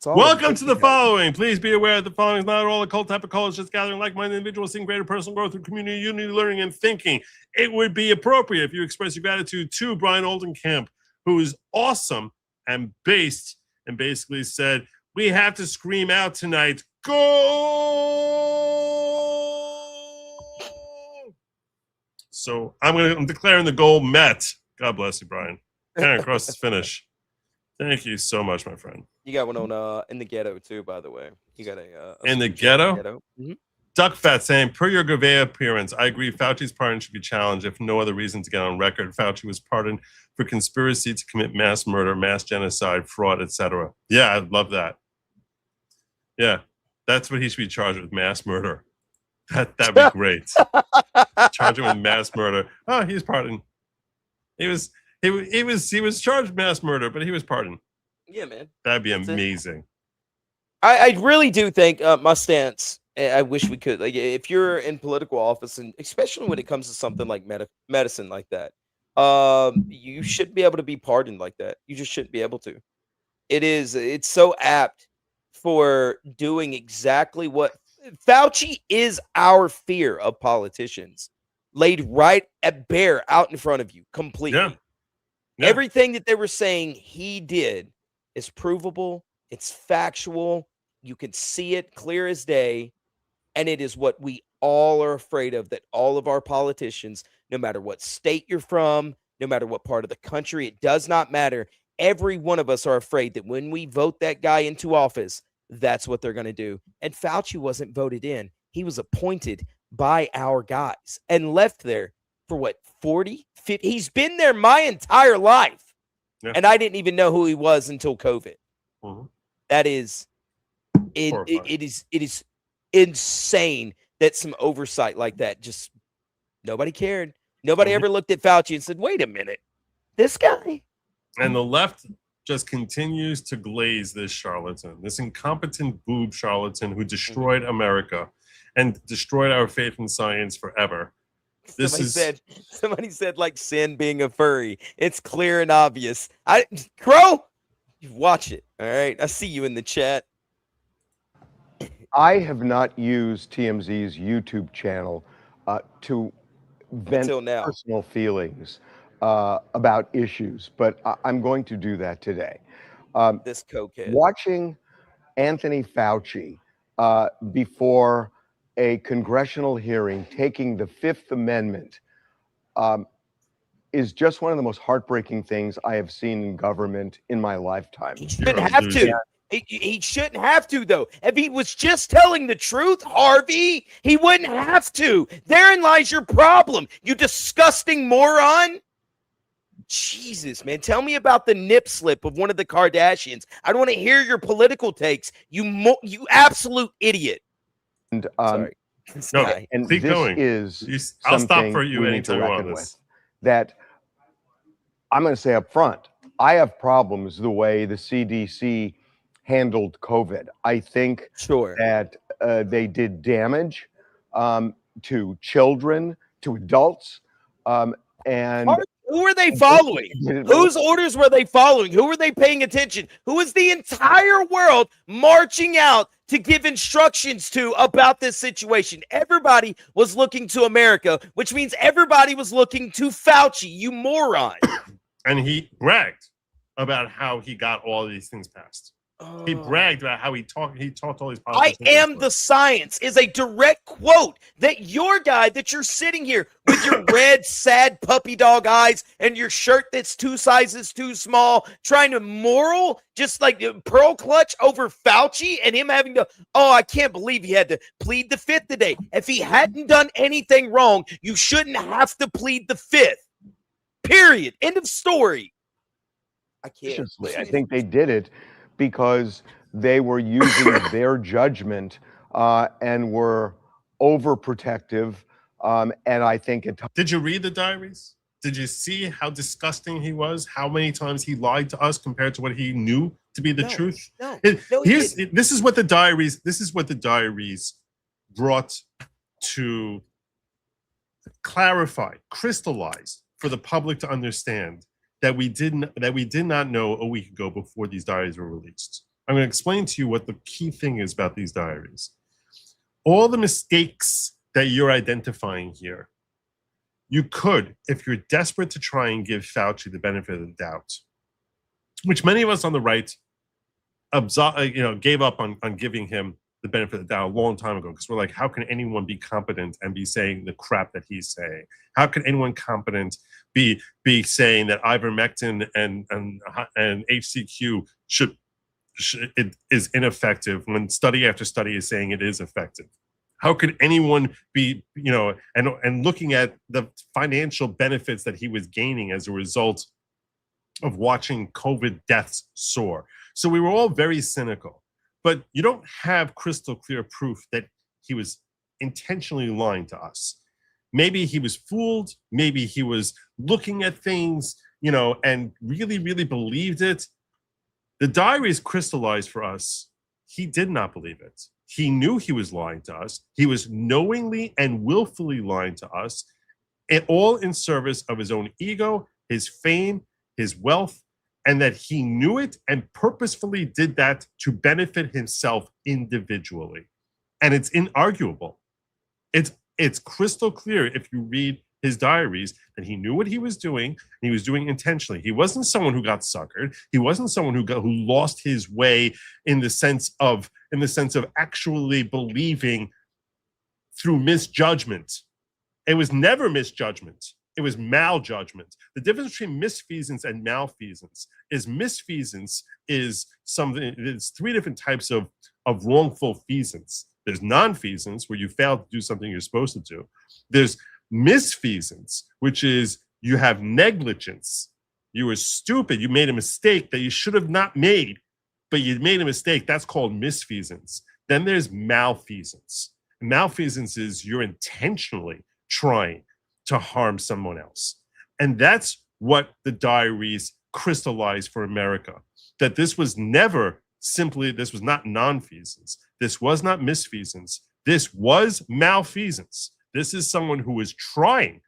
Welcome to the following. Please be aware that the following is not all a cult type of call. It's just gathering like-minded individuals seeking greater personal growth through community, unity, learning, and thinking. It would be appropriate if you express your gratitude to Brian Oldenkamp, who is awesome and based and basically said, we have to scream out tonight, go! So I'm declaring the goal met. God bless you, Brian. Karen Cross is finished. Thank you so much, my friend. You got one on In the Ghetto too, by the way. You got a In the Ghetto? Mm-hmm. Duck Fat saying, per your Gouveia appearance, I agree Fauci's pardon should be challenged if no other reason to get on record. Fauci was pardoned for conspiracy to commit mass murder, mass genocide, fraud, etc. Yeah, I'd love that. Yeah, that's what he should be charged with, mass murder. That'd be great. Charge him with mass murder. Oh, he's pardoned. He was charged with mass murder, but he was pardoned. Yeah, man. That'd be amazing. I really do think my stance. I wish we could. Like, if you're in political office, and especially when it comes to something like medicine like that, you shouldn't be able to be pardoned like that. You just shouldn't be able to. It's so apt for doing exactly what Fauci is. Our fear of politicians laid right at bare out in front of you completely. Yeah. Everything that they were saying he did is provable. It's factual. You can see it clear as day. And it is what we all are afraid of, that all of our politicians, no matter what state you're from, no matter what part of the country, it does not matter. Every one of us are afraid that when we vote that guy into office, that's what they're going to do. And Fauci wasn't voted in. He was appointed by our guys and left there for what, 40, 50? He's been there my entire life. Yeah. And I didn't even know who he was until COVID. Mm-hmm. That is, it is insane that some oversight like that, just nobody cared. Nobody ever looked at Fauci and said, wait a minute, this guy. And the left just continues to glaze this charlatan, this incompetent boob charlatan who destroyed America and destroyed our faith in science forever. Somebody said like sin being a furry. It's clear and obvious. Crow, watch it. All right. I see you in the chat. I have not used TMZ's YouTube channel to vent personal feelings about issues, but I'm going to do that today. This cokehead. Watching Anthony Fauci before a congressional hearing taking the Fifth Amendment is just one of the most heartbreaking things I have seen in government in my lifetime. He shouldn't have to. He shouldn't have to, though. If he was just telling the truth, Harvey, he wouldn't have to. Therein lies your problem, you disgusting moron. Jesus, man. Tell me about the nip slip of one of the Kardashians. I don't want to hear your political takes, you absolute idiot. And, Sorry. No, and keep this going. is I'll stop for something you we need to anytime you reckon want with. this. That I'm going to say up front, I have problems the way the CDC handled COVID. I think that they did damage to children, to adults, and who are they following? Whose orders were they following? Who were they paying attention? Who was the entire world marching out to give instructions to about this situation? Everybody was looking to America, which means everybody was looking to Fauci, you moron. And he bragged about how he got all these things passed. He bragged about how he talked all these I politicians. am the science is a direct quote that your guy that you're sitting here with your red, sad puppy dog eyes and your shirt that's 2 sizes too small, trying to moral, just like pearl clutch over Fauci and him having to, oh, I can't believe he had to plead the fifth today. If he hadn't done anything wrong, you shouldn't have to plead the fifth. Period. End of story. I can't. I think they did it because they were using their judgment and were overprotective. And I think Did you read the diaries? Did you see how disgusting he was? How many times he lied to us compared to what he knew to be the truth? This is what the diaries brought to clarify, crystallize for the public to understand that we did not know a week ago before these diaries were released. I'm going to explain to you what the key thing is about these diaries. All the mistakes that you're identifying here, you could, if you're desperate to try and give Fauci the benefit of the doubt, which many of us on the right gave up on giving him the benefit of the doubt a long time ago, because we're like, how can anyone be competent and be saying the crap that he's saying? How can anyone competent be saying that ivermectin and HCQ is ineffective when study after study is saying it is effective? How could anyone be, and looking at the financial benefits that he was gaining as a result of watching COVID deaths soar? So we were all very cynical, but you don't have crystal clear proof that he was intentionally lying to us. Maybe he was fooled. Maybe he was looking at things, and really, really believed it. The diaries crystallized for us. He did not believe it. He knew he was lying to us. He was knowingly and willfully lying to us, and all in service of his own ego, his fame, his wealth, and that he knew it and purposefully did that to benefit himself individually. And it's inarguable. It's crystal clear if you read his diaries that he knew what he was doing, and he was doing intentionally. He wasn't someone who got suckered. He wasn't someone who lost his way in the sense of actually believing through misjudgment. It was never misjudgment. It was maljudgment. The difference between misfeasance and malfeasance is misfeasance is something. There's 3 different types of wrongful feasance. There's nonfeasance, where you fail to do something you're supposed to do. There's misfeasance, which is you have negligence. You were stupid. You made a mistake that you should have not made, but you made a mistake. That's called misfeasance. Then there's malfeasance. Malfeasance is you're intentionally trying to harm someone else. And that's what the diaries crystallized for America. That this was not nonfeasance. This was not misfeasance. This was malfeasance. This is someone who was trying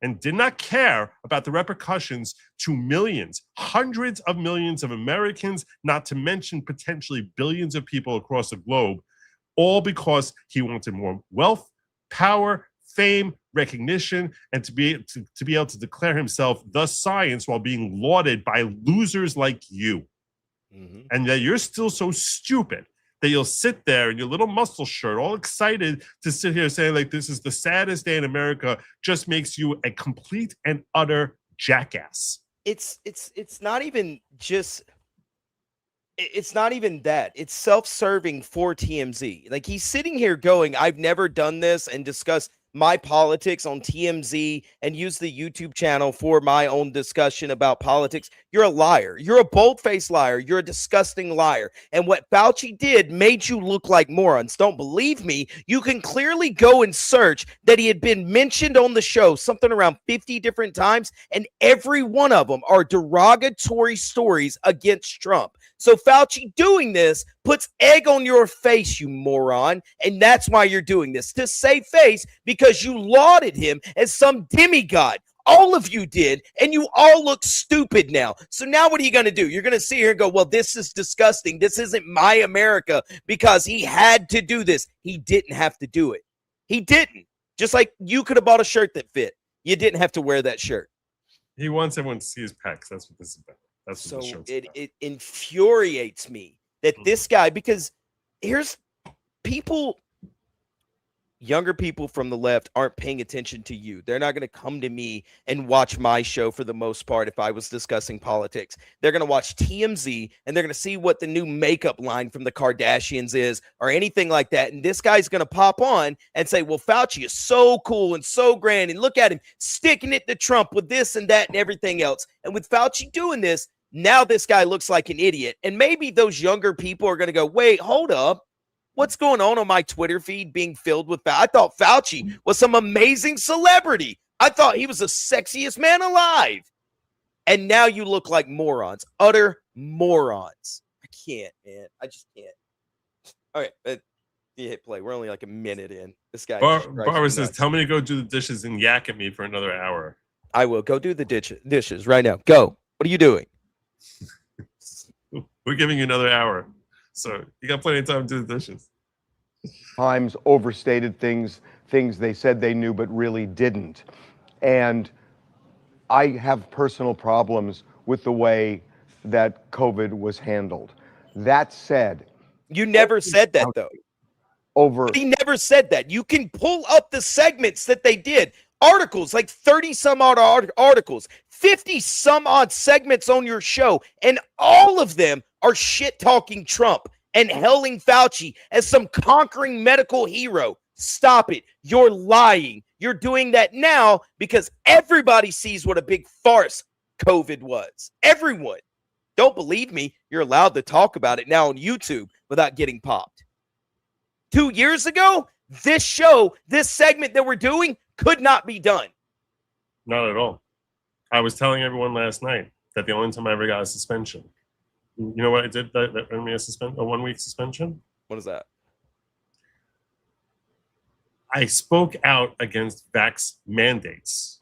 and did not care about the repercussions to millions, hundreds of millions of Americans, not to mention potentially billions of people across the globe, all because he wanted more wealth, power, fame, recognition, and to be able to declare himself the science while being lauded by losers like you. Mm-hmm. And that you're still so stupid that you'll sit there in your little muscle shirt, all excited to sit here saying like this is the saddest day in America, just makes you a complete and utter jackass. It's not even just. It's not even that. It's self-serving for TMZ. Like he's sitting here going, I've never done this and discussed my politics on TMZ and use the YouTube channel for my own discussion about politics. You're a liar. You're a bold-faced liar. You're a disgusting liar. And what Fauci did made you look like morons. Don't believe me? You can clearly go and search that he had been mentioned on the show something around 50 different times, and every one of them are derogatory stories against Trump. So Fauci doing this puts egg on your face, you moron. And that's why you're doing this, to save face, because you lauded him as some demigod. All of you did, and you all look stupid now. So now what are you going to do? You're going to sit here and go, well, this is disgusting. This isn't my America because he had to do this. He didn't have to do it. He didn't. Just like you could have bought a shirt that fit. You didn't have to wear that shirt. He wants everyone to see his pecs. That's what this is about. So it infuriates me that this guy, because here's younger people from the left aren't paying attention to you. They're not going to come to me and watch my show for the most part if I was discussing politics. They're going to watch TMZ and they're going to see what the new makeup line from the Kardashians is or anything like that. And this guy's going to pop on and say, well, Fauci is so cool and so grand. And look at him sticking it to Trump with this and that and everything else. And with Fauci doing this, now this guy looks like an idiot. And maybe those younger people are going to go, wait, hold up. What's going on my Twitter feed being filled with Fauci? I thought Fauci was some amazing celebrity. I thought he was the sexiest man alive. And now you look like morons, utter morons. I can't, man. I just can't. All right, you hit play. We're only like a minute in. This guy. Barbara says, tell me to go do the dishes and yak at me for another hour. I will. Go do the dishes right now. Go. What are you doing? We're giving you another hour. So you got plenty of time to do the dishes. Times overstated things they said they knew but really didn't. And I have personal problems with the way that COVID was handled. That said, you never said that though. He never said that. You can pull up the segments that they did. Articles, like 30 some odd articles, 50 some odd segments on your show, and all of them are shit talking Trump and hailing Fauci as some conquering medical hero. Stop it. You're lying. You're doing that now because everybody sees what a big farce COVID was. Everyone. Don't believe me? You're allowed to talk about it now on YouTube without getting popped. 2 years ago, this show, this segment that we're doing could not be done. Not at all. I was telling everyone last night that the only time I ever got a suspension. You know what I did that earned me a 1 week suspension? What is that? I spoke out against vax mandates.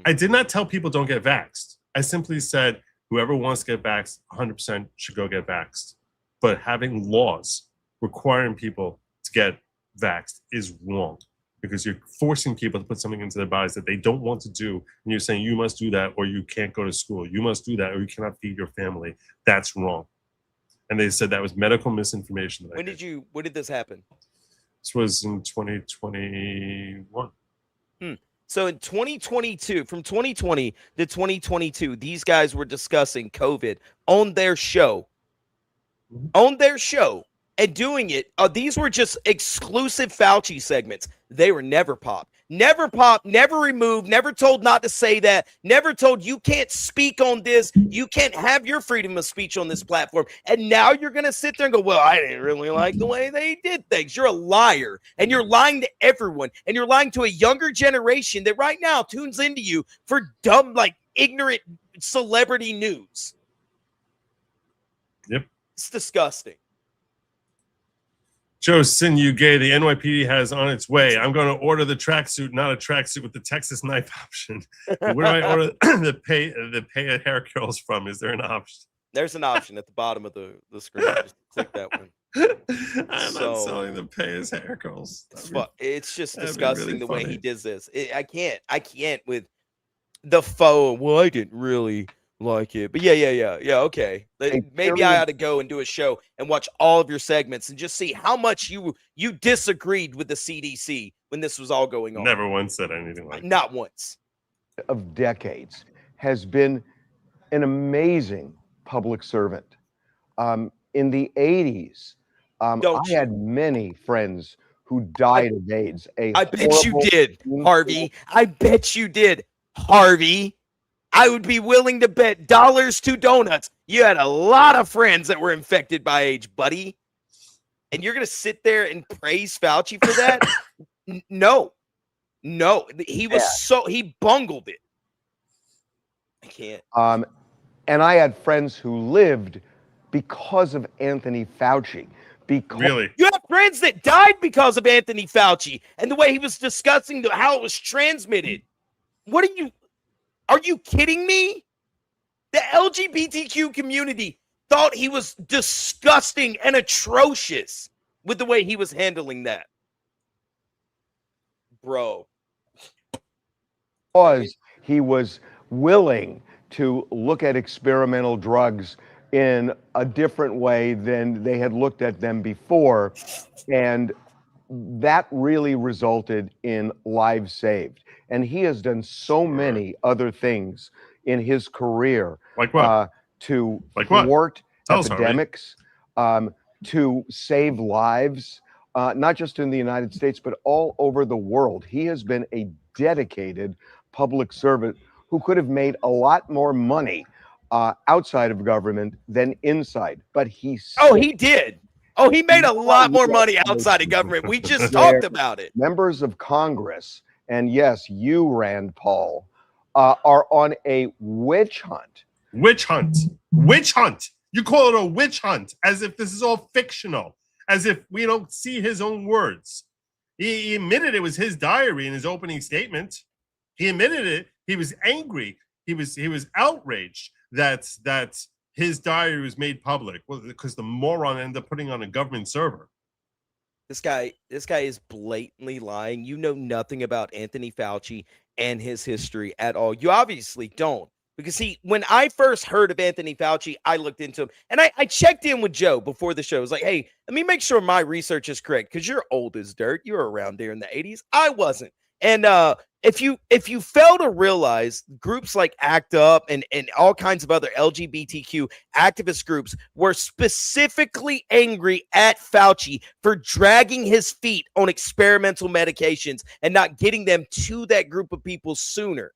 I did not tell people don't get vaxxed. I simply said whoever wants to get vaxxed 100% should go get vaxxed. But having laws requiring people to get vaxxed is wrong because you're forcing people to put something into their bodies that they don't want to do. And you're saying you must do that or you can't go to school. You must do that or you cannot feed your family. That's wrong. And they said that was medical misinformation. When did this happen? This was in 2021. So in 2022, from 2020 to 2022, these guys were discussing COVID on their show. And doing it, these were just exclusive Fauci segments. They were never popped, never removed, never told not to say that, never told you can't speak on this, you can't have your freedom of speech on this platform. And now you're going to sit there and go, well, I didn't really like the way they did things. You're a liar, and you're lying to everyone, and you're lying to a younger generation that right now tunes into you for dumb, like ignorant celebrity news. Yep. It's disgusting. Joe Sin, you gay. The NYPD has on its way. I'm going to order the tracksuit, not a tracksuit with the Texas knife option. Where do I order the pay at hair curls from? Is there an option? There's an option at the bottom of the screen. Just click that one. I'm not selling the pay as hair curls. It's just disgusting really the way he does this. I can't with the faux. Well, I didn't really like it, but yeah. Okay, maybe I ought to go and do a show and watch all of your segments and just see how much you disagreed with the CDC when this was all going on. Never once said anything like that. Not once. Of decades has been an amazing public servant. In the 80s, I had many friends who died of AIDS. I bet you did, Harvey. I bet you did, Harvey. I would be willing to bet dollars to donuts. You had a lot of friends that were infected by AIDS, buddy. And you're going to sit there and praise Fauci for that? No. He bungled it. I can't. And I had friends who lived because of Anthony Fauci. Really? You have friends that died because of Anthony Fauci and the way he was discussing how it was transmitted. Are you kidding me? The LGBTQ community thought he was disgusting and atrocious with the way he was handling that. Bro. Because he was willing to look at experimental drugs in a different way than they had looked at them before. And that really resulted in lives saved. And he has done so many other things in his career. Like what? To Like what? thwart Tell us, Harvey. epidemics, to save lives, not just in the United States, but all over the world. He has been a dedicated public servant who could have made a lot more money outside of government than inside. But he did. Oh, he made a lot more money outside of government. We just talked about it. Members of Congress, and yes, you, Rand Paul, are on a witch hunt. Witch hunt. Witch hunt. You call it a witch hunt as if this is all fictional, as if we don't see his own words. He admitted it was his diary in his opening statement. He admitted it. He was angry. He was outraged that his diary was made public. Well, because the moron ended up putting on a government server. This guy is blatantly lying. You know nothing about Anthony Fauci and his history at all. You obviously don't. Because when I first heard of Anthony Fauci, I looked into him and I checked in with Joe before the show. I was like, hey, let me make sure my research is correct because you're old as dirt. You were around there in the 80s. I wasn't. And if you fail to realize groups like ACT UP and all kinds of other LGBTQ activist groups were specifically angry at Fauci for dragging his feet on experimental medications and not getting them to that group of people sooner.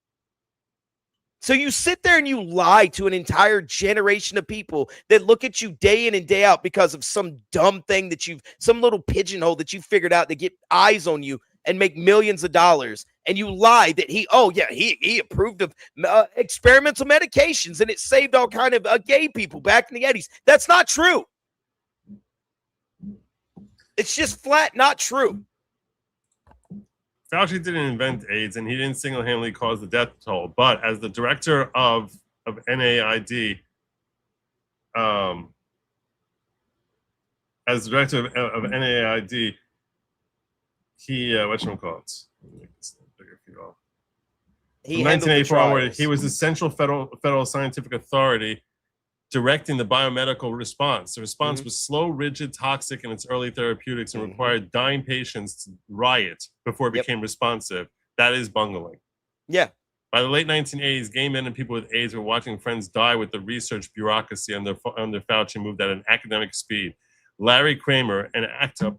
So you sit there and you lie to an entire generation of people that look at you day in and day out because of some dumb thing that some little pigeonhole that you figured out to get eyes on you and make millions of dollars. And you lie that he approved of experimental medications and it saved all kind of gay people back in the 80s. That's not true. It's just flat not true. Fauci didn't invent AIDS, and he didn't single-handedly cause the death toll. But as the director of NAID, he whatchamacallit? From 1984 onward, he was the central federal scientific authority directing the biomedical response. The response was slow, rigid, toxic in its early therapeutics and required dying patients to riot before it became responsive. That is bungling. Yeah. By the late 1980s, gay men and people with AIDS were watching friends die with the research bureaucracy under Fauci moved at an academic speed. Larry Kramer, an actor,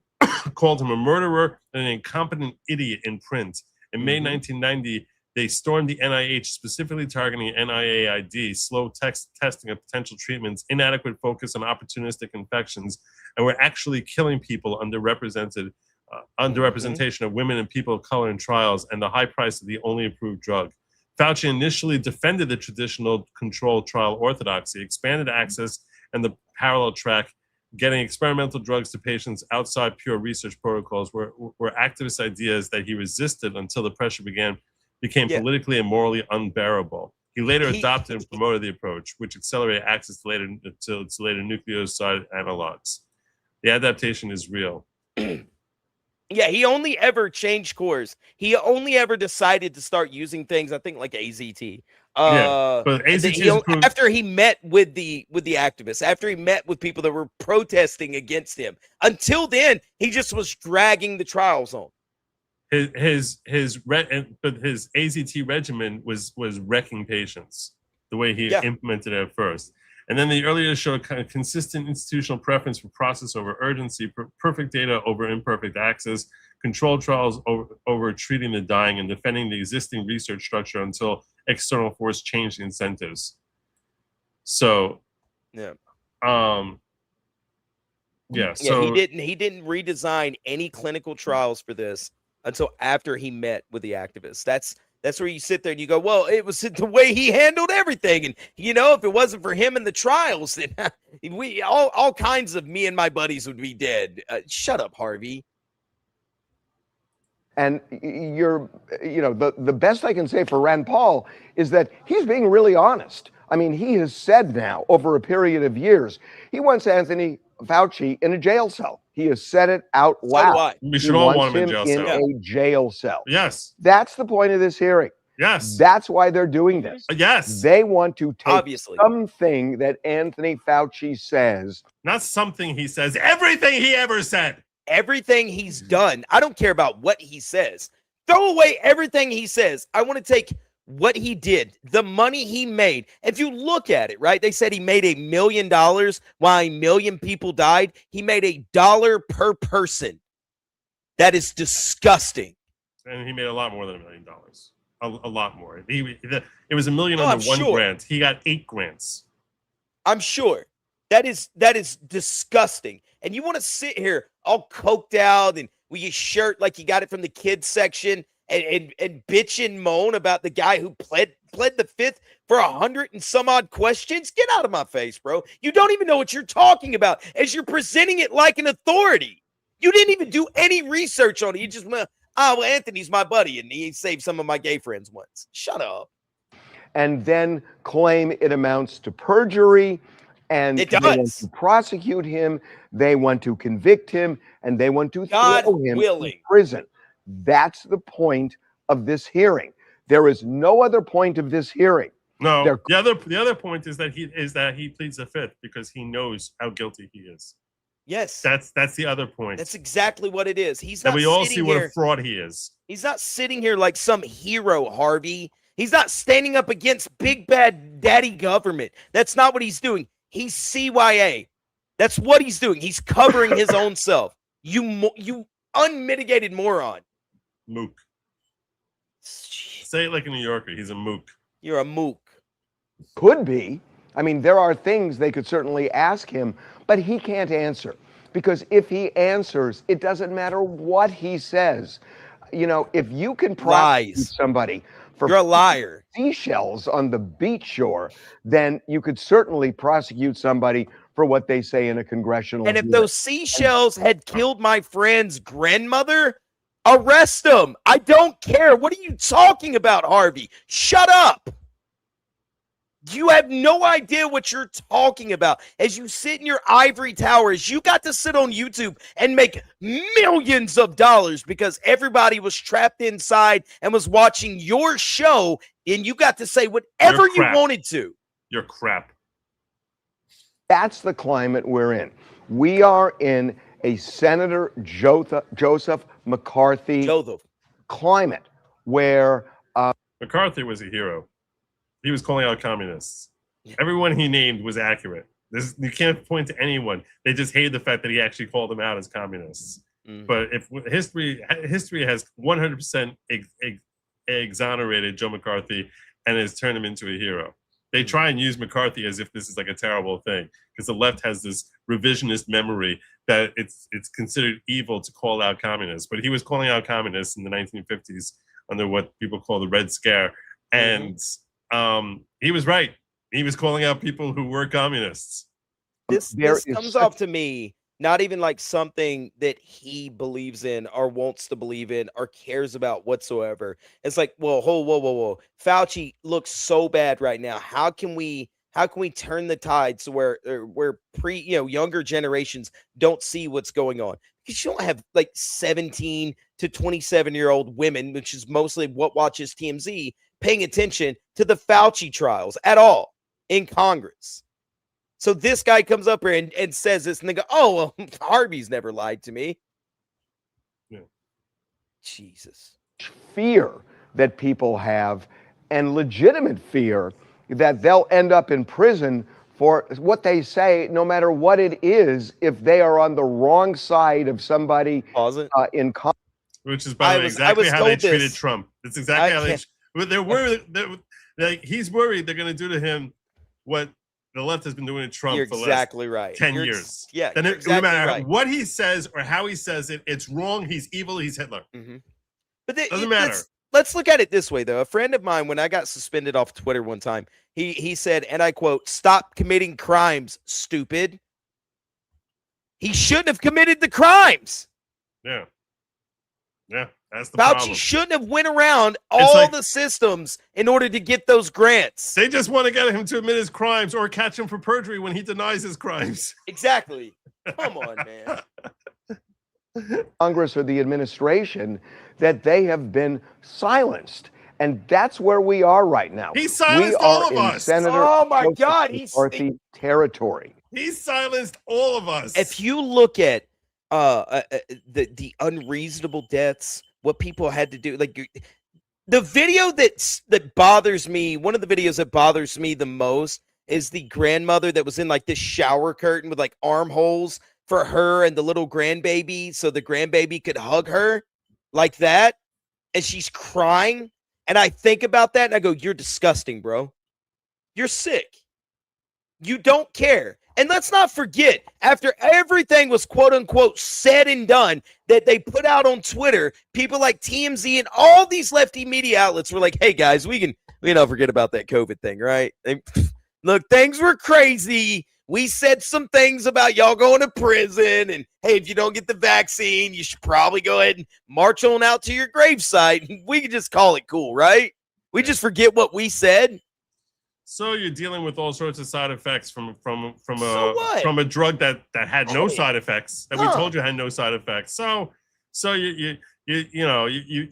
called him a murderer and an incompetent idiot in print. In May 1990, they stormed the NIH, specifically targeting NIAID, slow testing of potential treatments, inadequate focus on opportunistic infections, and were actually killing people underrepresentation of women and people of color in trials, and the high price of the only approved drug. Fauci initially defended the traditional controlled trial orthodoxy, expanded access, and the parallel track, getting experimental drugs to patients outside pure research protocols were activist ideas that he resisted until the pressure became politically and morally unbearable. He later adopted and promoted the approach, which accelerated access to later nucleoside analogs. The adaptation is real. Yeah, he only ever changed course. He only ever decided to start using things, I think, like AZT. But AZT after he met with the activists, after he met with people that were protesting against him. Until then, he just was dragging the trials on. His AZT regimen was wrecking patients the way he implemented it at first. And then the earlier showed kind of consistent institutional preference for process over urgency, perfect data over imperfect access, controlled trials over treating the dying, and defending the existing research structure until external force changed the incentives. So, So he didn't redesign any clinical trials for this until after he met with the activists. That's where you sit there and you go, well, it was the way he handled everything. And, if it wasn't for him in the trials, then all kinds of me and my buddies would be dead. Shut up, Harvey. And the best I can say for Rand Paul is that he's being really honest. I mean, he has said now over a period of years, he wants Anthony Fauci in a jail cell. He has said it out loud. We should all want him in a jail cell. Yes. That's the point of this hearing. Yes. That's why they're doing this. Yes. They want to take Obviously. something that Anthony Fauci says. Not something he says. Everything he ever said. Everything he's done. I don't care about what he says. Throw away everything he says. I want to take what he did, the money he made. If you look at it, right? They said he made $1 million while 1 million people died. He made $1 per person. That is disgusting. And he made a lot more than $1 million. A lot more. It was $1 million Oh, under I'm one sure. grant. He got 8 grants. I'm sure. That is disgusting. And you want to sit here all coked out and with your shirt like you got it from the kids section and bitch and moan about the guy who pled the fifth for 100 and some odd questions? Get out of my face, bro. You don't even know what you're talking about as you're presenting it like an authority. You didn't even do any research on it. You just went, oh, well, Anthony's my buddy and he saved some of my gay friends once. Shut up. And then claim it amounts to perjury, and It they want does. to prosecute him, they want to convict him, and they want to God throw him in willing. prison. That's the point of this hearing. There is no other point of this hearing. No, They're- the other point is that he pleads the fifth because he knows how guilty he is. Yes. That's the other point. That's exactly what it is. He's That not we all sitting see what here. a fraud he is. He's not sitting here like some hero, Harvey. He's not standing up against big bad daddy government. That's not what he's doing. He's CYA. That's what he's doing. He's covering his own self. You unmitigated moron. Mook. Say it like a New Yorker. He's a mook. You're a mook. Could be. I mean, there are things they could certainly ask him, but he can't answer. Because if he answers, it doesn't matter what he says. You know, if you can prosecute Lies. somebody for You're a liar. seashells on the beach shore, then you could certainly prosecute somebody for what they say in a congressional And if hearing. those seashells had killed my friend's grandmother, arrest them. I don't care. What are you talking about, Harvey? Shut up. You have no idea what you're talking about. As you sit in your ivory towers, you got to sit on YouTube and make millions of dollars because everybody was trapped inside and was watching your show, and you got to say whatever you crap. wanted to. You're crap. That's the climate we're in. We are in a Senator Joseph McCarthy climate where McCarthy was a hero. He was calling out communists. Everyone he named was accurate. You can't point to anyone. They just hated the fact that he actually called them out as communists. But if history has 100% exonerated Joe McCarthy and has turned him into a hero. They try and use McCarthy as if this is like a terrible thing because the left has this revisionist memory that it's considered evil to call out communists. But he was calling out communists in the 1950s under what people call the Red Scare, and he was right. He was calling out people who were communists. This comes off to me not even like something that he believes in or wants to believe in or cares about whatsoever. It's like, well, whoa. Fauci looks so bad right now. How can we turn the tide so where younger generations don't see what's going on? Because you don't have like 17 to 27-year-old women, which is mostly what watches TMZ, paying attention to the Fauci trials at all in Congress. So this guy comes up here and says this, and they go, oh, well, Harvey's never lied to me. Yeah. Jesus. fear that people have and legitimate fear that they'll end up in prison for what they say, no matter what it is, if they are on the wrong side of somebody in Congress. Which is, by the way, exactly how they treated Trump. It's exactly how they. They're worried. He's worried they're going to do to him what the left has been doing to Trump You're for the exactly last right. 10 You're years. Yeah, Then you're exactly no matter right. what he says or how he says it, it's wrong. He's evil. He's Hitler. Mm-hmm. But doesn't matter. Let's look at it this way, though. A friend of mine, when I got suspended off Twitter one time, he said, and I quote, "Stop committing crimes, stupid." He shouldn't have committed the crimes. Yeah. Yeah, that's the Fauci problem. shouldn't have went around all the systems in order to get those grants. They just want to get him to admit his crimes or catch him for perjury when he denies his crimes. Exactly. Come on, man. Congress or the administration, that they have been silenced. And that's where we are right now. He silenced we all are of in us. Senator Oh my Joseph God, McCarthy territory. He silenced all of us. If you look at the unreasonable deaths, what people had to do, like the video that bothers me, one of the videos that bothers me the most is the grandmother that was in like this shower curtain with like armholes for her and the little grandbaby, so the grandbaby could hug her like that, and she's crying. And I think about that and I go, you're disgusting, bro. You're sick. You don't care. And let's not forget, after everything was quote unquote said and done that they put out on Twitter, people like TMZ and all these lefty media outlets were like, hey guys, we don't forget about that COVID thing, right? Look, things were crazy. We said some things about y'all going to prison, and hey, if you don't get the vaccine, you should probably go ahead and march on out to your gravesite. We can just call it cool, right? We just forget what we said. So you're dealing with all sorts of side effects from a drug that had no side effects, that we told you had no side effects. So you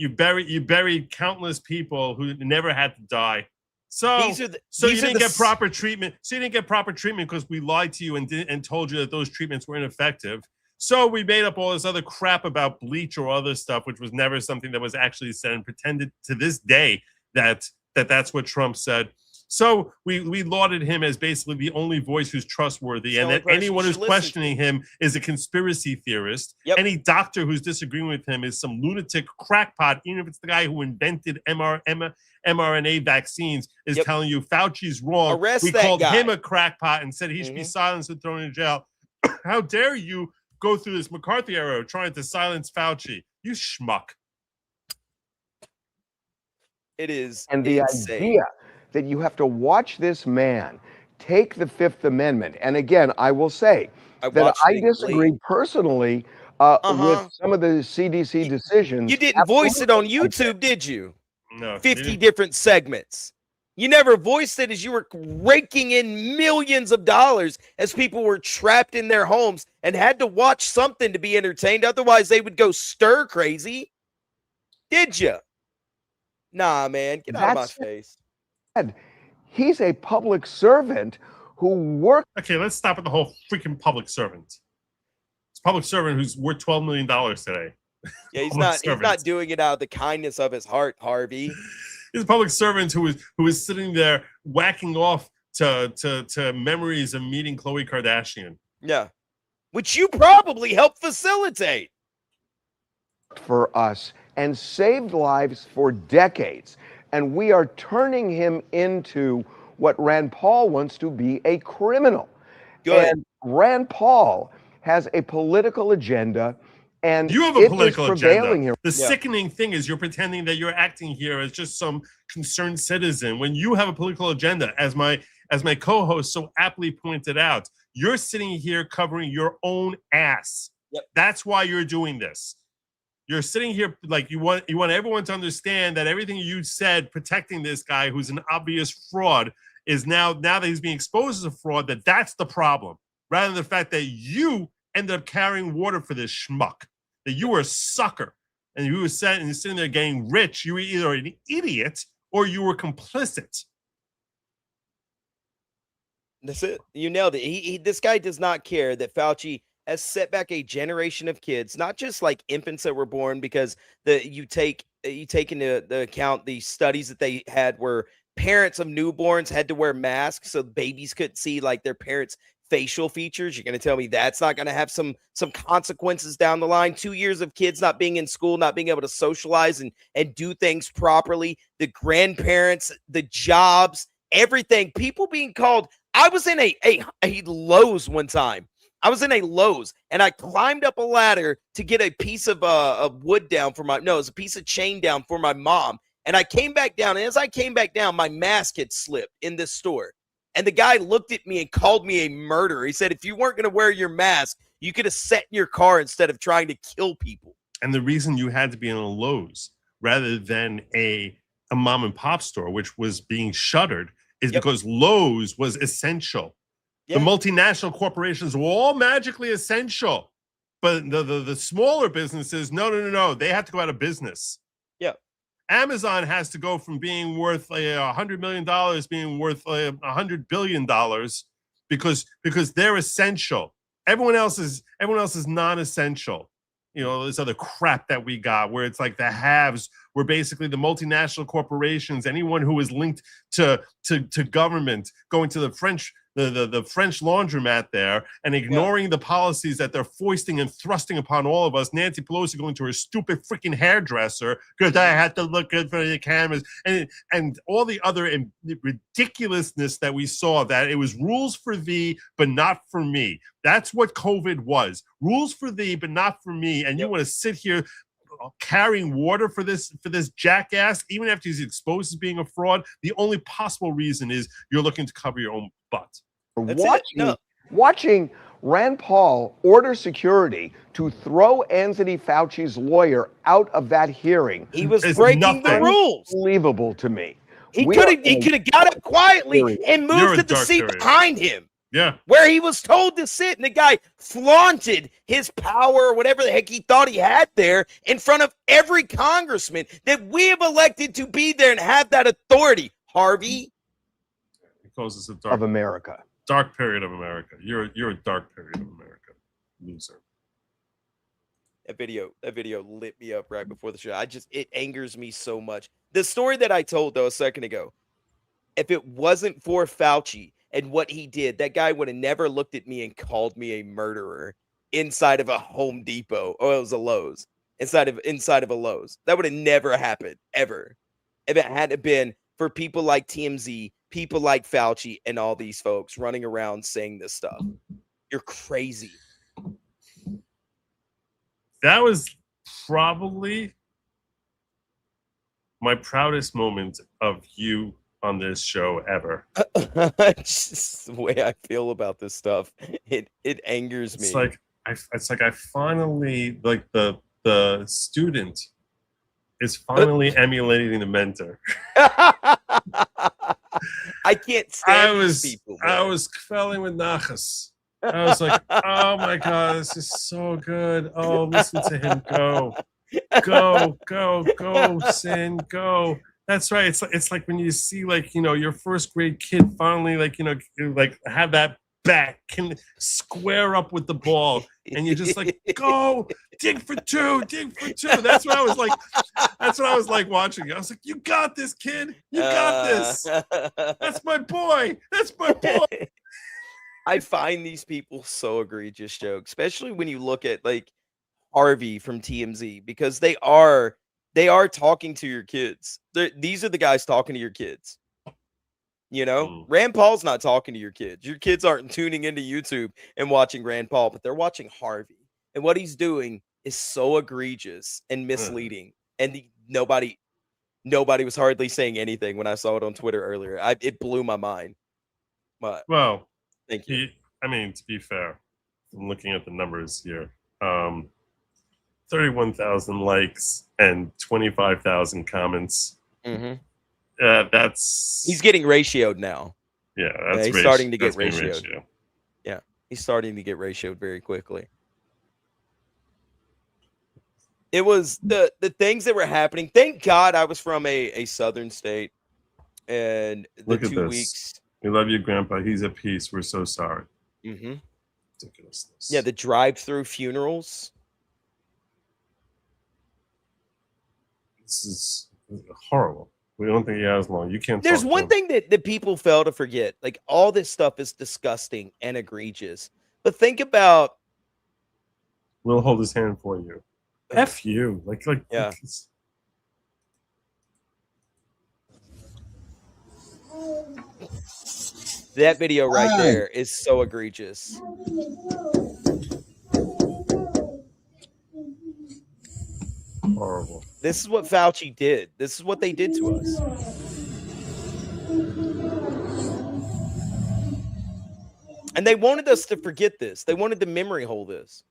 bury countless people who never had to die. So you didn't get proper treatment. So you didn't get proper treatment because we lied to you and told you that those treatments were ineffective. So we made up all this other crap about bleach or other stuff, which was never something that was actually said, and pretended to this day that that's what Trump said. So we lauded him as basically the only voice who's trustworthy, and that anyone who's questioning him is a conspiracy theorist. Yep. Any doctor who's disagreeing with him is some lunatic crackpot, even if it's the guy who invented mRNA vaccines, is telling you Fauci's wrong. We called him a crackpot and said he should be silenced and thrown in jail. How dare you go through this McCarthy era trying to silence Fauci? You schmuck. It is and the insane. idea that you have to watch this man take the Fifth Amendment. And again, I will say that I disagree personally with some of the CDC decisions. You didn't voice it on YouTube, did you? No. 50 different segments. You never voiced it as you were raking in millions of dollars as people were trapped in their homes and had to watch something to be entertained. Otherwise, they would go stir crazy. Did you? Nah, man. Get out of my face. He's a public servant who worked. Okay, let's stop at the whole freaking public servant. It's a public servant who's worth $12 million today. Yeah, he's not doing it out of the kindness of his heart, Harvey. He's a public servant who is sitting there whacking off to memories of meeting Khloe Kardashian. Yeah, which you probably helped facilitate for us and saved lives for decades. And we are turning him into what Rand Paul wants to be, a criminal. Good. And Rand Paul has a political agenda, and you have a political agenda. Here. The sickening thing is you're pretending that you're acting here as just some concerned citizen when you have a political agenda. As my co-host so aptly pointed out, you're sitting here covering your own ass. Yep. That's why you're doing this. You're sitting here like you want everyone to understand that everything you said protecting this guy who's an obvious fraud is now that he's being exposed as a fraud, that's the problem, rather than the fact that you ended up carrying water for this schmuck, that you were a sucker and you were sitting there getting rich. You were either an idiot or you were complicit. That's it. You nailed it. This guy does not care that Fauci has set back a generation of kids, not just like infants that were born, because you take into the account the studies that they had where parents of newborns had to wear masks so babies couldn't see like their parents' facial features. You're going to tell me that's not going to have some consequences down the line? 2 years of kids not being in school, not being able to socialize and do things properly, the grandparents, the jobs, everything, people being called. I was in a Lowe's one time. I was in a Lowe's and I climbed up a ladder to get a piece of wood down for it was a piece of chain down for my mom. And I came back down. And as I came back down, my mask had slipped in this store. And the guy looked at me and called me a murderer. He said, if you weren't going to wear your mask, you could have sat in your car instead of trying to kill people. And the reason you had to be in a Lowe's rather than a mom and pop store, which was being shuttered, is because Lowe's was essential. The multinational corporations were all magically essential, but the smaller businesses, no, they have to go out of business. Yeah, Amazon has to go from being worth $100 million being worth $100 billion because they're essential. Everyone else is non-essential. You know, this other crap that we got where it's like the haves were basically the multinational corporations, anyone who is linked to government, going to the French laundromat there and ignoring the policies that they're foisting and thrusting upon all of us. Nancy Pelosi going to her stupid freaking hairdresser because I had to look good for the cameras, and all the other ridiculousness that we saw, that it was rules for thee but not for me. That's what COVID was. Rules for thee but not for me. And you want to sit here carrying water for this jackass, even after he's exposed as being a fraud. The only possible reason is you're looking to cover your own butt. Watching Rand Paul order security to throw Anthony Fauci's lawyer out of that hearing. He was breaking the rules. Unbelievable to me. He could have got up quietly and moved to the seat behind him. Yeah. Where he was told to sit, and the guy flaunted his power or whatever the heck he thought he had there in front of every congressman that we have elected to be there and have that authority. Harvey. Because it's a dark period of America. You're a dark period of America, loser. That video lit me up right before the show. It angers me so much. The story that I told though a second ago, if it wasn't for Fauci and what he did, that guy would have never looked at me and called me a murderer inside of a Home Depot. Oh, it was a Lowe's. Inside of a Lowe's. That would have never happened, ever. If it hadn't been for people like TMZ, people like Fauci, and all these folks running around saying this stuff. You're crazy. That was probably my proudest moment of you on this show ever. Just the way I feel about this stuff, it angers me. It's like I finally, like the student is finally emulating the mentor. I can't stand these people. I was felling with nachas. I was like, oh my God, this is so good. Oh, listen to him go. Go, Sin, go. That's right. It's like when you see, like, you know, your first grade kid finally, like, you know, like have that back, can square up with the ball, and you're just like, go, dig for two. That's what I was like. That's what I was like watching. I was like, you got this, kid. You got this. That's my boy. I find these people so egregious, Joe, especially when you look at like Harvey from TMZ, because they are talking to your kids. These are the guys talking to your kids. You know, Rand Paul's not talking to your kids. Your kids aren't tuning into YouTube and watching Rand Paul, but they're watching Harvey. And what he's doing is so egregious and misleading. And nobody was hardly saying anything when I saw it on Twitter earlier. It blew my mind. But well, thank you. I mean, to be fair, I'm looking at the numbers here. 31,000 likes and 25,000 comments. Mm-hmm. He's getting ratioed now. Yeah, he's starting to get ratioed. Yeah, he's starting to get ratioed very quickly. It was the things that were happening. Thank God I was from a southern state, and the Look at 2 this. weeks. We love you, Grandpa. He's at peace. We're so sorry. Mm-hmm. Ridiculousness. Yeah, the drive-through funerals. This is horrible. We don't think he has long. You can't. There's one thing that people fail to forget. Like, all this stuff is disgusting and egregious. But think about. We'll hold his hand for you. F you. Like yeah. That video right there is so egregious. Horrible. This is what Fauci did. This is what they did to us. And they wanted us to forget this. They wanted to memory hole this.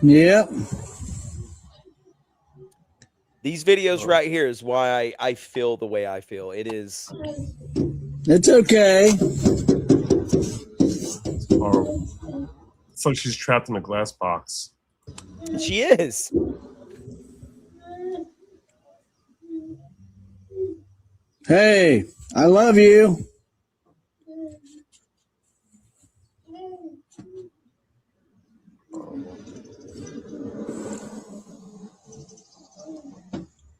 Yeah. These videos right here is why I feel the way I feel. It is It's okay. It's horrible. It's like she's trapped in a glass box. She is. Hey, I love you.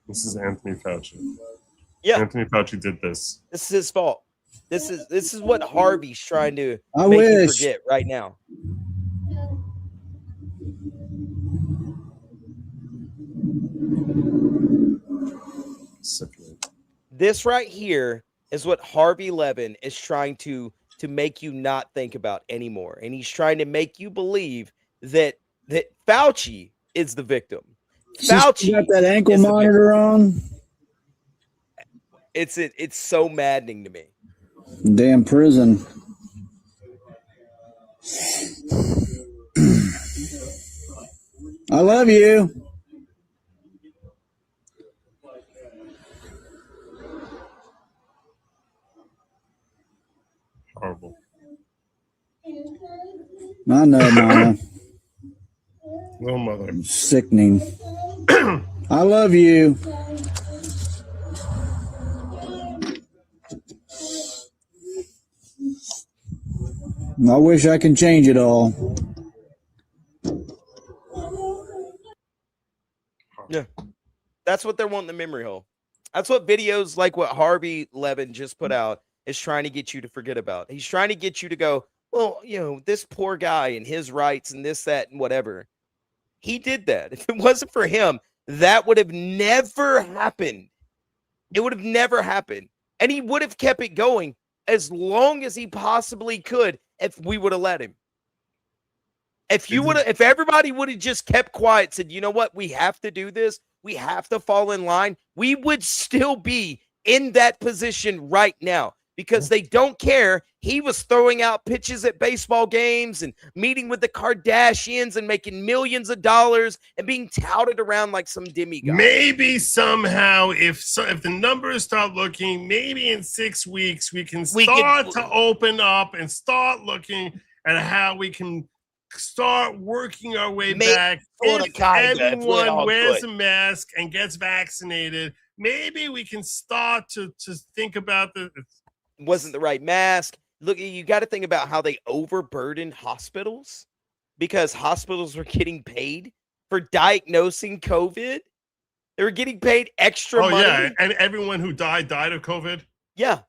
This is Anthony Fauci. Yeah. Anthony Fauci did this. This is his fault. This is what Harvey's trying to I make you wish. forget right now. Sickening. This right here is what Harvey Levin is trying to make you not think about anymore. And he's trying to make you believe that Fauci is the victim. Fauci got that ankle is the victim. monitor on. It's so maddening to me. Damn prison. I love you. Horrible. I know, Mama. Little mother. Sickening. I love you. I wish I can change it all. Yeah. That's what they're wanting the memory hole. That's what videos like what Harvey Levin just put out is trying to get you to forget about. He's trying to get you to go, well, you know, this poor guy and his rights and this, that, and whatever. He did that. If it wasn't for him, that would have never happened. It would have never happened. And he would have kept it going as long as he possibly could if we would have let him. If everybody would have just kept quiet, said, you know what, we have to do this, we have to fall in line, we would still be in that position right now because they don't care. He was throwing out pitches at baseball games and meeting with the Kardashians and making millions of dollars and being touted around like some demigod. Maybe somehow, if the numbers start looking, maybe in 6 weeks we can start to open up and start looking at how we can start working our way back. If everyone wears a mask and gets vaccinated, maybe we can start to think about the. Wasn't the right mask. Look, you got to think about how they overburdened hospitals because hospitals were getting paid for diagnosing COVID. They were getting paid extra money. Oh, yeah. And everyone who died of COVID. Yeah.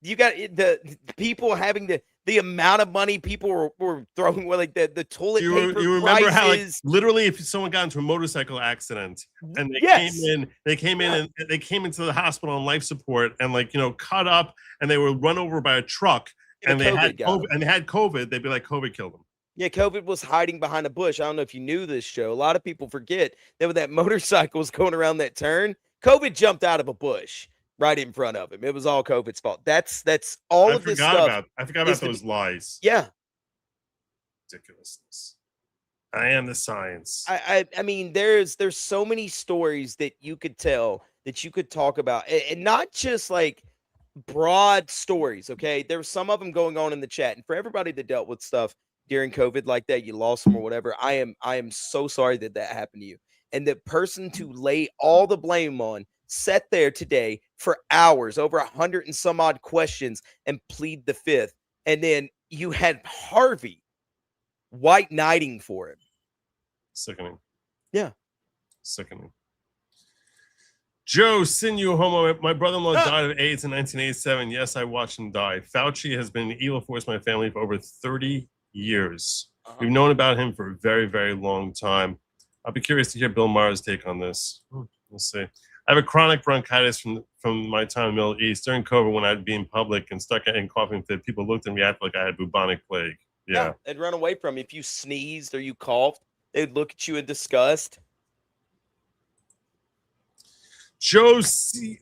You got the people having the amount of money people were throwing, like the toilet paper. You remember prices. how, like, literally, if someone got into a motorcycle accident and they came into the hospital on life support and, like, you know, cut up and they were run over by a truck and they had COVID, they'd be like, COVID killed them. Yeah, COVID was hiding behind a bush. I don't know if you knew this, Joe. A lot of people forget that when that motorcycle was going around that turn, COVID jumped out of a bush right in front of him. It was all COVID's fault. That's all of this stuff. I forgot about those lies. Yeah. Ridiculousness. I am the science. I mean, there's so many stories that you could tell, that you could talk about, and not just like broad stories. Okay, there's some of them going on in the chat, and for everybody that dealt with stuff during COVID like that, you lost them or whatever, I am so sorry that happened to you. And the person to lay all the blame on sat there today for hours, over 100 and some odd questions, and plead the fifth. And then you had Harvey white knighting for him. Sickening. Yeah. Sickening. Joe, sinew homo. My brother-in-law died of AIDS in 1987. Yes, I watched him die. Fauci has been an evil force in my family for over 30 years. We've known about him for a very, very long time. I'll be curious to hear Bill Maher's take on this. We'll see. I have a chronic bronchitis from my time in the Middle East. During COVID, when I'd be in public and stuck in coughing fit, people looked at me, acted like I had bubonic plague. Yeah. They'd run away from you. If you sneezed or you coughed, they'd look at you in disgust. Joey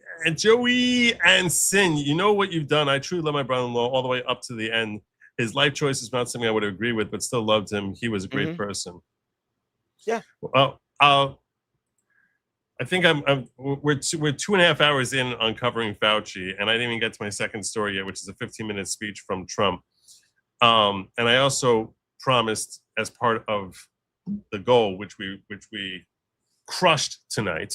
and Sin, you know what you've done. I truly love my brother-in-law all the way up to the end. His life choice is not something I would agree with, but still loved him. He was a great person. Yeah. Well, I think we're 2.5 hours in on covering Fauci, and I didn't even get to my second story yet, which is a 15-minute speech from Trump. And I also promised, as part of the goal, which we crushed tonight,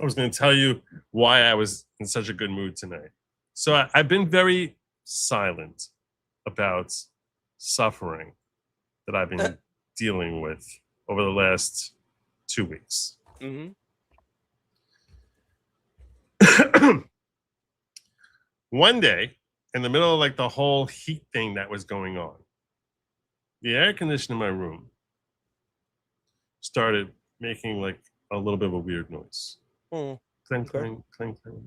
I was going to tell you why I was in such a good mood tonight. So I've been very silent about suffering that I've been dealing with over the last 2 weeks. Mm-hmm. One day, in the middle of like the whole heat thing that was going on, the air conditioner in my room started making like a little bit of a weird noise. Mm. Cling, cling, cling, cling,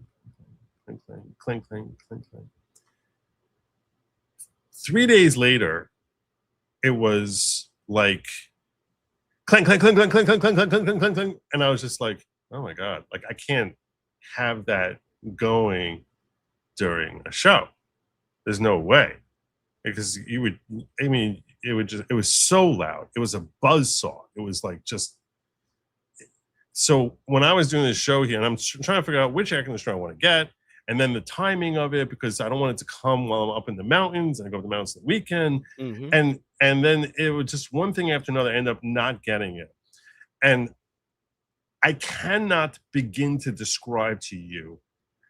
cling, cling, cling, cling, cling, cling. 3 days later, it was like clang, clang, clang, clang, clang, clang, clang, clang, clang, clang, clang, clang. And I was just like, oh my God, like I can't have that going during a show. There's no way. Because it was so loud. It was a buzzsaw. It was like just. So when I was doing this show here, and I'm trying to figure out which air conditioner I want to get, and then the timing of it, because I don't want it to come while I'm up in the mountains, and I go to the mountains on the weekend. Mm-hmm. And then it was just one thing after another. I end up not getting it. And I cannot begin to describe to you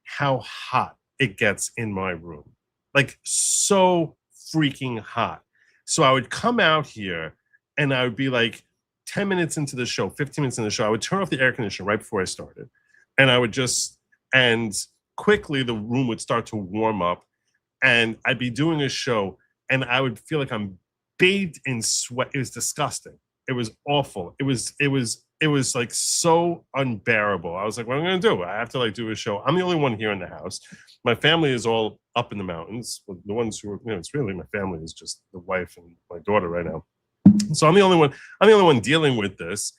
how hot it gets in my room. Like so freaking hot. So I would come out here and I would be like 10 minutes into the show, 15 minutes into the show, I would turn off the air conditioner right before I started. And I would just, and quickly the room would start to warm up, and I'd be doing a show and I would feel like I'm bathed in sweat. It was disgusting. It was awful. It was like so unbearable. I was like, what am I going to do? I have to like do a show. I'm the only one here in the house. My family is all up in the mountains. The ones who are, it's really my family is just the wife and my daughter right now. So I'm the only one dealing with this.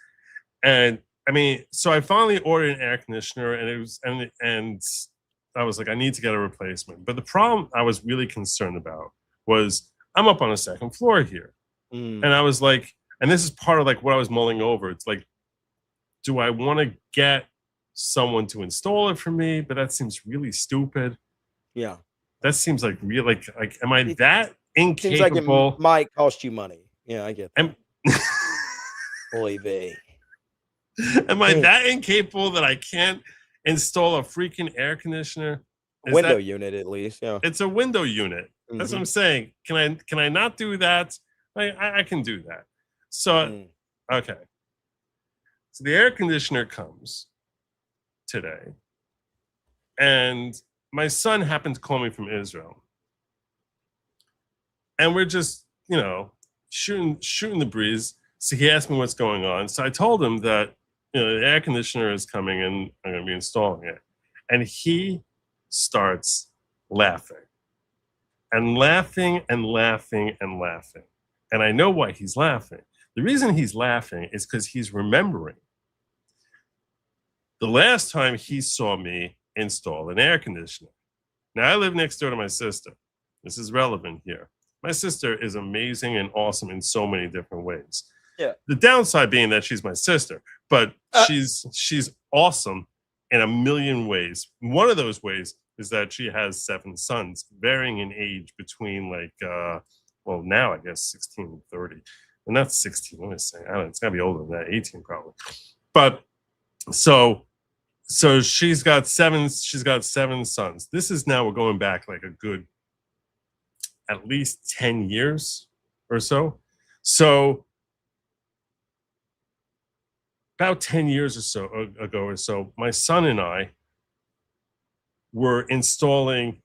And I mean, so I finally ordered an air conditioner, and it was, and I was like, I need to get a replacement. But the problem I was really concerned about was I'm up on a second floor here. And I was like, and this is part of like what I was mulling over. It's like, do I want to get someone to install it for me? But that seems really stupid. Yeah. That seems like real. Like, am I that incapable? Seems like it might cost you money. Yeah, I get that. Oy vey. Am I that incapable that I can't install a freaking air conditioner? Window unit, at least. Yeah. It's a window unit. That's what I'm saying. Can I not do that? I can do that. So okay. So the air conditioner comes today, and my son happened to call me from Israel, and we're just shooting the breeze. So he asked me what's going on. So I told him that the air conditioner is coming and I'm going to be installing it, and he starts laughing and laughing and laughing and laughing. And I know why he's laughing. The reason he's laughing is because he's remembering the last time he saw me install an air conditioner. Now, I live next door to my sister. This is relevant here. My sister is amazing and awesome in so many different ways. Yeah. The downside being that she's my sister, but she's awesome in a million ways. One of those ways is that she has 7 sons, varying in age between well, now I guess 16 and 30. And that's 16. What am I saying? I don't know. It's got to be older than that, 18 probably. But so she's got 7 sons. This is now, we're going back like a good at least 10 years or so. So about 10 years or so ago, my son and I were installing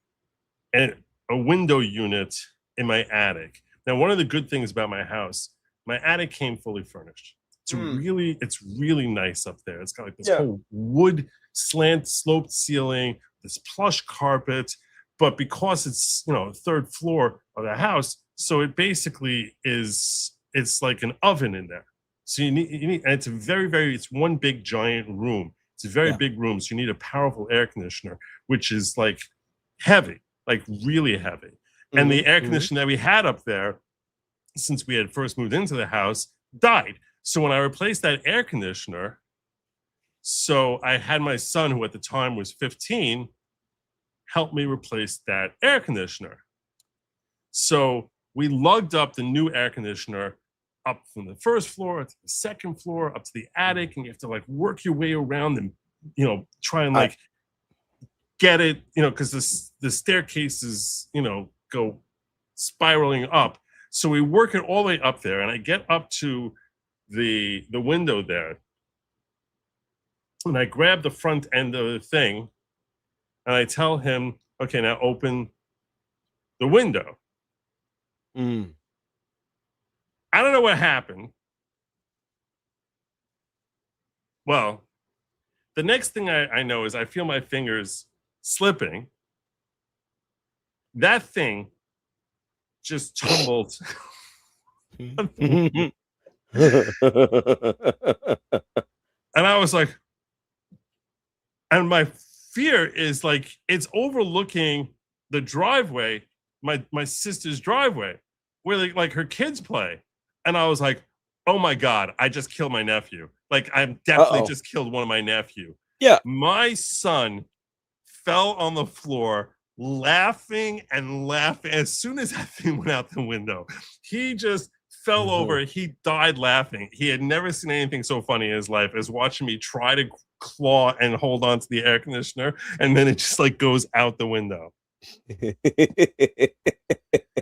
a window unit in my attic. Now, one of the good things about my house, my attic came fully furnished. It's really nice up there. It's got like this whole wood slant sloped ceiling, this plush carpet, but because it's third floor of the house, so it basically it's like an oven in there. So you need, and it's one big giant room. It's a very big room, so you need a powerful air conditioner, which is like heavy, like really heavy. And the air conditioner that we had up there, since we had first moved into the house, died. So when I replaced that air conditioner, So I had my son, who at the time was 15, help me replace that air conditioner. So we lugged up the new air conditioner up from the first floor to the second floor, up to the attic, and you have to like work your way around and, you know, try and like get it, you know, because the staircases, you know, go spiraling up. So we work it all the way up there, and I get up to the window there, and I grab the front end of the thing, and I tell him, okay, now open the window. I don't know what happened. Well, the next thing I know is I feel my fingers slipping. That thing just tumbled. And I was like, and my fear is like, it's overlooking the driveway, my sister's driveway, where like her kids play. And I was like, oh my God, I just killed my nephew. Like, I'm definitely just killed one of my nephew. Yeah. My son fell on the floor laughing and laughing. As soon as that thing went out the window, he just fell over. He died laughing. He had never seen anything so funny in his life as watching me try to claw and hold on to the air conditioner, and then it just like goes out the window.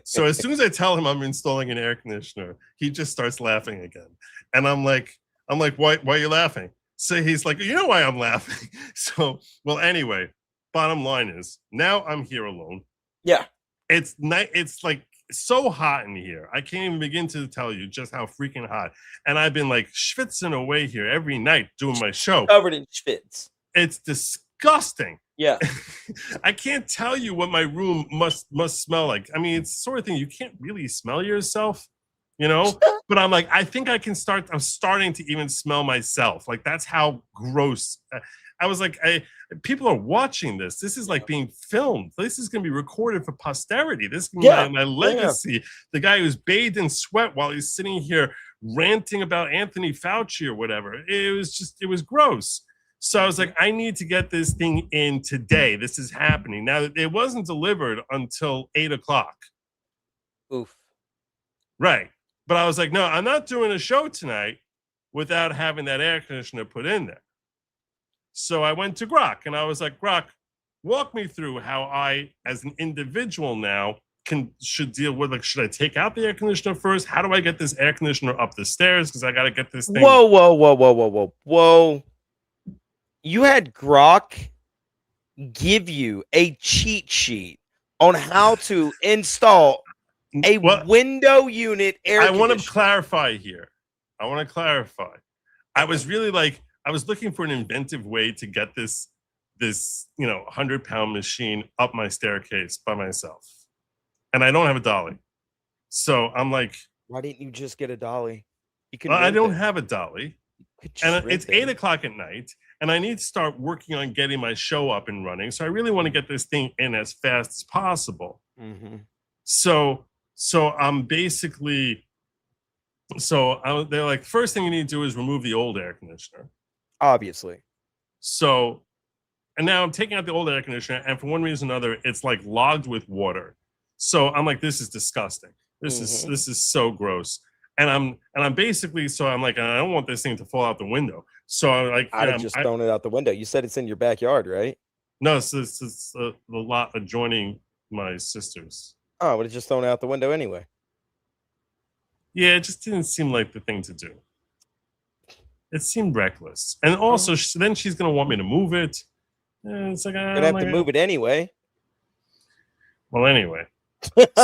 So as soon as I tell him I'm installing an air conditioner, he just starts laughing again. And I'm like, why are you laughing? So he's like, you know why I'm laughing? So, well, anyway, bottom line is now I'm here alone. Yeah. It's night. It's like so hot in here. I can't even begin to tell you just how freaking hot. And I've been like schwitzing away here every night doing my show. Covered in schwitz. It's disgusting. Yeah. I can't tell you what my room must smell like. I mean, it's the sort of thing you can't really smell yourself, you know? But I'm like, I think I can start. I'm starting to even smell myself. Like, that's how gross. I was like, people are watching this. This is like being filmed. This is going to be recorded for posterity. This is my legacy. Yeah. The guy who's bathed in sweat while he's sitting here ranting about Anthony Fauci or whatever. It was gross. So I was like, I need to get this thing in today. This is happening. Now, it wasn't delivered until 8:00. Oof. Right. But I was like, no, I'm not doing a show tonight without having that air conditioner put in there. So I went to Grok and I was like, Grok, walk me through how I, as an individual now, should deal with, like, should I take out the air conditioner first? How do I get this air conditioner up the stairs? Because I got to get this thing. Whoa. You had Grok give you a cheat sheet on how to install a window unit air conditioner. I want to clarify here. I was really like, I was looking for an inventive way to get this 100-pound machine up my staircase by myself. And I don't have a dolly. So I'm like, why didn't you just get a dolly? You can. I don't have a dolly. And it's 8:00 at night, and I need to start working on getting my show up and running. So I really want to get this thing in as fast as possible. Mm-hmm. So I'm basically, they're like, first thing you need to do is remove the old air conditioner. Obviously. So, and now I'm taking out the old air conditioner, and for one reason or another, it's like logged with water. So I'm like, this is disgusting. This is so gross. And I'm basically, so I'm like, I don't want this thing to fall out the window. So I'm like, I'd have just thrown it out the window. You said it's in your backyard, right? No, it's the lot adjoining my sister's. Oh, I would have just thrown it out the window anyway. Yeah, it just didn't seem like the thing to do. It seemed reckless. And also, then she's going to want me to move it. And it's like, you're going to have to move it anyway. Well, anyway.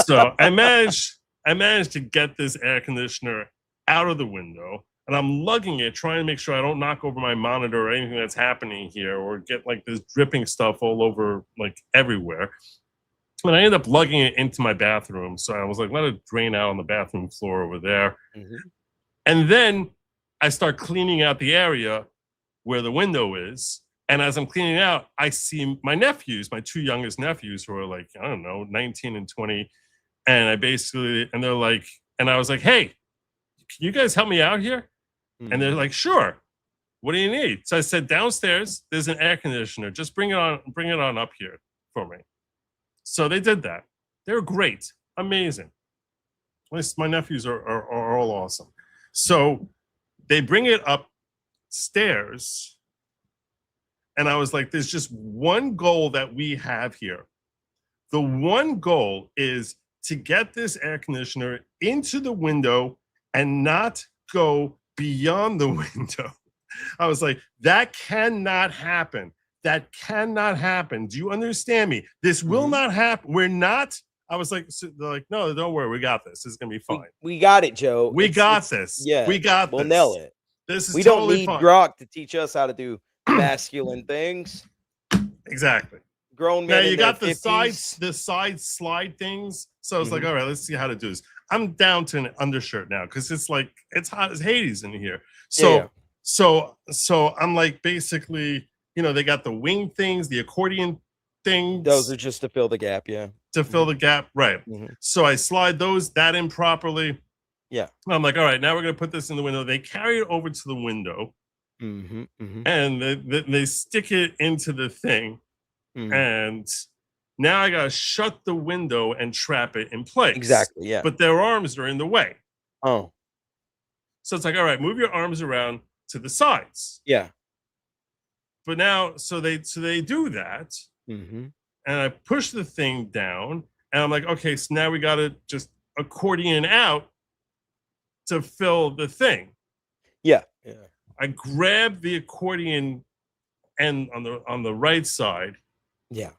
So I managed to get this air conditioner out of the window, and I'm lugging it, trying to make sure I don't knock over my monitor or anything that's happening here, or get like this dripping stuff all over, like everywhere. And I ended up lugging it into my bathroom. So I was like, let it drain out on the bathroom floor over there. Mm-hmm. And then I start cleaning out the area where the window is. And as I'm cleaning out, I see my nephews, my two youngest nephews, who are like, I don't know, 19 and 20. And they're like, and I was like, hey, can you guys help me out here? Mm-hmm. And they're like, sure. what do you need? So I said, downstairs, there's an air conditioner. Just bring it on up here for me. So they did that. They're great, amazing. My nephews are all awesome. So they bring it upstairs, and I was like, there's just one goal that we have here. The one goal is to get this air conditioner into the window and not go beyond the window. I was like, that cannot happen. That cannot happen. Do you understand me? This will not happen. We're not. I was like, so they're like, no, don't worry. We got this. It's going to be fine. We got it, Joe. We got this. Yeah. We got this. We'll nail it. This is we totally don't need fine. Grok to teach us how to do masculine things. Exactly. Grown Now men. you in got their the 50s. side slide things. So it's like, all right, let's see how to do this. I'm down to an undershirt now because it's like it's hot as Hades in here. So so I'm like basically, they got the wing things, the accordion things. Those are just to fill the gap, yeah. To fill the gap, right. So I slide that in properly. Yeah. I'm like, all right, now we're gonna put this in the window. They carry it over to the window, and they stick it into the thing, and now I gotta shut the window and trap it in place. Exactly, yeah. But their arms are in the way. Oh. So it's like, all right, move your arms around to the sides. Yeah. But now, so they do that, and I push the thing down, and I'm like, okay, so now we gotta just accordion out to fill the thing. Yeah. Yeah. I grab the accordion end on the right side. Yeah.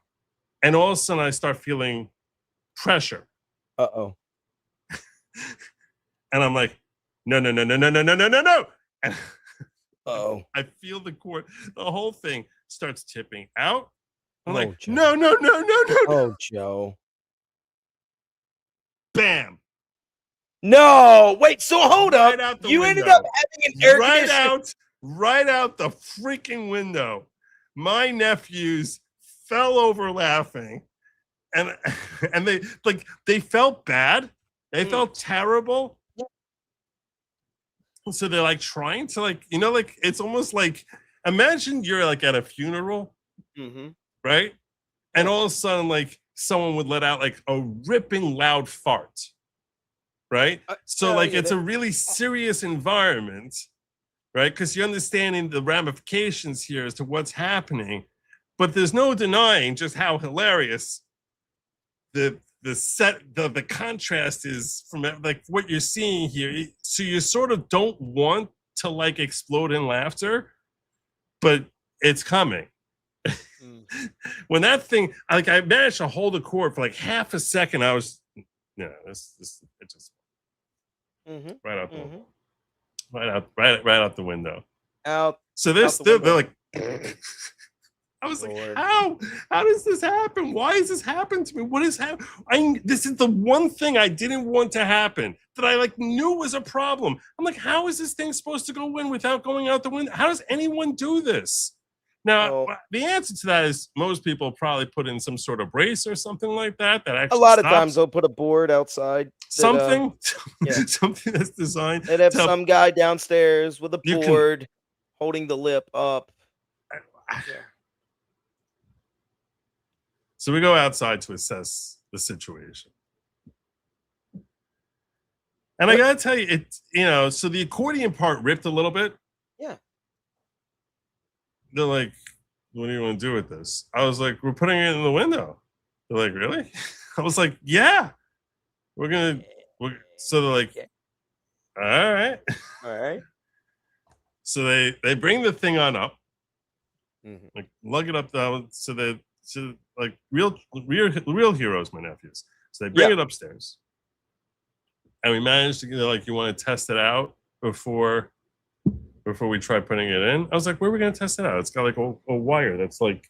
And all of a sudden I start feeling pressure. Uh-oh. And I'm like, no. And I feel the cord, the whole thing starts tipping out. I'm like, Joe. no. Oh, Joe. Bam. No, wait, so hold Right up. out the You ended window. up having an air conditioner. Right out the freaking window. My nephews fell over laughing, and they felt bad. They felt terrible. So they're like trying to it's almost like, imagine you're like at a funeral, right? And all of a sudden, like someone would let out like a ripping loud fart, right? So it's a really serious environment, right? Because you're understanding the ramifications here as to what's happening, but there's no denying just how hilarious the contrast is from like what you're seeing here. So you sort of don't want to like explode in laughter, but it's coming. When that thing, I managed to hold the cord for like half a second. I was, it just right out the window. Right out the window. So they're like, I was like, how does this happen? Why has this happened to me? What is happening? This is the one thing I didn't want to happen that I knew was a problem. I'm like, how is this thing supposed to go in without going out the window? How does anyone do this? Now, the answer to that is most people probably put in some sort of brace or something like that. Actually a lot of times they'll put a board outside. Something that's designed. They'd have some guy downstairs with a board holding the lip up. So we go outside to assess the situation. And I gotta tell you, so the accordion part ripped a little bit. Yeah. They're like, what do you want to do with this? I was like, we're putting it in the window. They're like, really? I was like, yeah. So they're like, all right. So they bring the thing on up, like lug it up down. So like real heroes, my nephews. So they bring it upstairs, and we managed to get you want to test it out before we try putting it in. I was like, where are we gonna test it out? It's got like a wire that's like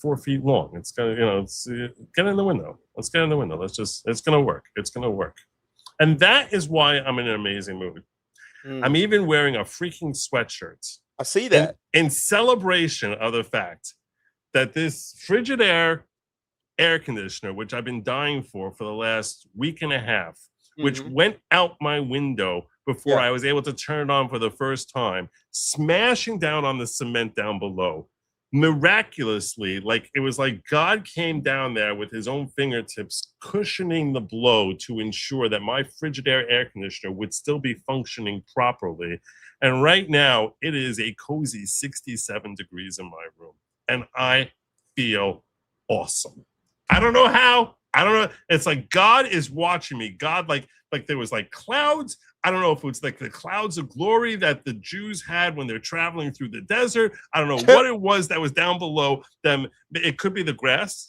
4 feet long. It's got get in the window. Let's get in the window. It's gonna work. It's gonna work. And that is why I'm in an amazing mood. I'm even wearing a freaking sweatshirt. I see that. In celebration of the fact that this frigid air conditioner, which I've been dying for the last week and a half, which went out my window before Yeah. I was able to turn it on for the first time, smashing down on the cement down below. Miraculously, like it was like God came down there with his own fingertips, cushioning the blow to ensure that my Frigidaire air conditioner would still be functioning properly. And right now, it is a cozy 67 degrees in my room, and I feel awesome. I don't know how. I don't know. It's like God is watching me. God, like there was like clouds. I don't know if it's like the clouds of glory that the Jews had when they're traveling through the desert. I don't know what it was that was down below them. It could be the grass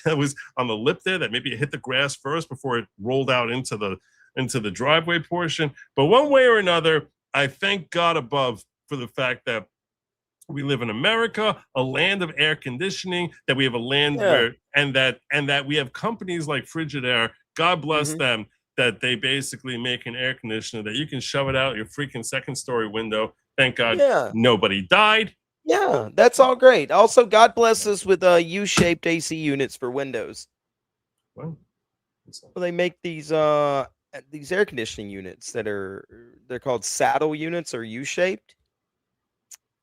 that was on the lip there, that maybe it hit the grass first before it rolled out into the driveway portion. But one way or another, I thank God above for the fact that we live in America, a land of air conditioning, that we have a land where, and that we have companies like Frigidaire, God bless them, that they basically make an air conditioner that you can shove it out your freaking second story window. Thank God nobody died. Yeah, that's all great. Also, God bless us with U-shaped AC units for windows. Well, they make these air conditioning units they're called saddle units or U-shaped.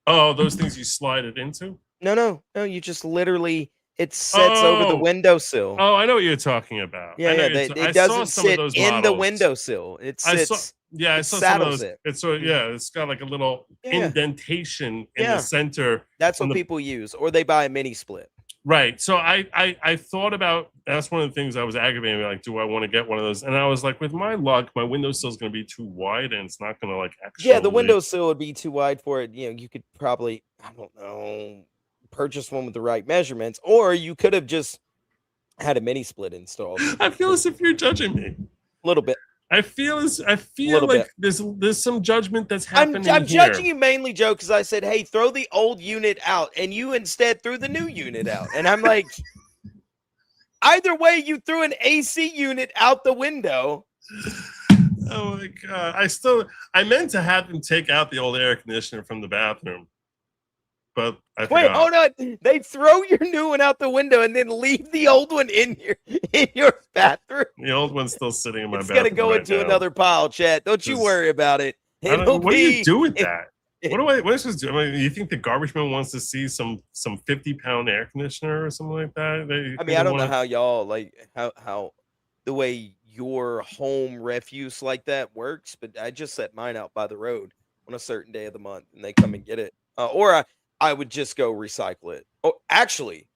Oh, those things you slide it into? No, you just literally it sets over the windowsill. Oh, I know what you're talking about. Yeah, it doesn't sit in the windowsill. It sits. I saw some of those. It's it's got like a little indentation in the center. That's what people use, or they buy a mini split. Right. So I thought about, that's one of the things I was aggravating, like, do I want to get one of those? And I was like, with my luck, my windowsill is going to be too wide and it's not going to like actually. Yeah, the windowsill would be too wide for it. You know, you could probably, I don't know, purchase one with the right measurements, or you could have just had a mini split installed. I feel as if you're judging me. A little bit. I feel like there's some judgment that's happening. I'm judging you mainly, Joe, because I said, hey, throw the old unit out, and you instead threw the new unit out. And I'm like, either way, you threw an AC unit out the window. Oh my God. I meant to have them take out the old air conditioner from the bathroom. But I Wait, hold on. They throw your new one out the window and then leave the old one in your bathroom. The old one's still sitting in my bathroom. It's gonna go into another pile, Chad. Don't you worry about it. What do you do with that? What am I supposed to do? I mean, you think the garbage man wants to see some 50-pound air conditioner or something like that? I don't know how y'all like how the way your home refuse like that works, but I just set mine out by the road on a certain day of the month, and they come and get it. Or I would just go recycle it. Oh, actually,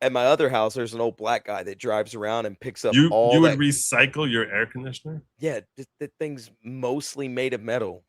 at my other house, there's an old black guy that drives around and picks up all. You would recycle your air conditioner? Yeah, the thing's mostly made of metal.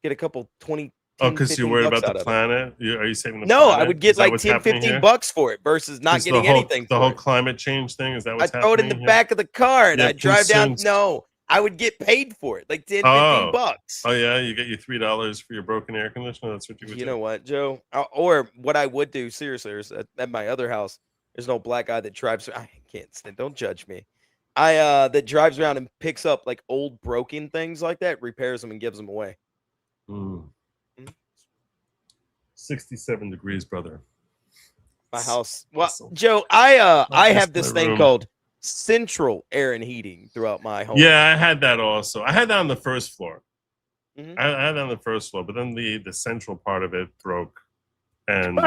Get a couple 20. Oh, because you're worried about the planet? Are you saving the planet? No, planet? I would get like 10, 15 bucks for it versus not getting anything. The whole climate change thing, is that what's happening? I throw it in the back of the car and I drive down. No, I would get paid for it, like 10, 15 bucks. Oh, yeah, you get your $3 for your broken air conditioner? That's what you would do? You know what, Joe? Or what I would do, seriously, is at my other house, there's no black guy that drives. I can't stand. Don't judge me. That drives around and picks up like old broken things like that, repairs them and gives them away. 67 degrees, brother. My house. Well, Joe, I have this thing called central air and heating throughout my home. Yeah, I had that also. I had that on the first floor. I had that on the first floor, but then the central part of it broke. And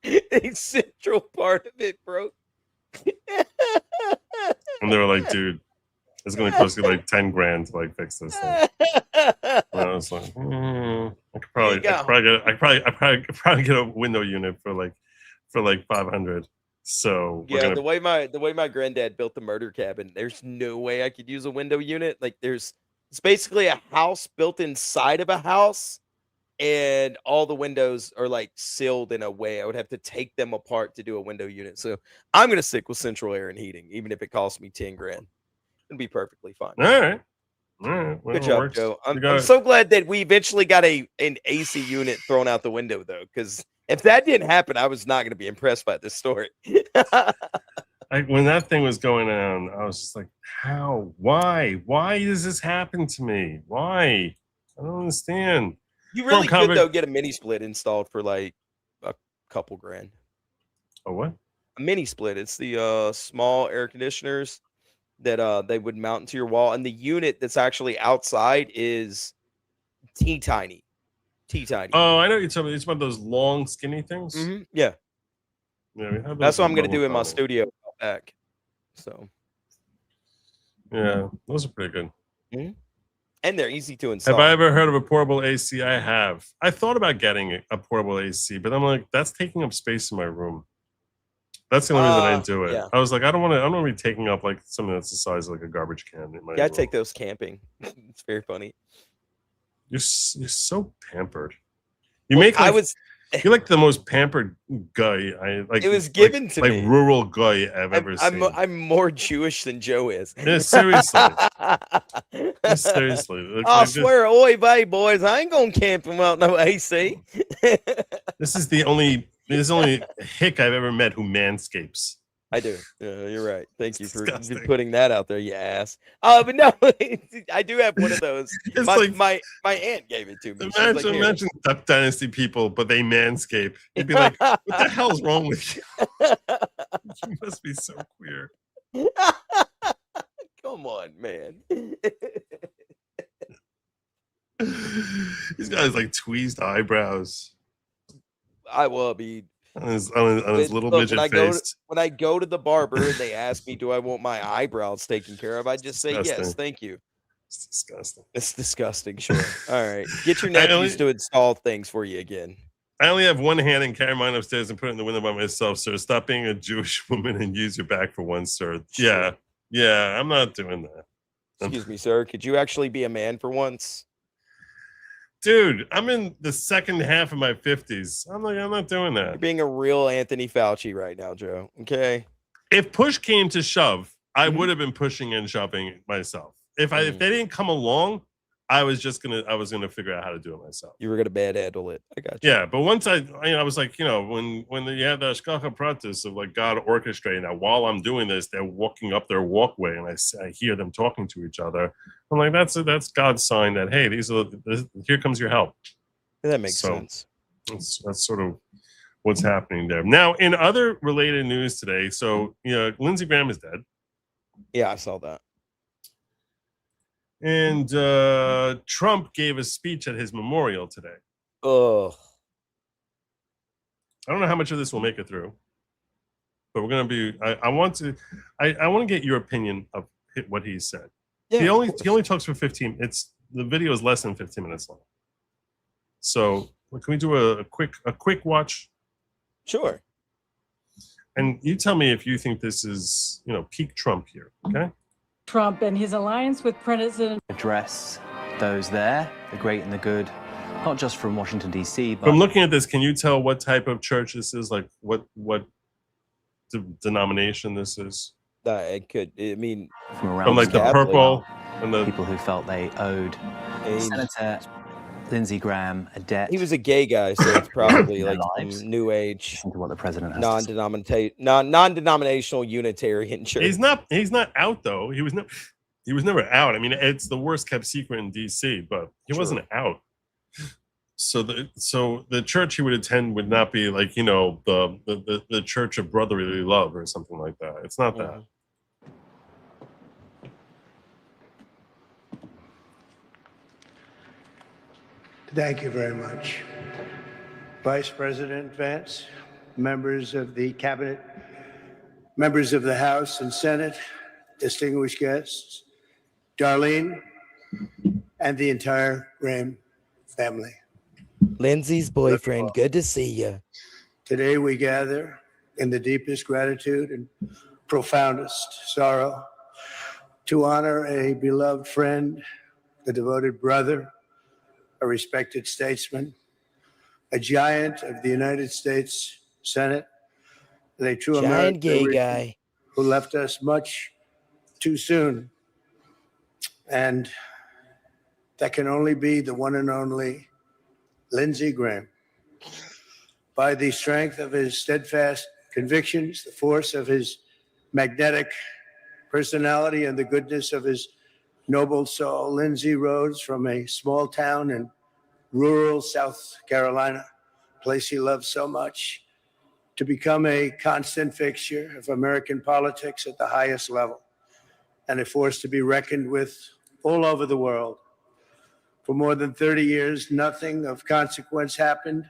the central part of it broke. And they were like, dude, it's going to cost you like 10 grand to like fix this thing. And I was like, I could probably get a window unit for like 500. So yeah, the way my granddad built the murder cabin, there's no way I could use a window unit. Like it's basically a house built inside of a house, and all the windows are like sealed in a way I would have to take them apart to do a window unit. So I'm gonna stick with central air and heating, even if it costs me 10 grand. It'd be perfectly fine. All right. Well, good job, Joe. I'm so glad that we eventually got an AC unit thrown out the window, though, because if that didn't happen, I was not going to be impressed by this story. When that thing was going on, I was just like, how? Why? Why does this happen to me? Why? I don't understand. You really could, though, get a mini split installed for like a couple grand. A what? A mini split. It's the small air conditioners that they would mount into your wall, and the unit that's actually outside is teeny tiny. Oh, I know you're talking about. It's one of those long, skinny things. Yeah, Yeah, we have that's those what in I'm gonna do in my Lower studio out back. So, Yeah, those are pretty good. and they're easy to Have install. I ever heard of a portable AC? I have. I thought about getting a portable AC, but I'm like, that's taking up space in my room. That's the only reason I didn't do it. Yeah. I was like, I don't want to be taking up like something that's the size of like a garbage can in my Yeah, I room. take those camping. It's very funny. You're so pampered. You make like, you're like the most pampered guy I like. It was given to like me. rural guy I've ever seen. I'm more Jewish than Joe is. Yeah, seriously. Seriously. Like, I like swear, oy vey, boys, I ain't gonna camp without no AC. this is the only hick I've ever met who manscapes. I do. You're right. Thank you for disgusting. putting that out there, you ass. But no, I do have one of those. It's My, like- my aunt gave it to me. She's like, "Here." Imagine Duck Dynasty people, but they manscape. You'd be like, what the hell's wrong with you? You must be so queer. Come on, man. He's got his like tweezed eyebrows I will be. on his little midget face. When I go to the barber and they ask me, do I want my eyebrows taken care of? I just say yes, Disgusting. thank you. It's disgusting. It's disgusting, sure. All right. Get your nephews to install things for you again. I only have one hand and carry mine upstairs and put it in the window by myself, sir. Stop being a Jewish woman and use your back for once, sir. Sure. Yeah, I'm not doing that. Excuse me, sir. Could you actually be a man for once? Dude, I'm in the second half of my 50s. I'm not doing You're that. being a real Anthony Fauci right now, Joe. Okay. If push came to shove, I would have been pushing and shoving myself. If they didn't come along, I was gonna figure out how to do it myself. You were gonna bad handle it. I got you. Yeah, but once I was like, when you have the Ashkacha practice of like God orchestrating that while I'm doing this, they're walking up their walkway and I hear them talking to each other. I'm like, that's God's sign that, hey, here comes your help. That makes sense. That's sort of what's happening there. Now, in other related news today, so Lindsey Graham is dead. Yeah, I saw that. And Trump gave a speech at his memorial today. Oh, I don't know how much of this will make it through, but we're gonna be. I want to get your opinion of what he said. yeah, He only talks for 15. The video is less than 15 minutes long. So can we do a quick watch? sure. And you tell me if you think this is peak Trump here. Okay. Trump and his alliance with President address those there, the great and the good, not just from Washington, D.C., but From looking at this, can you tell what type of church this is? Like what denomination this is? It could. I mean, from around From like the Catholic. purple and the people who felt they owed Senator Lindsey Graham a debt. he was a gay guy, so it's probably Their like lives. some new age, Listen to what the president has to say. non-denominational Unitarian church. He's not out though. He was never out. I mean, it's the worst kept secret in DC, but he wasn't out. So the church he would attend would not be like the Church of Brotherly Love or something like that. It's not that. Thank you very much. Vice President Vance, members of the cabinet, members of the House and Senate, distinguished guests, Darlene, and the entire Graham family. Lindsay's boyfriend, good to see you. Today we gather in the deepest gratitude and profoundest sorrow to honor a beloved friend, a devoted brother, a respected statesman, a giant of the United States Senate, and a true Giant American gay guy. who left us much too soon. And that can only be the one and only Lindsey Graham. By the strength of his steadfast convictions, the force of his magnetic personality, and the goodness of his noble soul, Lindsey rose from a small town in rural South Carolina, a place he loved so much, to become a constant fixture of American politics at the highest level. and a force to be reckoned with all over the world. For more than 30 years, nothing of consequence happened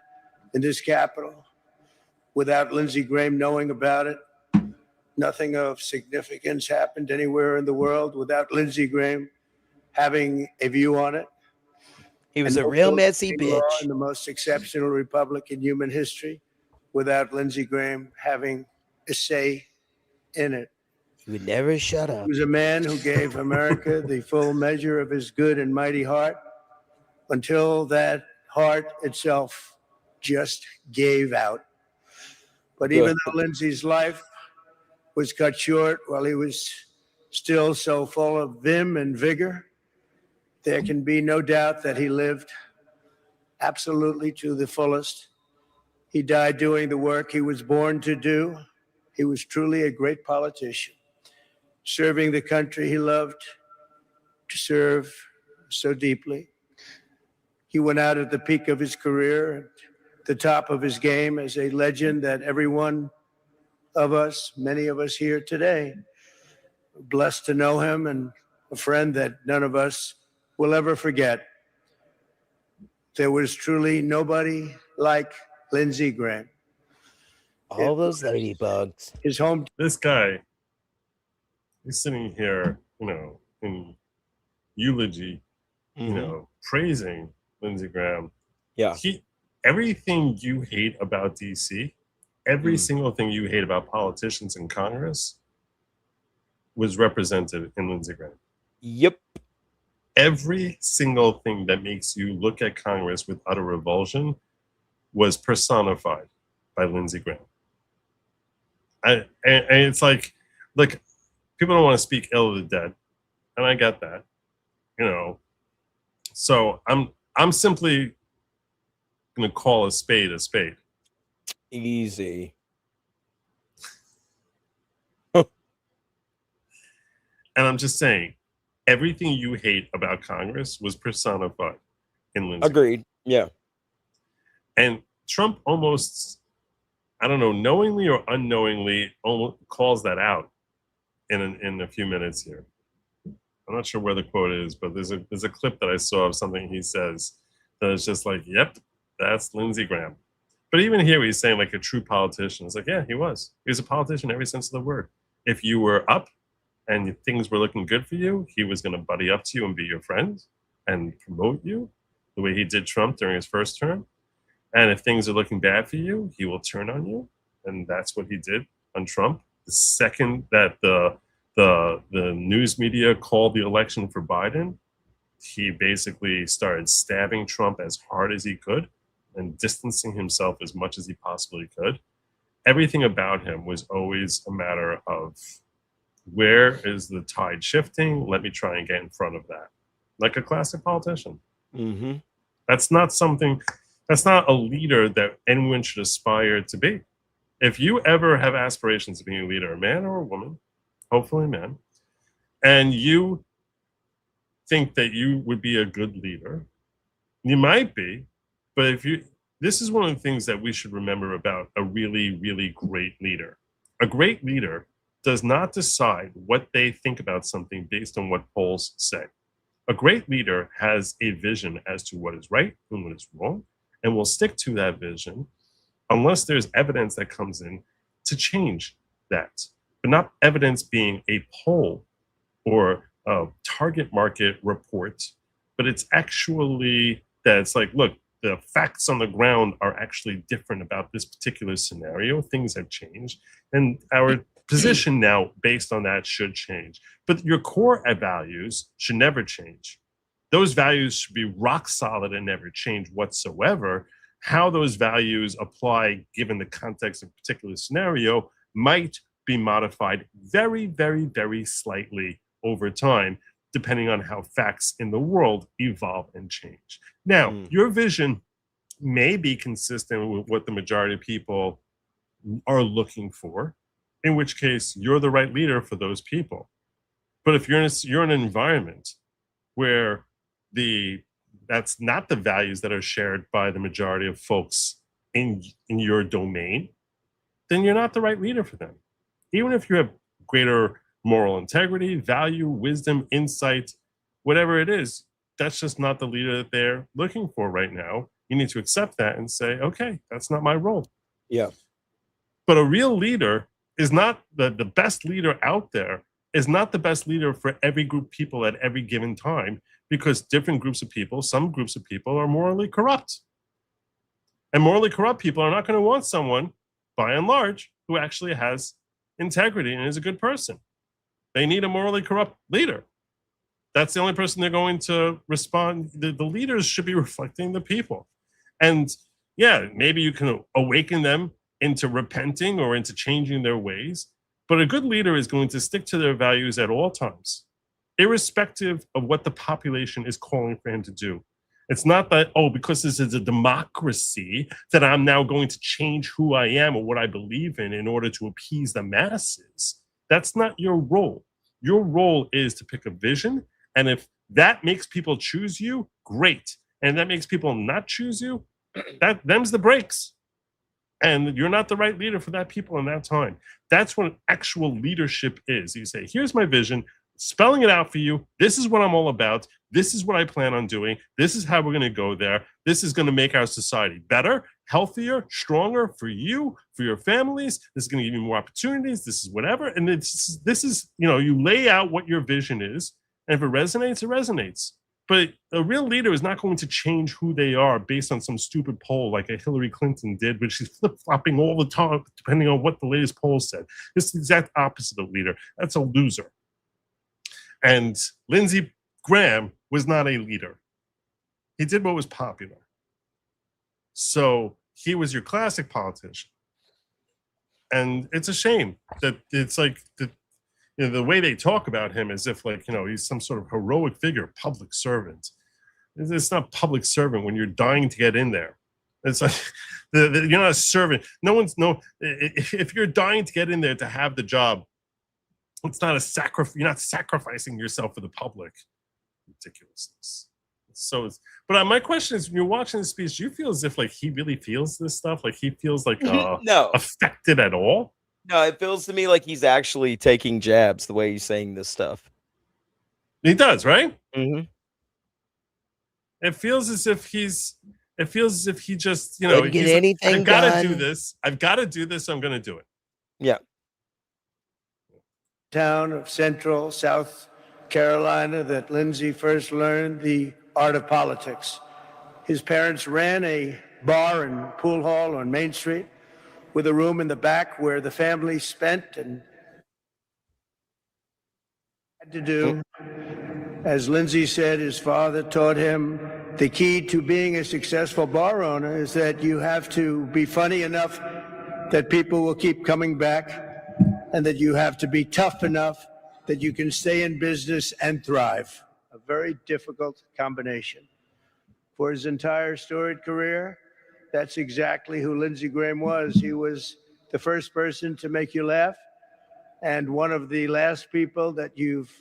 in this capital without Lindsey Graham knowing about it. Nothing of significance happened anywhere in the world without Lindsey Graham having a view on it. He was And a no real vote messy became law bitch. in the most exceptional republic in human history without Lindsey Graham having a say in it. He would never shut up. He was a man who gave America the full measure of his good and mighty heart until that heart itself just gave out. But even though Lindsey's life was cut short while he was still so full of vim and vigor, there can be no doubt that he lived absolutely to the fullest. He died doing the work he was born to do. He was truly a great politician, serving the country he loved to serve so deeply. He went out at the peak of his career, at the top of his game, as a legend that every one of us, many of us here today, are blessed to know him, and a friend that none of us will ever forget. There was truly nobody like Lindsey Graham. All those ladybugs. His home. This guy, he's sitting here, you know, in eulogy, you know, praising Lindsey Graham. Yeah. Everything you hate about DC, every single thing you hate about politicians in Congress was represented in Lindsey Graham. Yep. Every single thing that makes you look at Congress with utter revulsion was personified by Lindsey Graham. And it's like, look, people don't want to speak ill of the dead, and I get that, you know. So I'm simply going to call a spade a spade. Easy. And I'm just saying, everything you hate about Congress was personified in Lindsey. Agreed. Yeah. And Trump almost, I don't know, knowingly or unknowingly, almost calls that out in a few minutes here. I'm not sure where the quote is, but there's a clip that I saw of something he says that is just like, yep, that's Lindsey Graham. But even here, he's saying like a true politician. It's like, yeah, he was. He was a politician in every sense of the word. If you were up and things were looking good for you, he was going to buddy up to you and be your friend and promote you the way he did Trump during his first term. And if things are looking bad for you, he will turn on you. And that's what he did on Trump. The second that the news media called the election for Biden, he basically started stabbing Trump as hard as he could and distancing himself as much as he possibly could. Everything about him was always a matter of, where is the tide shifting? Let me try and get in front of that. Like a classic politician. Mm-hmm. That's not a leader that anyone should aspire to be. If you ever have aspirations of being a leader, a man or a woman, hopefully a man, and you think that you would be a good leader, you might be, but this is one of the things that we should remember about a really, really great leader. A great leader does not decide what they think about something based on what polls say. A great leader has a vision as to what is right and what is wrong, and will stick to that vision unless there's evidence that comes in to change that. But not evidence being a poll or a target market report, but it's actually that it's like, look, the facts on the ground are actually different about this particular scenario. Things have changed, and our position now based on that should change. But your core values should never change. Those values should be rock solid and never change whatsoever. How those values apply given the context of a particular scenario might be modified very, very, very slightly over time, depending on how facts in the world evolve and change. Now, your vision may be consistent with what the majority of people are looking for, in which case you're the right leader for those people. But if you're in an environment where that's not the values that are shared by the majority of folks in your domain, then you're not the right leader for them. Even if you have greater moral integrity, value, wisdom, insight, whatever it is. That's just not the leader that they're looking for right now. You need to accept that and say, okay, that's not my role. Yeah. But a real leader is not the best leader out there, is not the best leader for every group of people at every given time, because different groups of people, some groups of people are morally corrupt. And morally corrupt people are not going to want someone, by and large, who actually has integrity and is a good person. They need a morally corrupt leader. That's the only person they're going to respond. The leaders should be reflecting the people. And yeah, maybe you can awaken them into repenting or into changing their ways. But a good leader is going to stick to their values at all times, irrespective of what the population is calling for him to do. It's not that, oh, because this is a democracy, that I'm now going to change who I am or what I believe in order to appease the masses. That's not your role. Your role is to pick a vision. And if that makes people choose you, great. And that makes people not choose you, them's the breaks. And you're not the right leader for that people in that time. That's what actual leadership is. You say, here's my vision, spelling it out for you. This is what I'm all about. This is what I plan on doing. This is how we're going to go there. This is going to make our society better, healthier, stronger for you, for your families. This is going to give you more opportunities. This is whatever. And this is, you lay out what your vision is. And if it resonates, it resonates. But a real leader is not going to change who they are based on some stupid poll like a Hillary Clinton did, which she's flip-flopping all the time, depending on what the latest poll said. It's the exact opposite of leader. That's a loser. And Lindsey Graham was not a leader. He did what was popular. So he was your classic politician. And it's a shame that it's like the way they talk about him as if he's some sort of heroic figure, public servant. It's not public servant when you're dying to get in there. It's like you're not a servant. If you're dying to get in there to have the job, it's not a sacrifice. You're not sacrificing yourself for the public. Ridiculousness. But my question is, when you're watching this speech, do you feel as if he really feels this stuff? Like he feels no, affected at all? No, it feels to me like he's actually taking jabs the way he's saying this stuff. He does, right? Mm-hmm. It feels as if he just, Didn't get anything I've got to done. do this. I've got to do this. I'm going to do it. Yeah. Town of Central South Carolina that Lindsey first learned the art of politics. His parents ran a bar and pool hall on Main Street with a room in the back where the family spent and had to do. As Lindsey said, his father taught him the key to being a successful bar owner is that you have to be funny enough that people will keep coming back, and that you have to be tough enough that you can stay in business and thrive. A very difficult combination. For his entire storied career, that's exactly who Lindsey Graham was. He was the first person to make you laugh and one of the last people that you've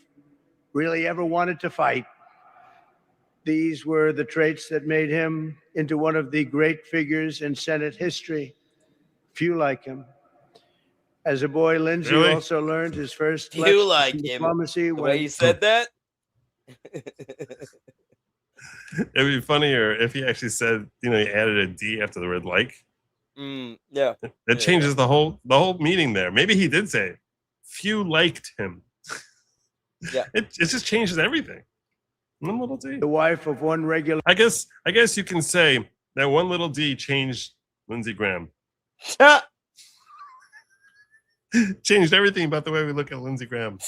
really ever wanted to fight. These were the traits that made him into one of the great figures in Senate history. Few like him. As a boy, Lindsey also learned his first You like him. diplomacy The way you said that? It'd be funnier if he actually said, he added a D after the word like. Yeah. That changes the whole meaning there. Maybe he did say it. Few liked him. Yeah. It just changes everything. One little D. The wife of one regular. I guess you can say that one little D changed Lindsey Graham. Changed everything about the way we look at Lindsey Graham.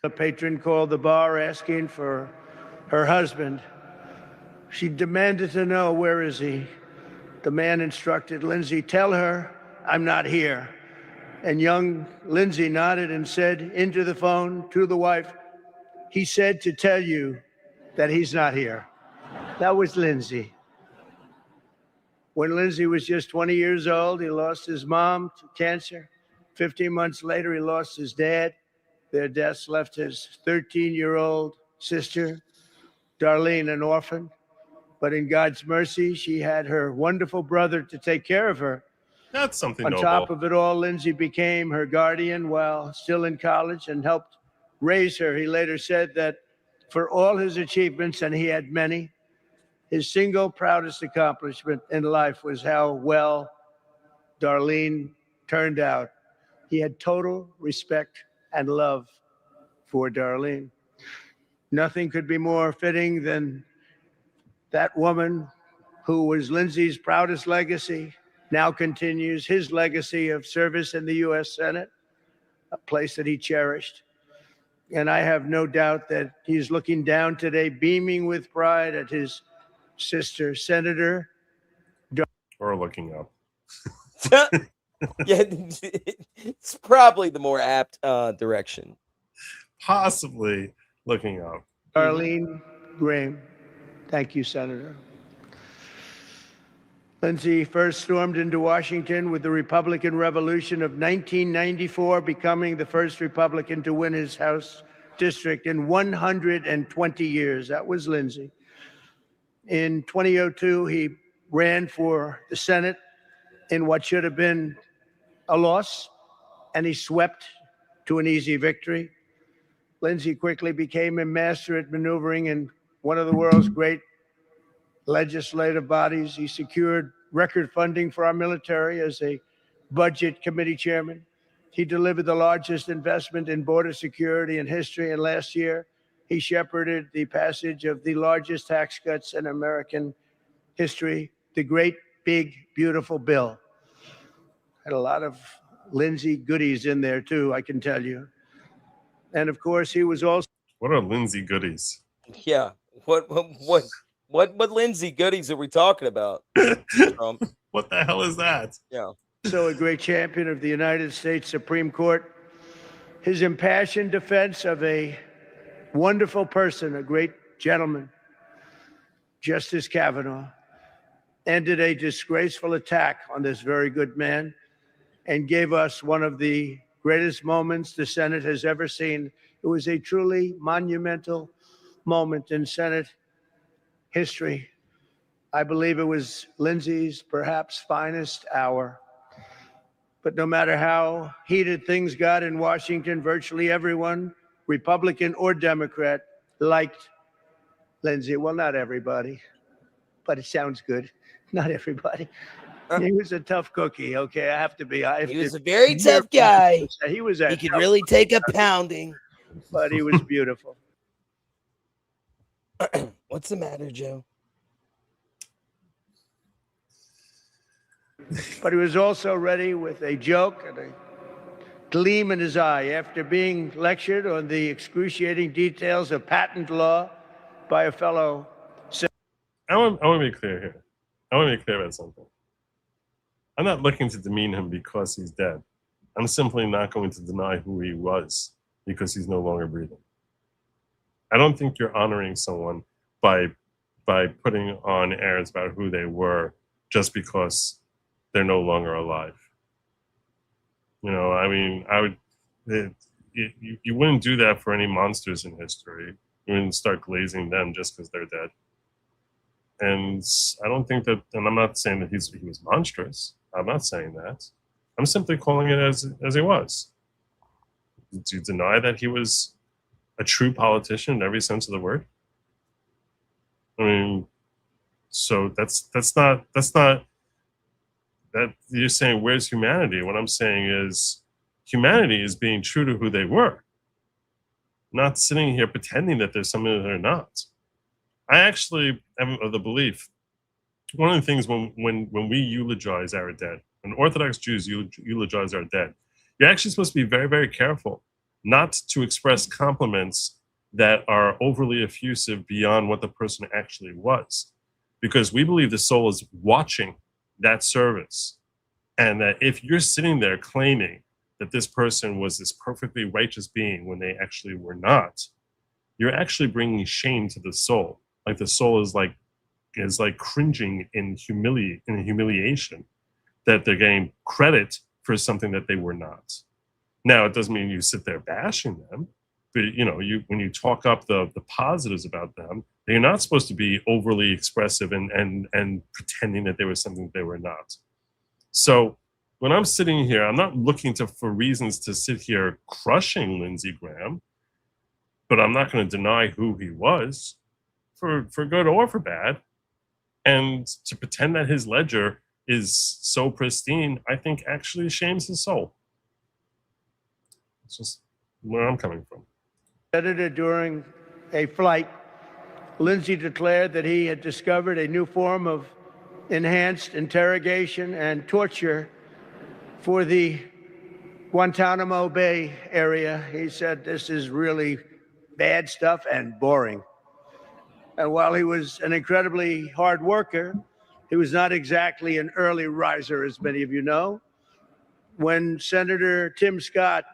A patron called the bar asking for her husband. She demanded to know, where is he? The man instructed Lindsey, tell her I'm not here. And young Lindsey nodded and said into the phone to the wife, he said to tell you that he's not here. That was Lindsey. When Lindsey was just 20 years old, he lost his mom to cancer. 15 months later, he lost his dad. Their deaths left his 13-year-old sister, Darlene, an orphan. But in God's mercy, she had her wonderful brother to take care of her. That's something On noble. top of it all, Lindsay became her guardian while still in college and helped raise her. He later said that for all his achievements, and he had many, his single proudest accomplishment in life was how well Darlene turned out. He had total respect and love for Darlene. Nothing could be more fitting than that woman who was Lindsay's proudest legacy now continues his legacy of service in the U.S. Senate, a place that he cherished. And I have no doubt that he's looking down today, beaming with pride at his sister, Senator. Or looking up. Yeah, it's probably the more apt direction. Possibly looking up. Darlene Graham. Thank you, Senator. Lindsay first stormed into Washington with the Republican Revolution of 1994, becoming the first Republican to win his House district in 120 years. That was Lindsay. In 2002, he ran for the Senate in what should have been a loss, and he swept to an easy victory. Lindsay quickly became a master at maneuvering in one of the world's great legislative bodies. He secured record funding for our military as a budget committee chairman. He delivered the largest investment in border security in history, and last year he shepherded the passage of the largest tax cuts in American history, the great, big, beautiful bill. Had a lot of Lindsay goodies in there too, I can tell you. And of course, he was also— What are Lindsay goodies? Yeah. What Lindsay goodies are we talking about? Trump? What the hell is that? Yeah. also a great champion of the United States Supreme Court. His impassioned defense of a wonderful person, a great gentleman, Justice Kavanaugh, ended a disgraceful attack on this very good man and gave us one of the greatest moments the Senate has ever seen. It was a truly monumental moment in Senate history. I believe it was Lindsay's perhaps finest hour. But no matter how heated things got in Washington, virtually everyone, Republican or Democrat, liked Lindsay. Well, not everybody, but it sounds good. Not everybody. He was a tough cookie, okay? I have to be. He was a very tough guy. He was. He could really take a pounding. But he was beautiful. What's the matter, Joe? But he was also ready with a joke and a gleam in his eye after being lectured on the excruciating details of patent law by a fellow. I want to be clear here. I want to be clear about something. I'm not looking to demean him because he's dead. I'm simply not going to deny who he was because he's no longer breathing. I don't think you're honoring someone by putting on airs about who they were just because they're no longer alive. You know, I mean, you wouldn't do that for any monsters in history. You wouldn't start glazing them just because they're dead. And I don't think that, and I'm not saying that he was monstrous. I'm not saying that. I'm simply calling it as it was. Do you deny that he was a true politician in every sense of the word? I mean, so that's not that you're saying, where's humanity? What I'm saying is humanity is being true to who they were, not sitting here pretending that there's something that they're not. I actually am of the belief, one of the things when we eulogize our dead, when Orthodox Jews eulogize our dead, you're actually supposed to be very, very careful not to express compliments that are overly effusive beyond what the person actually was. Because we believe the soul is watching that service. And that if you're sitting there claiming that this person was this perfectly righteous being when they actually were not, you're actually bringing shame to the soul. Like the soul is like cringing in humiliation that they're getting credit for something that they were not. Now, it doesn't mean you sit there bashing them, but when you talk up the positives about them, you're not supposed to be overly expressive and pretending that there was something that they were not. So when I'm sitting here, I'm not looking for reasons to sit here crushing Lindsey Graham, but I'm not going to deny who he was for good or for bad. And to pretend that his ledger is so pristine, I think actually shames his soul. It's just where I'm coming from. Senator, during a flight, Lindsey declared that he had discovered a new form of enhanced interrogation and torture for the Guantanamo Bay area. He said this is really bad stuff and boring. And while he was an incredibly hard worker, he was not exactly an early riser, as many of you know. When Senator Tim Scott,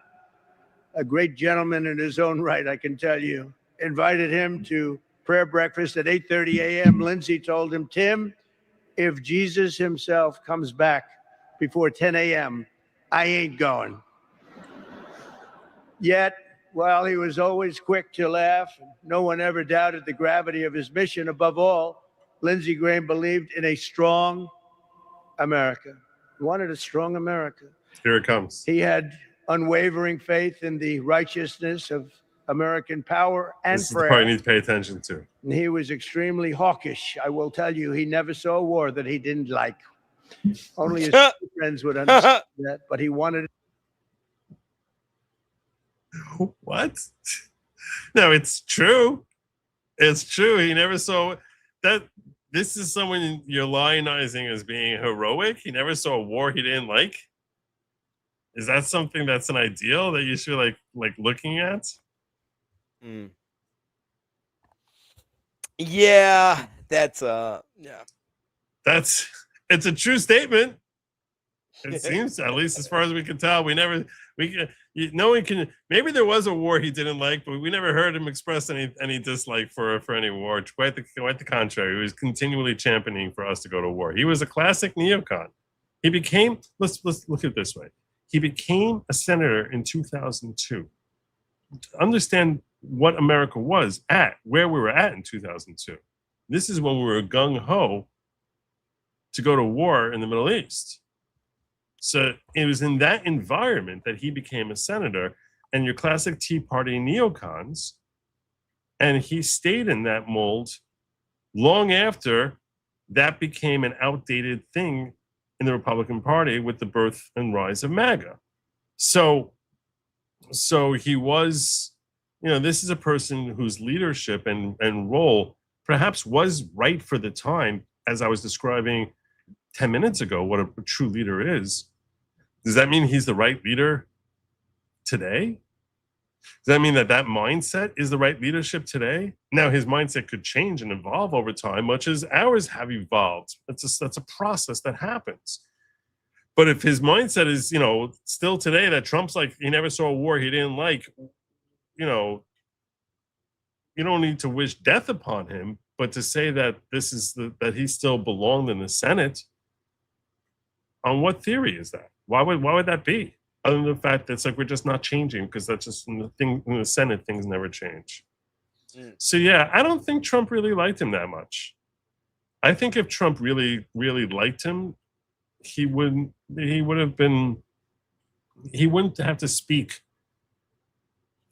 a great gentleman in his own right, I can tell you, invited him to prayer breakfast at 8:30 a.m., Lindsey told him, Tim, if Jesus himself comes back before 10 a.m., I ain't going. Yet, while he was always quick to laugh, no one ever doubted the gravity of his mission. Above all, Lindsey Graham believed in a strong America. He wanted a strong America. Here it comes. He had unwavering faith in the righteousness of American power and This is the prayer. part you need to pay attention to. And he was extremely hawkish. I will tell you, he never saw a war that he didn't like. Only his friends would understand that, but he wanted. What? No, it's true. It's true. He never saw that. This is someone you're lionizing as being heroic. He never saw a war he didn't like. Is that something that's an ideal that you should like looking at? Yeah, that's yeah. It's a true statement. It seems, at least as far as we can tell, no one can. Maybe there was a war he didn't like, but we never heard him express any dislike for any war. Quite the contrary. He was continually championing for us to go to war. He was a classic neocon. He became. Let's look at it this way. He became a senator in 2002. Understand what America was at, where we were at in 2002. This is when we were gung-ho to go to war in the Middle East. So it was in that environment that he became a senator, and your classic Tea Party neocons, and he stayed in that mold long after that became an outdated thing in the Republican Party with the birth and rise of MAGA. So he was, this is a person whose leadership and role perhaps was right for the time, as I was describing 10 minutes ago, what a true leader is. Does that mean he's the right leader today? Does that mean that mindset is the right leadership today? Now, his mindset could change and evolve over time, much as ours have evolved. That's a process that happens. But if his mindset is, still today that Trump's like, he never saw a war he didn't like, you don't need to wish death upon him, but to say that that he still belonged in the Senate, on what theory is that? Why would that be? Other than the fact that it's like we're just not changing, because that's just in the Senate, things never change. So yeah, I don't think Trump really liked him that much. I think if Trump really, really liked him, he wouldn't have to speak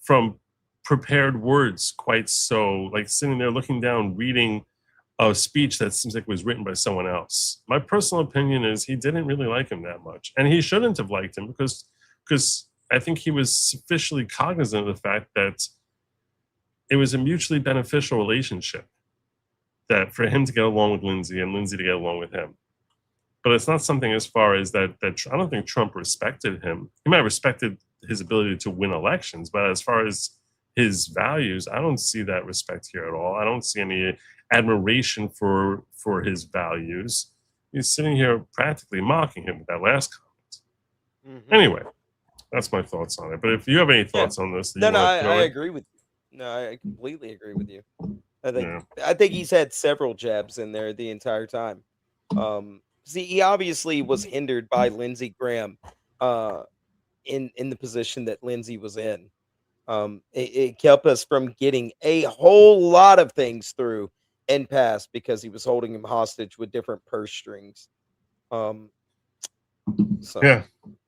from prepared words quite so, like sitting there looking down, reading a speech that seems like it was written by someone else. My personal opinion is he didn't really like him that much, and he shouldn't have liked him because I think he was sufficiently cognizant of the fact that it was a mutually beneficial relationship, that for him to get along with Lindsey and Lindsey to get along with him. But it's not something as far as that I don't think Trump respected him. He might have respected his ability to win elections, but as far as his values, I don't see that respect here at all. I don't see any admiration for his values. He's sitting here practically mocking him with that last comment. Anyway, that's my thoughts on it. But if you have any thoughts on this, I agree with you. No, I completely agree with you. I think he's had several jabs in there the entire time. See, he obviously was hindered by Lindsey Graham in the position that Lindsey was in. It kept us from getting a whole lot of things through and passed because he was holding him hostage with different purse strings. So. Yeah,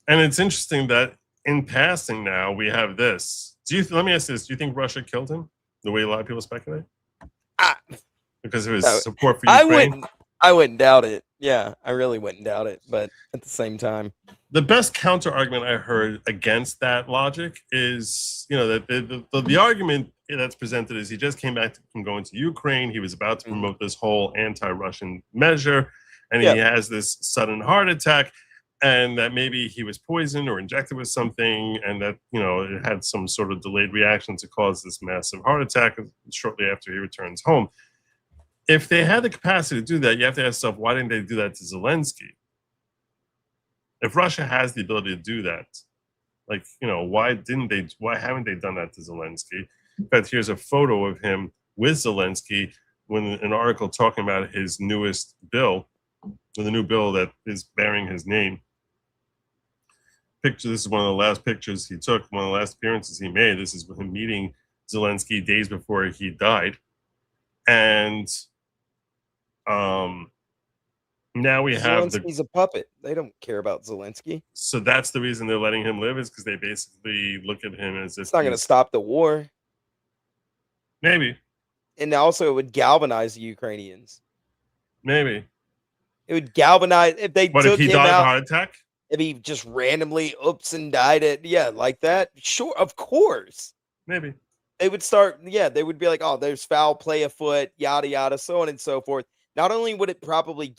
and it's interesting that in passing now we have this. Let me ask this: do you think Russia killed him the way a lot of people speculate? Because of his support for Ukraine? I wouldn't doubt it. Yeah, I really wouldn't doubt it. But at the same time, the best counter argument I heard against that logic is, that the argument that's presented is he just came back from going to Ukraine. He was about to promote this whole anti-Russian measure, and he has this sudden heart attack, and that maybe he was poisoned or injected with something, and that, it had some sort of delayed reaction to cause this massive heart attack shortly after he returns home. If they had the capacity to do that, you have to ask yourself, why didn't they do that to Zelensky? If Russia has the ability to do that, why haven't they done that to Zelensky? In fact, here's a photo of him with Zelensky when an article talking about his newest bill, the new bill that is bearing his name. This is one of the last pictures he took, one of the last appearances he made. This is him meeting Zelensky days before he died. And now we have Zelensky's a puppet. They don't care about Zelensky. So that's the reason they're letting him live, is because they basically look at him as if it's not going to stop the war. Maybe. And also it would galvanize the Ukrainians. Maybe. It would galvanize if they took if he him died out, of a heart attack? If he just randomly and died like that. Sure, of course. Maybe. They would start, they would be like, oh, there's foul play afoot, yada, yada, so on and so forth. Not only would it probably,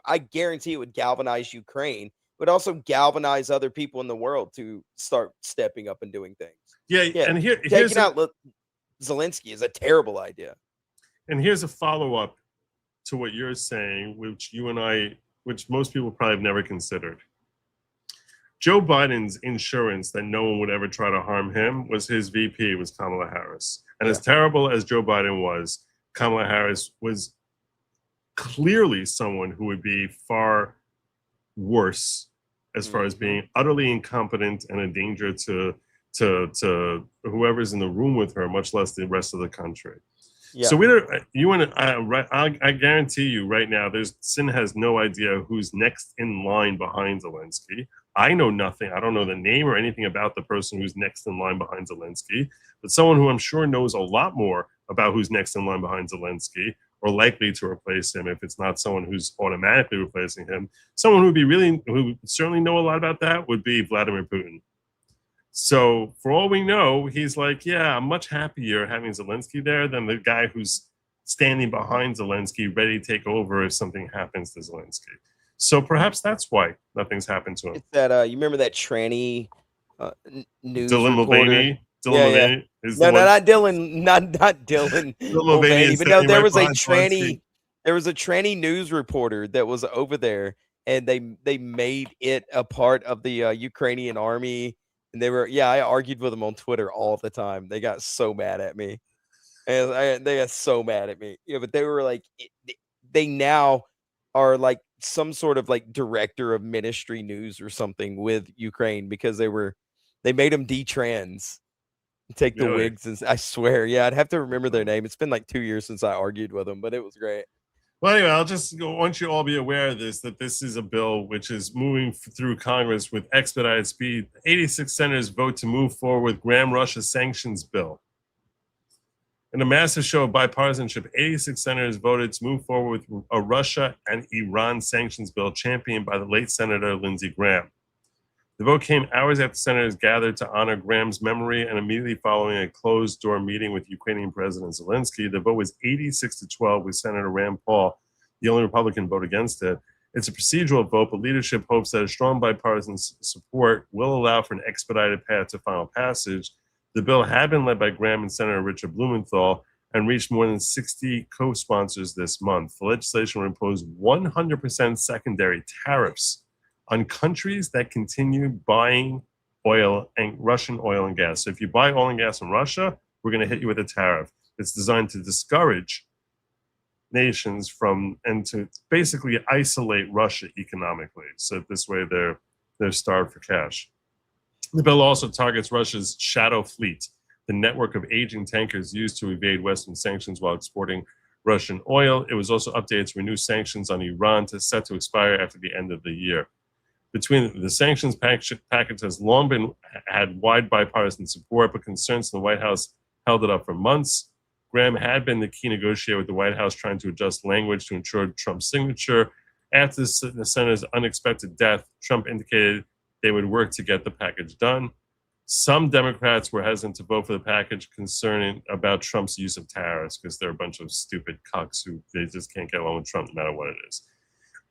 I guarantee it would galvanize Ukraine, it would also galvanize other people in the world to start stepping up and doing things. Yeah. And taking out Zelensky is a terrible idea. And here's a follow-up to what you're saying, which most people probably have never considered. Joe Biden's insurance that no one would ever try to harm him was his VP, was Kamala Harris. And as terrible as Joe Biden was, Kamala Harris was clearly someone who would be far worse as far as being utterly incompetent and a danger to whoever's in the room with her, much less the rest of the country. Yeah. So I guarantee you right now, Sin has no idea who's next in line behind Zelensky. I know nothing. I don't know the name or anything about the person who's next in line behind Zelensky, but someone who I'm sure knows a lot more about who's next in line behind Zelensky or likely to replace him, if it's not someone who's automatically replacing him. Someone who certainly know a lot about that would be Vladimir Putin. So for all we know, he's like, yeah, I'm much happier having Zelensky there than the guy who's standing behind Zelensky, ready to take over if something happens to Zelensky. So perhaps that's why nothing's happened to him. It's that you remember that tranny news Dylan reporter? Mulvaney? Mulvaney not Dylan, not Dylan Mulvaney, but no, there was a tranny news reporter that was over there, and they made it a part of the Ukrainian army, and I argued with them on Twitter all the time. They got so mad at me, and they got so mad at me. Yeah, but they were like, they now are like some sort of like director of ministry news or something with Ukraine, because they made them detrans, take the wigs, and I swear, I'd have to remember their name. It's been like 2 years since I argued with them, but it was great. Well, anyway, I'll just want you all be aware of that this is a bill which is moving through Congress with expedited speed. 86 senators vote to move forward with Graham-Russia sanctions bill. In a massive show of bipartisanship, 86 senators voted to move forward with a Russia and Iran sanctions bill championed by the late Senator Lindsey Graham. The vote came hours after senators gathered to honor Graham's memory and immediately following a closed-door meeting with Ukrainian President Zelensky. The vote was 86-12 with Senator Rand Paul, the only Republican, vote against it. It's a procedural vote, but leadership hopes that a strong bipartisan support will allow for an expedited path to final passage. The bill had been led by Graham and Senator Richard Blumenthal and reached more than 60 co-sponsors this month. The legislation will impose 100% secondary tariffs on countries that continue buying oil and Russian oil and gas. So if you buy oil and gas from Russia, we're going to hit you with a tariff. It's designed to discourage nations and to basically isolate Russia economically. So this way they're starved for cash. The bill also targets Russia's shadow fleet, the network of aging tankers used to evade Western sanctions while exporting Russian oil. It was also updated to renew sanctions on Iran set to expire after the end of the year. between the sanctions package has long had wide bipartisan support, but concerns in the White House held it up for months. Graham had been the key negotiator with the White House, trying to adjust language to ensure Trump's signature. After the senator's unexpected death, Trump indicated they would work to get the package done. Some Democrats were hesitant to vote for the package concerning about Trump's use of tariffs because they're a bunch of stupid cucks who they just can't get along with Trump no matter what it is.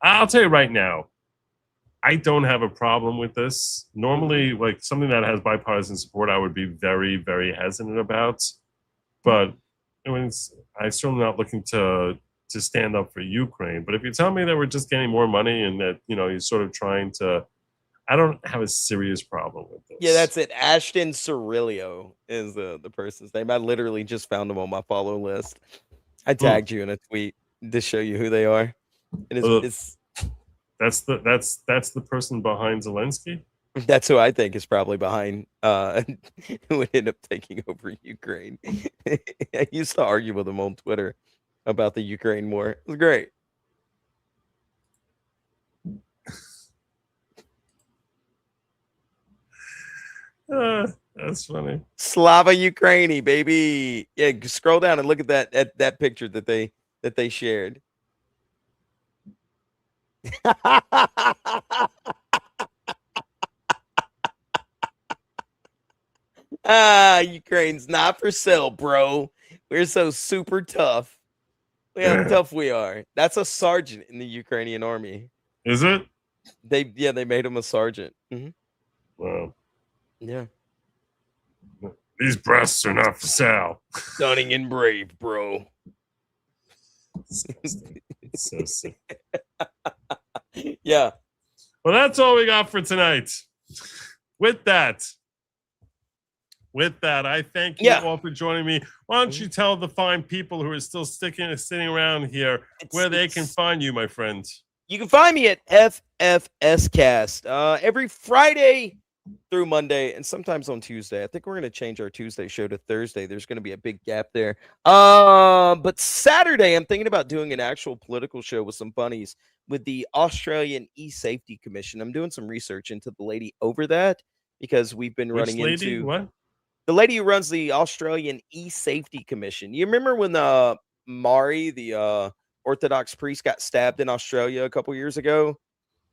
I'll tell you right now, I don't have a problem with this. Normally, like something that has bipartisan support, I would be very, very hesitant about. But I'm certainly not looking to stand up for Ukraine. But if you tell me that we're just getting more money and that, you're sort of trying to, I don't have a serious problem with this. Yeah, that's it. Ashton Cirillo is the person's name. I literally just found them on my follow list. I tagged you in a tweet to show you who they are. And that's the person behind Zelensky? That's who I think is probably behind who would end up taking over Ukraine. I used to argue with him on Twitter about the Ukraine war. It was great. That's funny. Slava Ukraini, baby. Yeah, scroll down and look at that picture that they shared. Ukraine's not for sale, bro. We're so super tough. Look how tough we are. That's a sergeant in the Ukrainian army. Is it? They made him a sergeant. Wow. Yeah. These breasts are not for sale. Stunning and brave, bro. It's so sick. Yeah. Well, that's all we got for tonight. With that, I thank you all for joining me. Why don't you tell the fine people who are still sitting around here where they can find you, my friend? You can find me at FFScast every Friday through Monday and sometimes on Tuesday. I think we're going to change our Tuesday show to Thursday. There's going to be a big gap there. But Saturday, I'm thinking about doing an actual political show with some bunnies with the Australian E-Safety Commission. I'm doing some research into the lady over that because we've been running into what? The lady who runs the Australian E-Safety Commission. You remember when Mari, the Orthodox priest, got stabbed in Australia a couple years ago?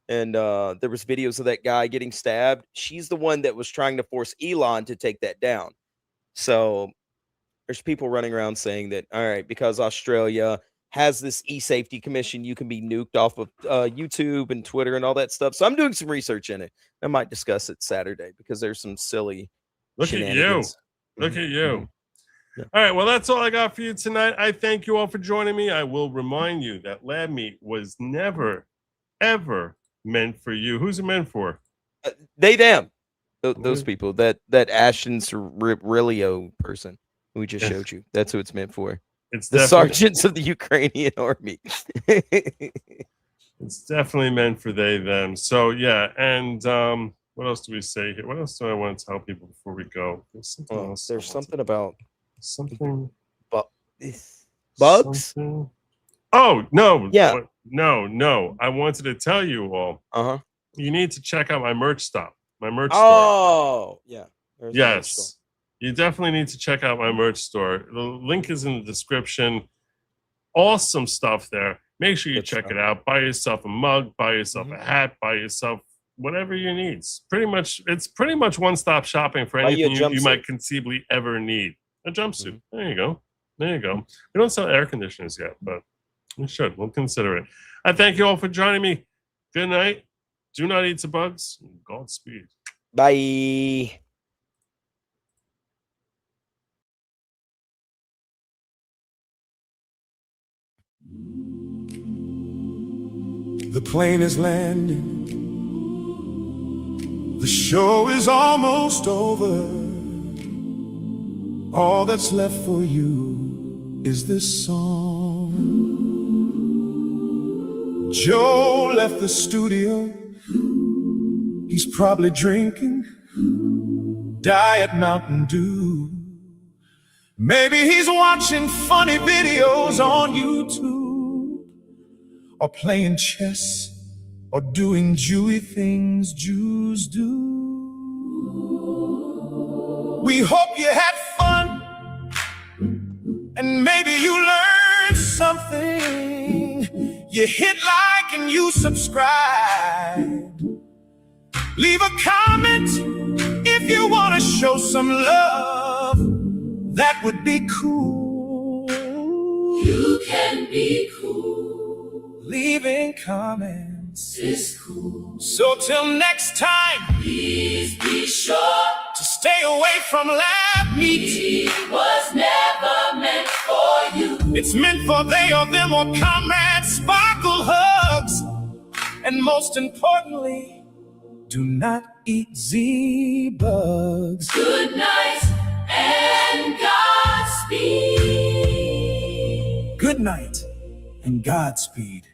And there was videos of that guy getting stabbed. She's the one that was trying to force Elon to take that down. So there's people running around saying that, all right, because Australia has this e-safety commission, you can be nuked off of YouTube and Twitter and all that stuff. So I'm doing some research in it. I might discuss it Saturday because there's some silly shenanigans. Look at you. Yeah. All right, well, that's all I got for you tonight. I thank you all for joining me. I will remind you that lab meat was never, ever meant for you. Who's it meant for? Them. Those people. That Ashton Cirillo person who we just showed you. That's who it's meant for. It's the sergeants of the Ukrainian army. It's definitely meant for they, them. So, yeah. And what else do we say here? What else do I want to tell people before we go? There's something else. There's something about something. Bugs? Something. Oh, no. Yeah. No. I wanted to tell you all. You need to check out my merch store. Oh, yeah. Yes. You definitely need to check out my merch store. The link is in the description. Awesome stuff there. Make sure you check it out. Buy yourself a mug, buy yourself a hat, buy yourself whatever you need. It's pretty much one-stop shopping for anything you might conceivably ever need. A jumpsuit. There you go. We don't sell air conditioners yet, but we should. We'll consider it. I thank you all for joining me. Good night. Do not eat the bugs. Godspeed. Bye. The plane is landing. The show is almost over. All that's left for you is this song. Joe left the studio. He's probably drinking Diet Mountain Dew. Maybe he's watching funny videos on YouTube, or playing chess or doing Jewy things Jews do. We hope you had fun and maybe you learned something. You hit like and you subscribe. Leave a comment if you want to show some love. That would be cool. You can be cool. Leaving comments is cool. So till next time, please be sure to stay away from lab meat. It was never meant for you. It's meant for they or them or comrades, sparkle hugs. And most importantly, do not eat Z-bugs. Good night and Godspeed. Good night and Godspeed.